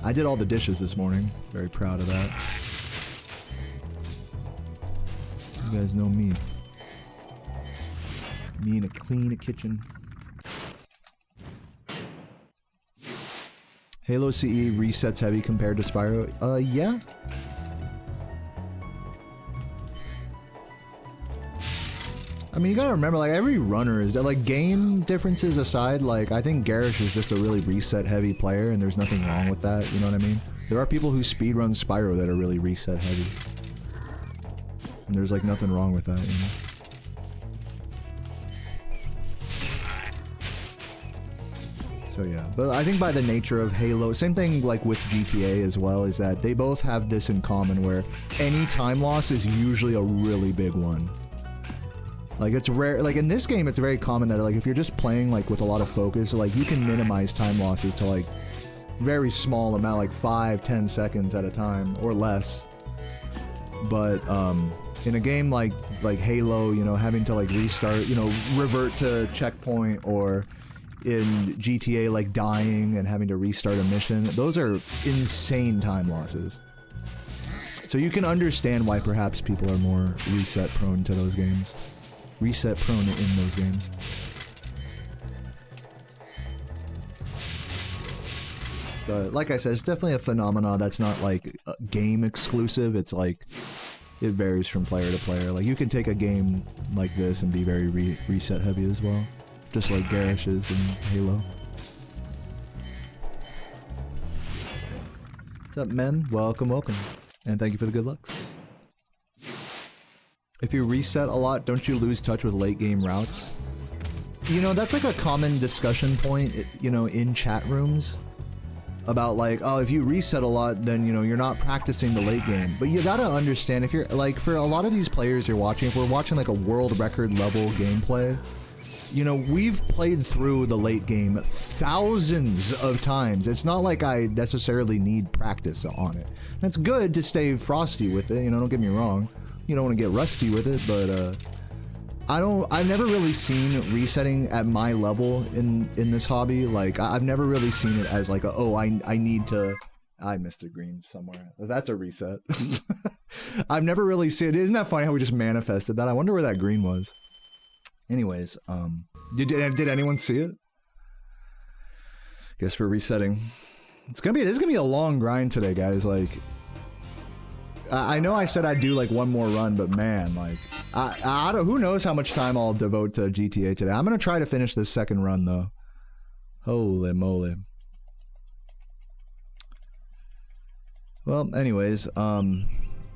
I did all the dishes this morning. Very proud of that. You guys know me. Me in a clean kitchen. Halo CE resets heavy compared to Spyro. Yeah. I mean, you gotta remember, like, every runner is, like, game differences aside, like, I think Garish is just a really reset heavy player, and there's nothing wrong with that, you know what I mean? There are people who speedrun Spyro that are really reset heavy. And there's, like, nothing wrong with that, you know? So yeah, but I think by the nature of Halo, same thing like with GTA as well, is that they both have this in common where any time loss is usually a really big one. Like it's rare, like in this game it's very common that like if you're just playing like with a lot of focus, like you can minimize time losses to like very small amount, like 5-10 seconds at a time or less. But in a game like Halo, you know, having to like restart, you know, revert to checkpoint, or in GTA like dying and having to restart a mission, those are insane time losses. So you can understand why perhaps people are more reset prone to those games. Reset prone in those games. But like I said, it's definitely a phenomenon that's not like game exclusive. It's like it varies from player to player. Like you can take a game like this and be very reset heavy as well, just like Garish is in Halo. What's up, men? Welcome, welcome, and thank you for the good looks. If you reset a lot, don't you lose touch with late game routes? You know, that's like a common discussion point, you know, in chat rooms. About like, oh, if you reset a lot, then, you know, you're not practicing the late game. But you gotta understand, if you're, like, for a lot of these players you're watching, if we're watching like a world record level gameplay, you know, we've played through the late game thousands of times. It's not like I necessarily need practice on it. And it's good to stay frosty with it, you know, don't get me wrong. You don't want to get rusty with it, but, I've never really seen resetting at my level in this hobby. Like, I've never really seen it as like, I need to... I missed a green somewhere. That's a reset. I've never really seen it. Isn't that funny how we just manifested that? I wonder where that green was. Anyways, did anyone see it? Guess we're resetting. This is gonna be a long grind today, guys. Like, I know I said I'd do like one more run, but man, like, I don't, who knows how much time I'll devote to GTA today. I'm gonna try to finish this second run though. Holy moly. Well, anyways, I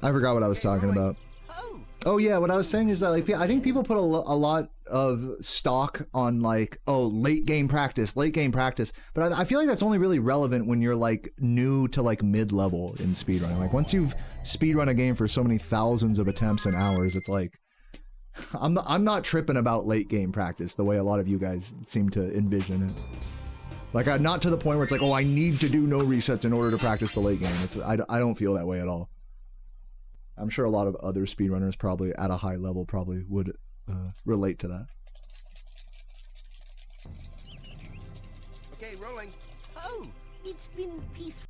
forgot what I was talking about. Oh yeah, what I was saying is that like I think people put a lot of stock on like, oh, late game practice, but I feel like that's only really relevant when you're like new to like mid-level in speedrunning. Like once you've speedrun a game for so many thousands of attempts and hours, it's like I'm not tripping about late game practice the way a lot of you guys seem to envision it. Like not to the point where it's like, oh, I need to do no resets in order to practice the late game. I don't feel that way at all. I'm sure a lot of other speedrunners probably at a high level probably would relate to that. Okay, rolling. Oh, it's been peaceful.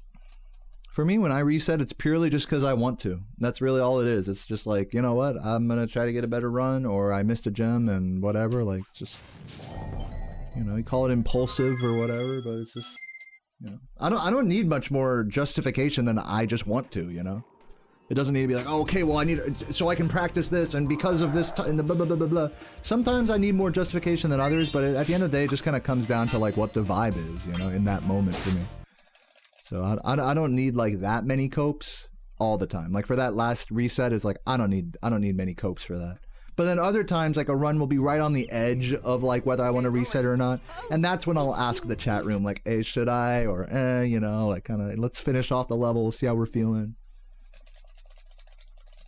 For me, when I reset, it's purely just because I want to. That's really all it is. It's just like, you know what? I'm going to try to get a better run, or I missed a gem and whatever. Like, just, you know, you call it impulsive or whatever, but it's just, you know. I don't need much more justification than I just want to, you know? It doesn't need to be like, oh, okay, well, I need, so I can practice this, and because of this, and the blah, blah, blah, blah, blah. Sometimes I need more justification than others, but at the end of the day, it just kind of comes down to, like, what the vibe is, you know, in that moment for me. So I don't need, like, that many copes all the time. Like, for that last reset, it's like, I don't need many copes for that. But then other times, like, a run will be right on the edge of, like, whether I want to reset or not, and that's when I'll ask the chat room, like, hey, should I, or, you know, like, kind of, let's finish off the level, see how we're feeling.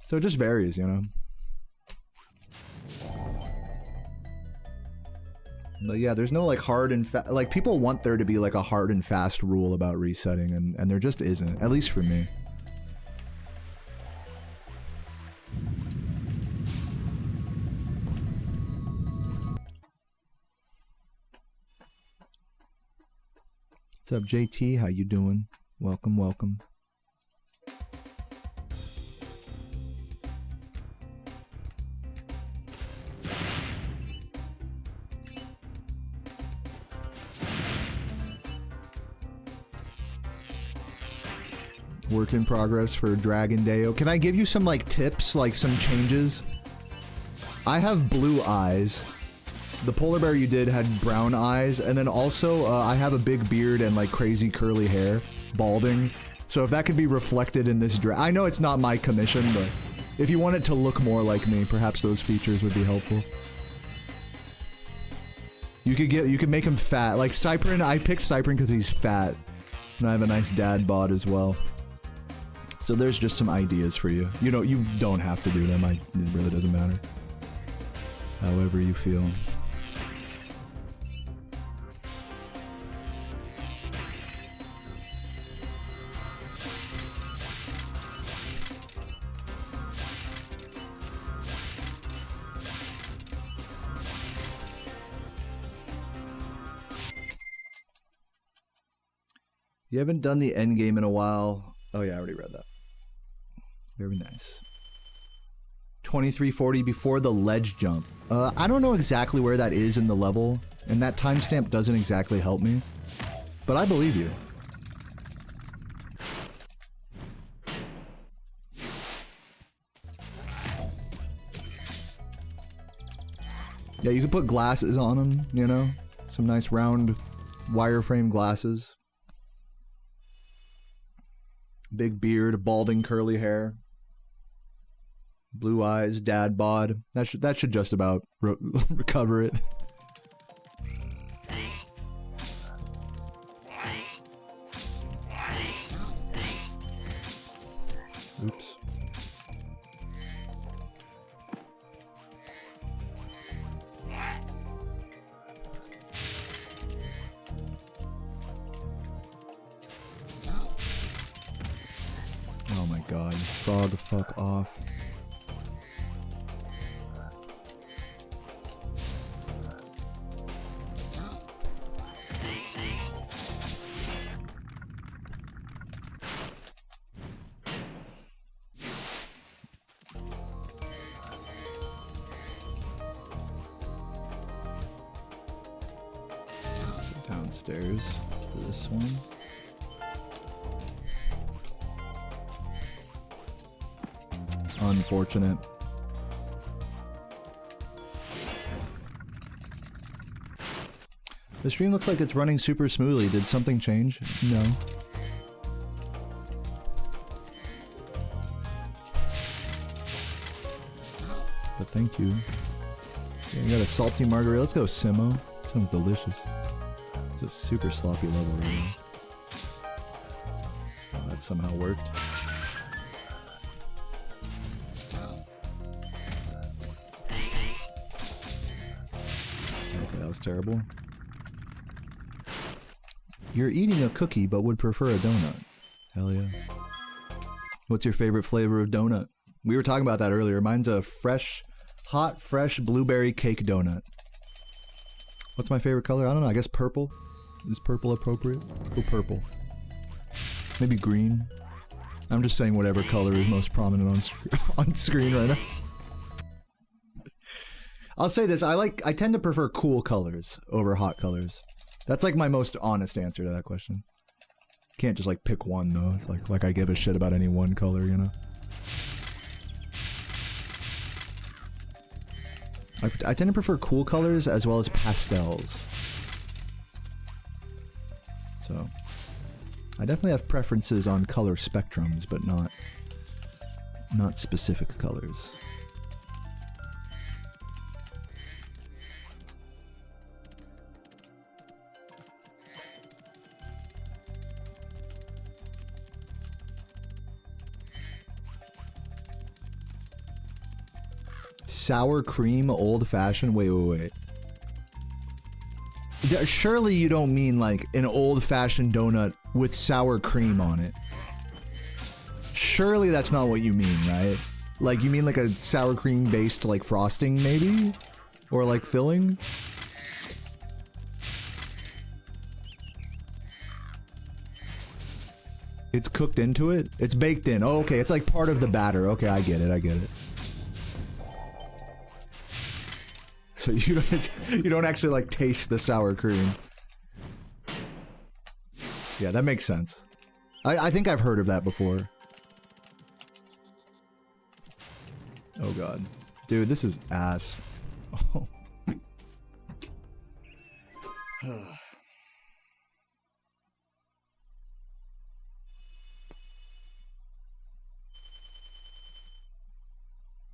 So it just varies, you know. But yeah, there's no like hard and fast, like people want there to be like a hard and fast rule about resetting, and there just isn't, at least for me. What's up, JT? How you doing? Welcome, welcome. Work in progress for Dragon Deo. Can I give you some like tips, like some changes? I have blue eyes. The polar bear you did had brown eyes, and then also I have a big beard and like crazy curly hair, balding. So if that could be reflected in this I know it's not my commission, but if you want it to look more like me, perhaps those features would be helpful. You could make him fat. Like Cyprin, I picked Cyprin because he's fat. And I have a nice dad bod as well. So there's just some ideas for you. You know, you don't have to do them. It really doesn't matter. However you feel. You haven't done the end game in a while. Oh yeah, I already read that. Very nice. 2340 before the ledge jump. I don't know exactly where that is in the level, and that timestamp doesn't exactly help me. But I believe you. Yeah, you could put glasses on them, you know? Some nice round wireframe glasses. Big beard, balding curly hair. Blue eyes, dad bod. That should just about recover it. Oops. Oh my god, frog fuck off. Downstairs for this one. Unfortunate. The stream looks like it's running super smoothly. Did something change? No. But thank you. Okay, you got a salty margarita. Let's go Simo. That sounds delicious. It's a super sloppy level right now. Oh, that somehow worked. Okay, that was terrible. You're eating a cookie but would prefer a donut. Hell yeah. What's your favorite flavor of donut? We were talking about that earlier. Mine's a hot, fresh blueberry cake donut. What's my favorite color? I don't know. I guess purple. Is purple appropriate? Let's go purple. Maybe green. I'm just saying whatever color is most prominent on screen right now. I'll say this. I tend to prefer cool colors over hot colors. That's like my most honest answer to that question. Can't just like pick one though. It's like I give a shit about any one color, you know? I tend to prefer cool colors as well as pastels. So, I definitely have preferences on color spectrums, but not specific colors. Sour cream old fashioned? Wait. Surely you don't mean like an old fashioned donut with sour cream on it. Surely that's not what you mean, right? Like you mean like a sour cream based like frosting maybe? Or like filling? It's cooked into it? It's baked in. Oh, okay, it's like part of the batter. Okay, I get it. So you don't actually like taste the sour cream. Yeah, that makes sense. I think I've heard of that before. Oh god. Dude, this is ass. Oh.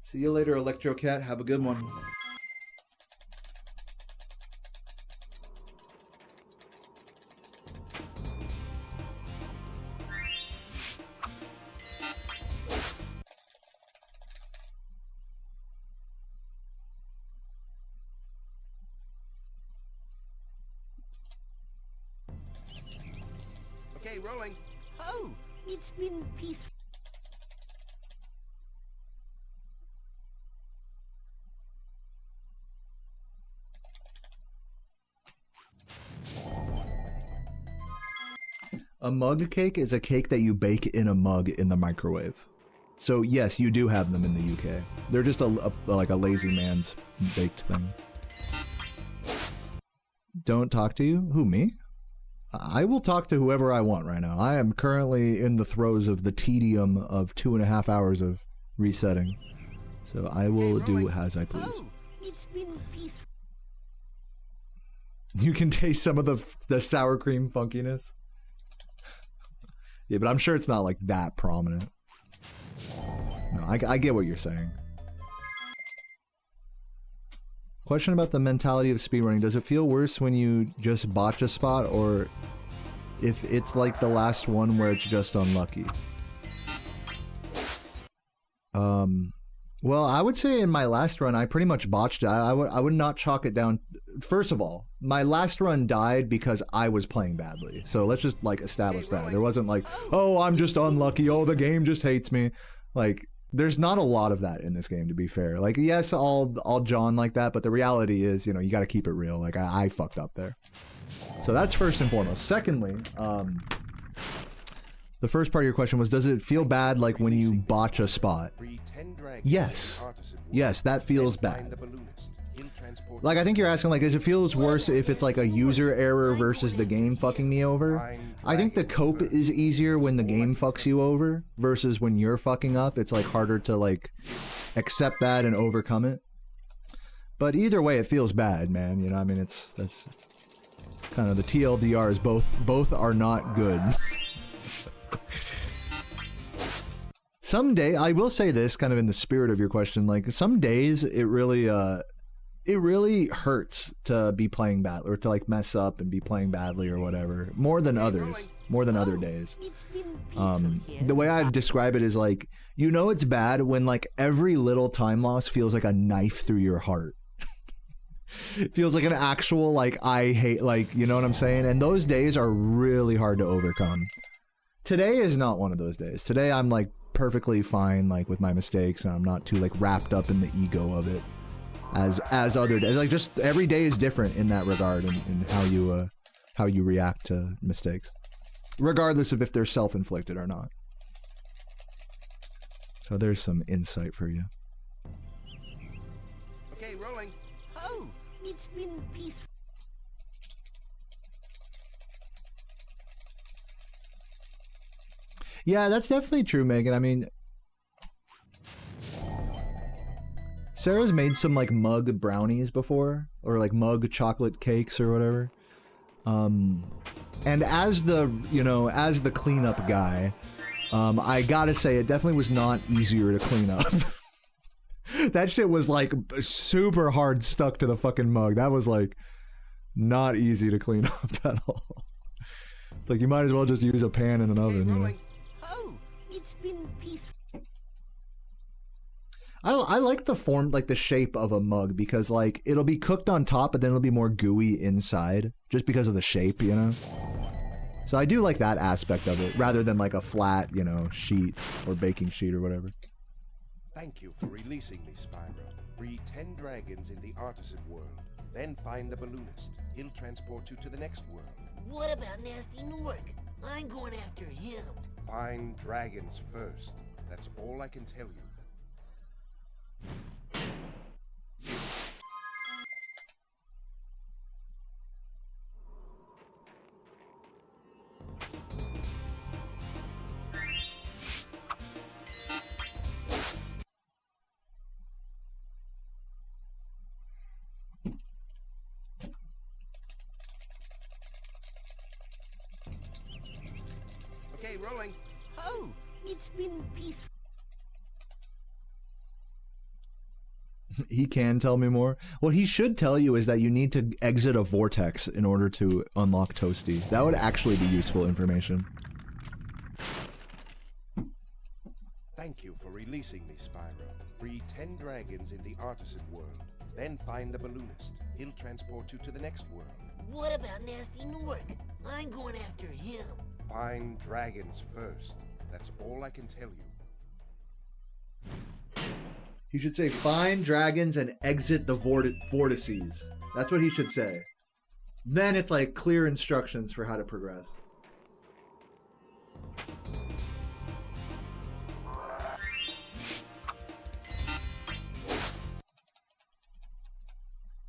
See you later, Electro Cat. Have a good one. Okay, rolling. Oh, it's been peaceful. A mug cake is a cake that you bake in a mug in the microwave. So yes, you do have them in the UK. They're just like a lazy man's baked thing. Don't talk to you? Who, me? I will talk to whoever I want right now. I am currently in the throes of the tedium of 2.5 hours of resetting. So I will do as I please. Oh, it's been peaceful. You can taste some of the sour cream funkiness. Yeah, but I'm sure it's not like that prominent. No, I get what you're saying. Question about the mentality of speedrunning. Does it feel worse when you just botch a spot, or if it's like the last one where it's just unlucky? Well, I would say in my last run, I pretty much botched it. I would not chalk it down. First of all, my last run died because I was playing badly. So let's just like establish that. There wasn't like, oh, I'm just unlucky. Oh, the game just hates me. Like, there's not a lot of that in this game, to be fair. Like, yes, I'll John like that, but the reality is, you know, you got to keep it real. Like, I fucked up there. So that's first and foremost. Secondly, the first part of your question was, does it feel bad like when you botch a spot? Yes. Yes, that feels bad. Like, I think you're asking, like, does it feel worse if it's like a user error versus the game fucking me over? I think the cope is easier when the game fucks you over versus when you're fucking up. It's like harder to like accept that and overcome it. But either way, it feels bad, man. You know, I mean, that's kind of the TLDR is both are not good. Someday, I will say this, kind of in the spirit of your question, like some days it really hurts to be playing bad or to like mess up and be playing badly or whatever, more than others, more than other days. The way I describe it is like, you know, it's bad when like every little time loss feels like a knife through your heart. It feels like an actual like I hate, like, you know what I'm saying? And those days are really hard to overcome. Today is not one of those days. Today I'm like perfectly fine like with my mistakes, and I'm not too like wrapped up in the ego of it as other days. Like, just every day is different in that regard, in how you react to mistakes, regardless of if they're self-inflicted or not. So there's some insight for you. Okay, rolling. Oh, it's been peaceful. Yeah, that's definitely true, Megan. I mean, Sarah's made some like mug brownies before, or like mug chocolate cakes or whatever. And as the cleanup guy, I gotta say it definitely was not easier to clean up. That shit was like super hard stuck to the fucking mug. That was like not easy to clean up at all. It's like you might as well just use a pan and an oven, you know? Oh, it's been peaceful. I like the form, like the shape of a mug, because like it'll be cooked on top, but then it'll be more gooey inside, just because of the shape, you know? So I do like that aspect of it, rather than like a flat, you know, sheet or baking sheet or whatever. Thank you for releasing me, Spyro. Breed 10 dragons in the Artisan world. Then find the balloonist. He'll transport you to the next world. What about Nasty Newark? I'm going after him. Find dragons first. That's all I can tell you. Okay, rolling. Oh, it's been peaceful. He can tell me more. What he should tell you is that you need to exit a vortex in order to unlock Toasty. That would actually be useful information. Thank you for releasing me, Spyro. Breed 10 dragons in the Artisan world. Then find the balloonist. He'll transport you to the next world. What about Nasty Newark? I'm going after him. Find dragons first. That's all I can tell you. He should say, find dragons and exit the vortices. That's what he should say. Then it's like clear instructions for how to progress.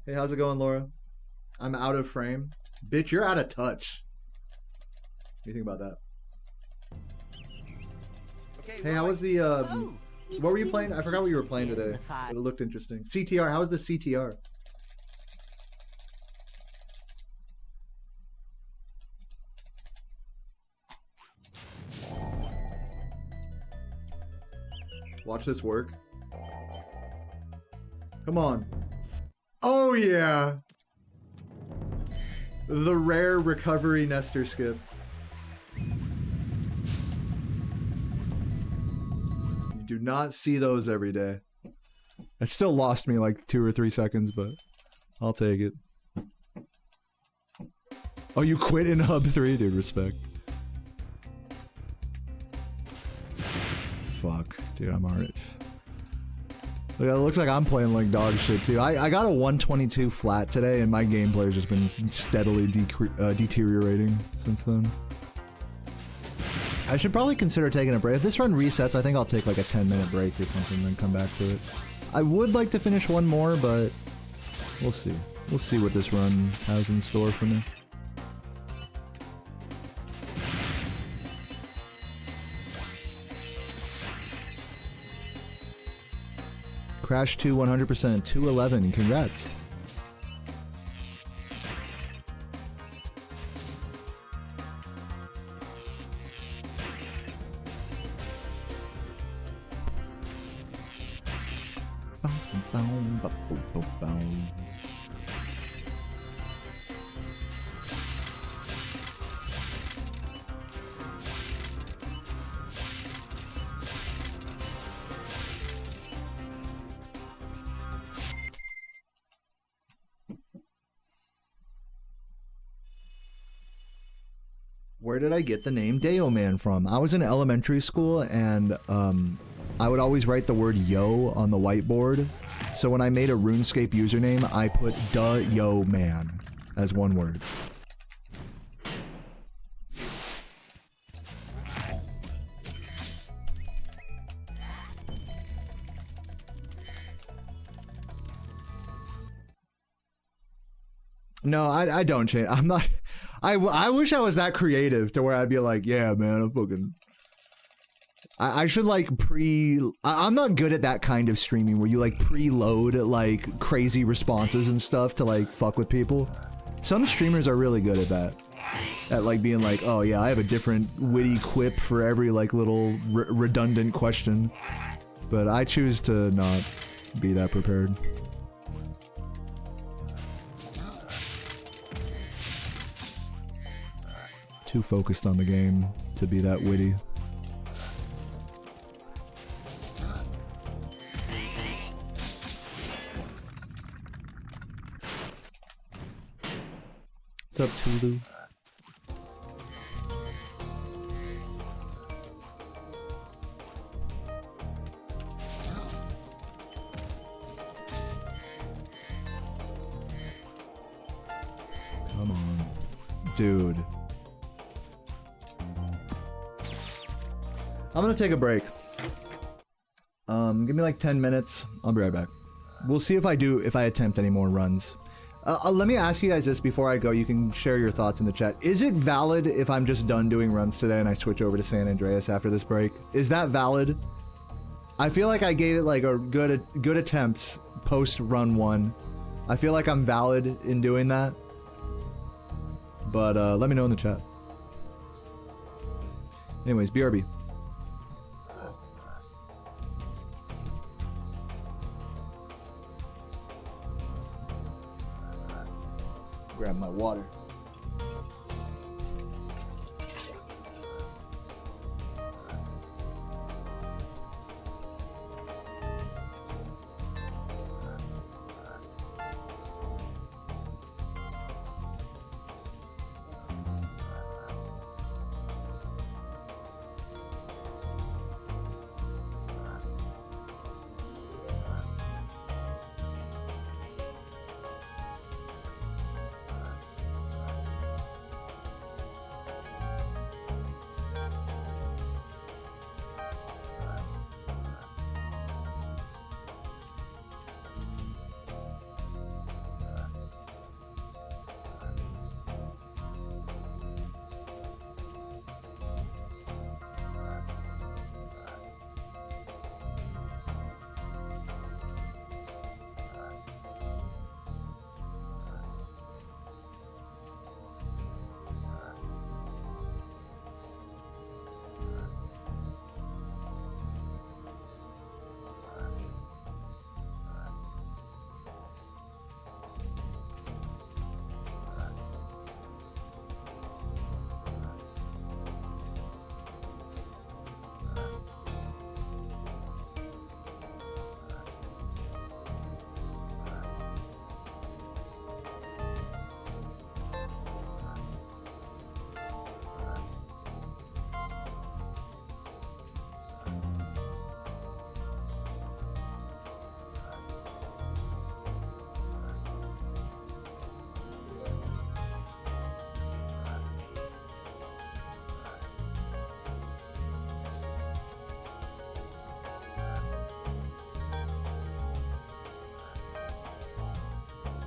Hey, how's it going, Laura? I'm out of frame. Bitch, you're out of touch. What do you think about that? Okay, Hey, how was the, what were you playing? I forgot what you were playing today. It looked interesting. CTR, how was the CTR? Watch this work. Come on. Oh yeah! The rare recovery Nestor skip. You do not see those every day. It still lost me like 2 or 3 seconds, but I'll take it. Oh, you quit in Hub 3? Dude, respect. Fuck. Dude, I'm alright. Look, it looks like I'm playing like dog shit too. I got a 122 flat today and my gameplay has just been steadily deteriorating since then. I should probably consider taking a break. If this run resets, I think I'll take like a 10-minute break or something and then come back to it. I would like to finish one more, but we'll see. We'll see what this run has in store for me. Crash 2 100%, 211, congrats. Where did I get the name Deo Man from? I was in elementary school and I would always write the word yo on the whiteboard. So when I made a RuneScape username, I put "Duh Yo Man" as one word. No, I don't change. I'm not. I wish I was that creative to where I'd be like, yeah, man, I'm fucking. I should like I'm not good at that kind of streaming where you like preload like crazy responses and stuff to like fuck with people. Some streamers are really good at that. At like being like, oh yeah, I have a different witty quip for every like little redundant question. But I choose to not be that prepared. Too focused on the game to be that witty. What's up, Tulu? Come on. Dude. I'm gonna take a break. Give me like 10 minutes. I'll be right back. We'll see if I attempt any more runs. Let me ask you guys this before I go. You can share your thoughts in the chat. Is it valid if I'm just done doing runs today and I switch over to San Andreas after this break? Is that valid? I feel like I gave it like a good attempts post run 1. I feel like I'm valid in doing that. But let me know in the chat. Anyways, BRB.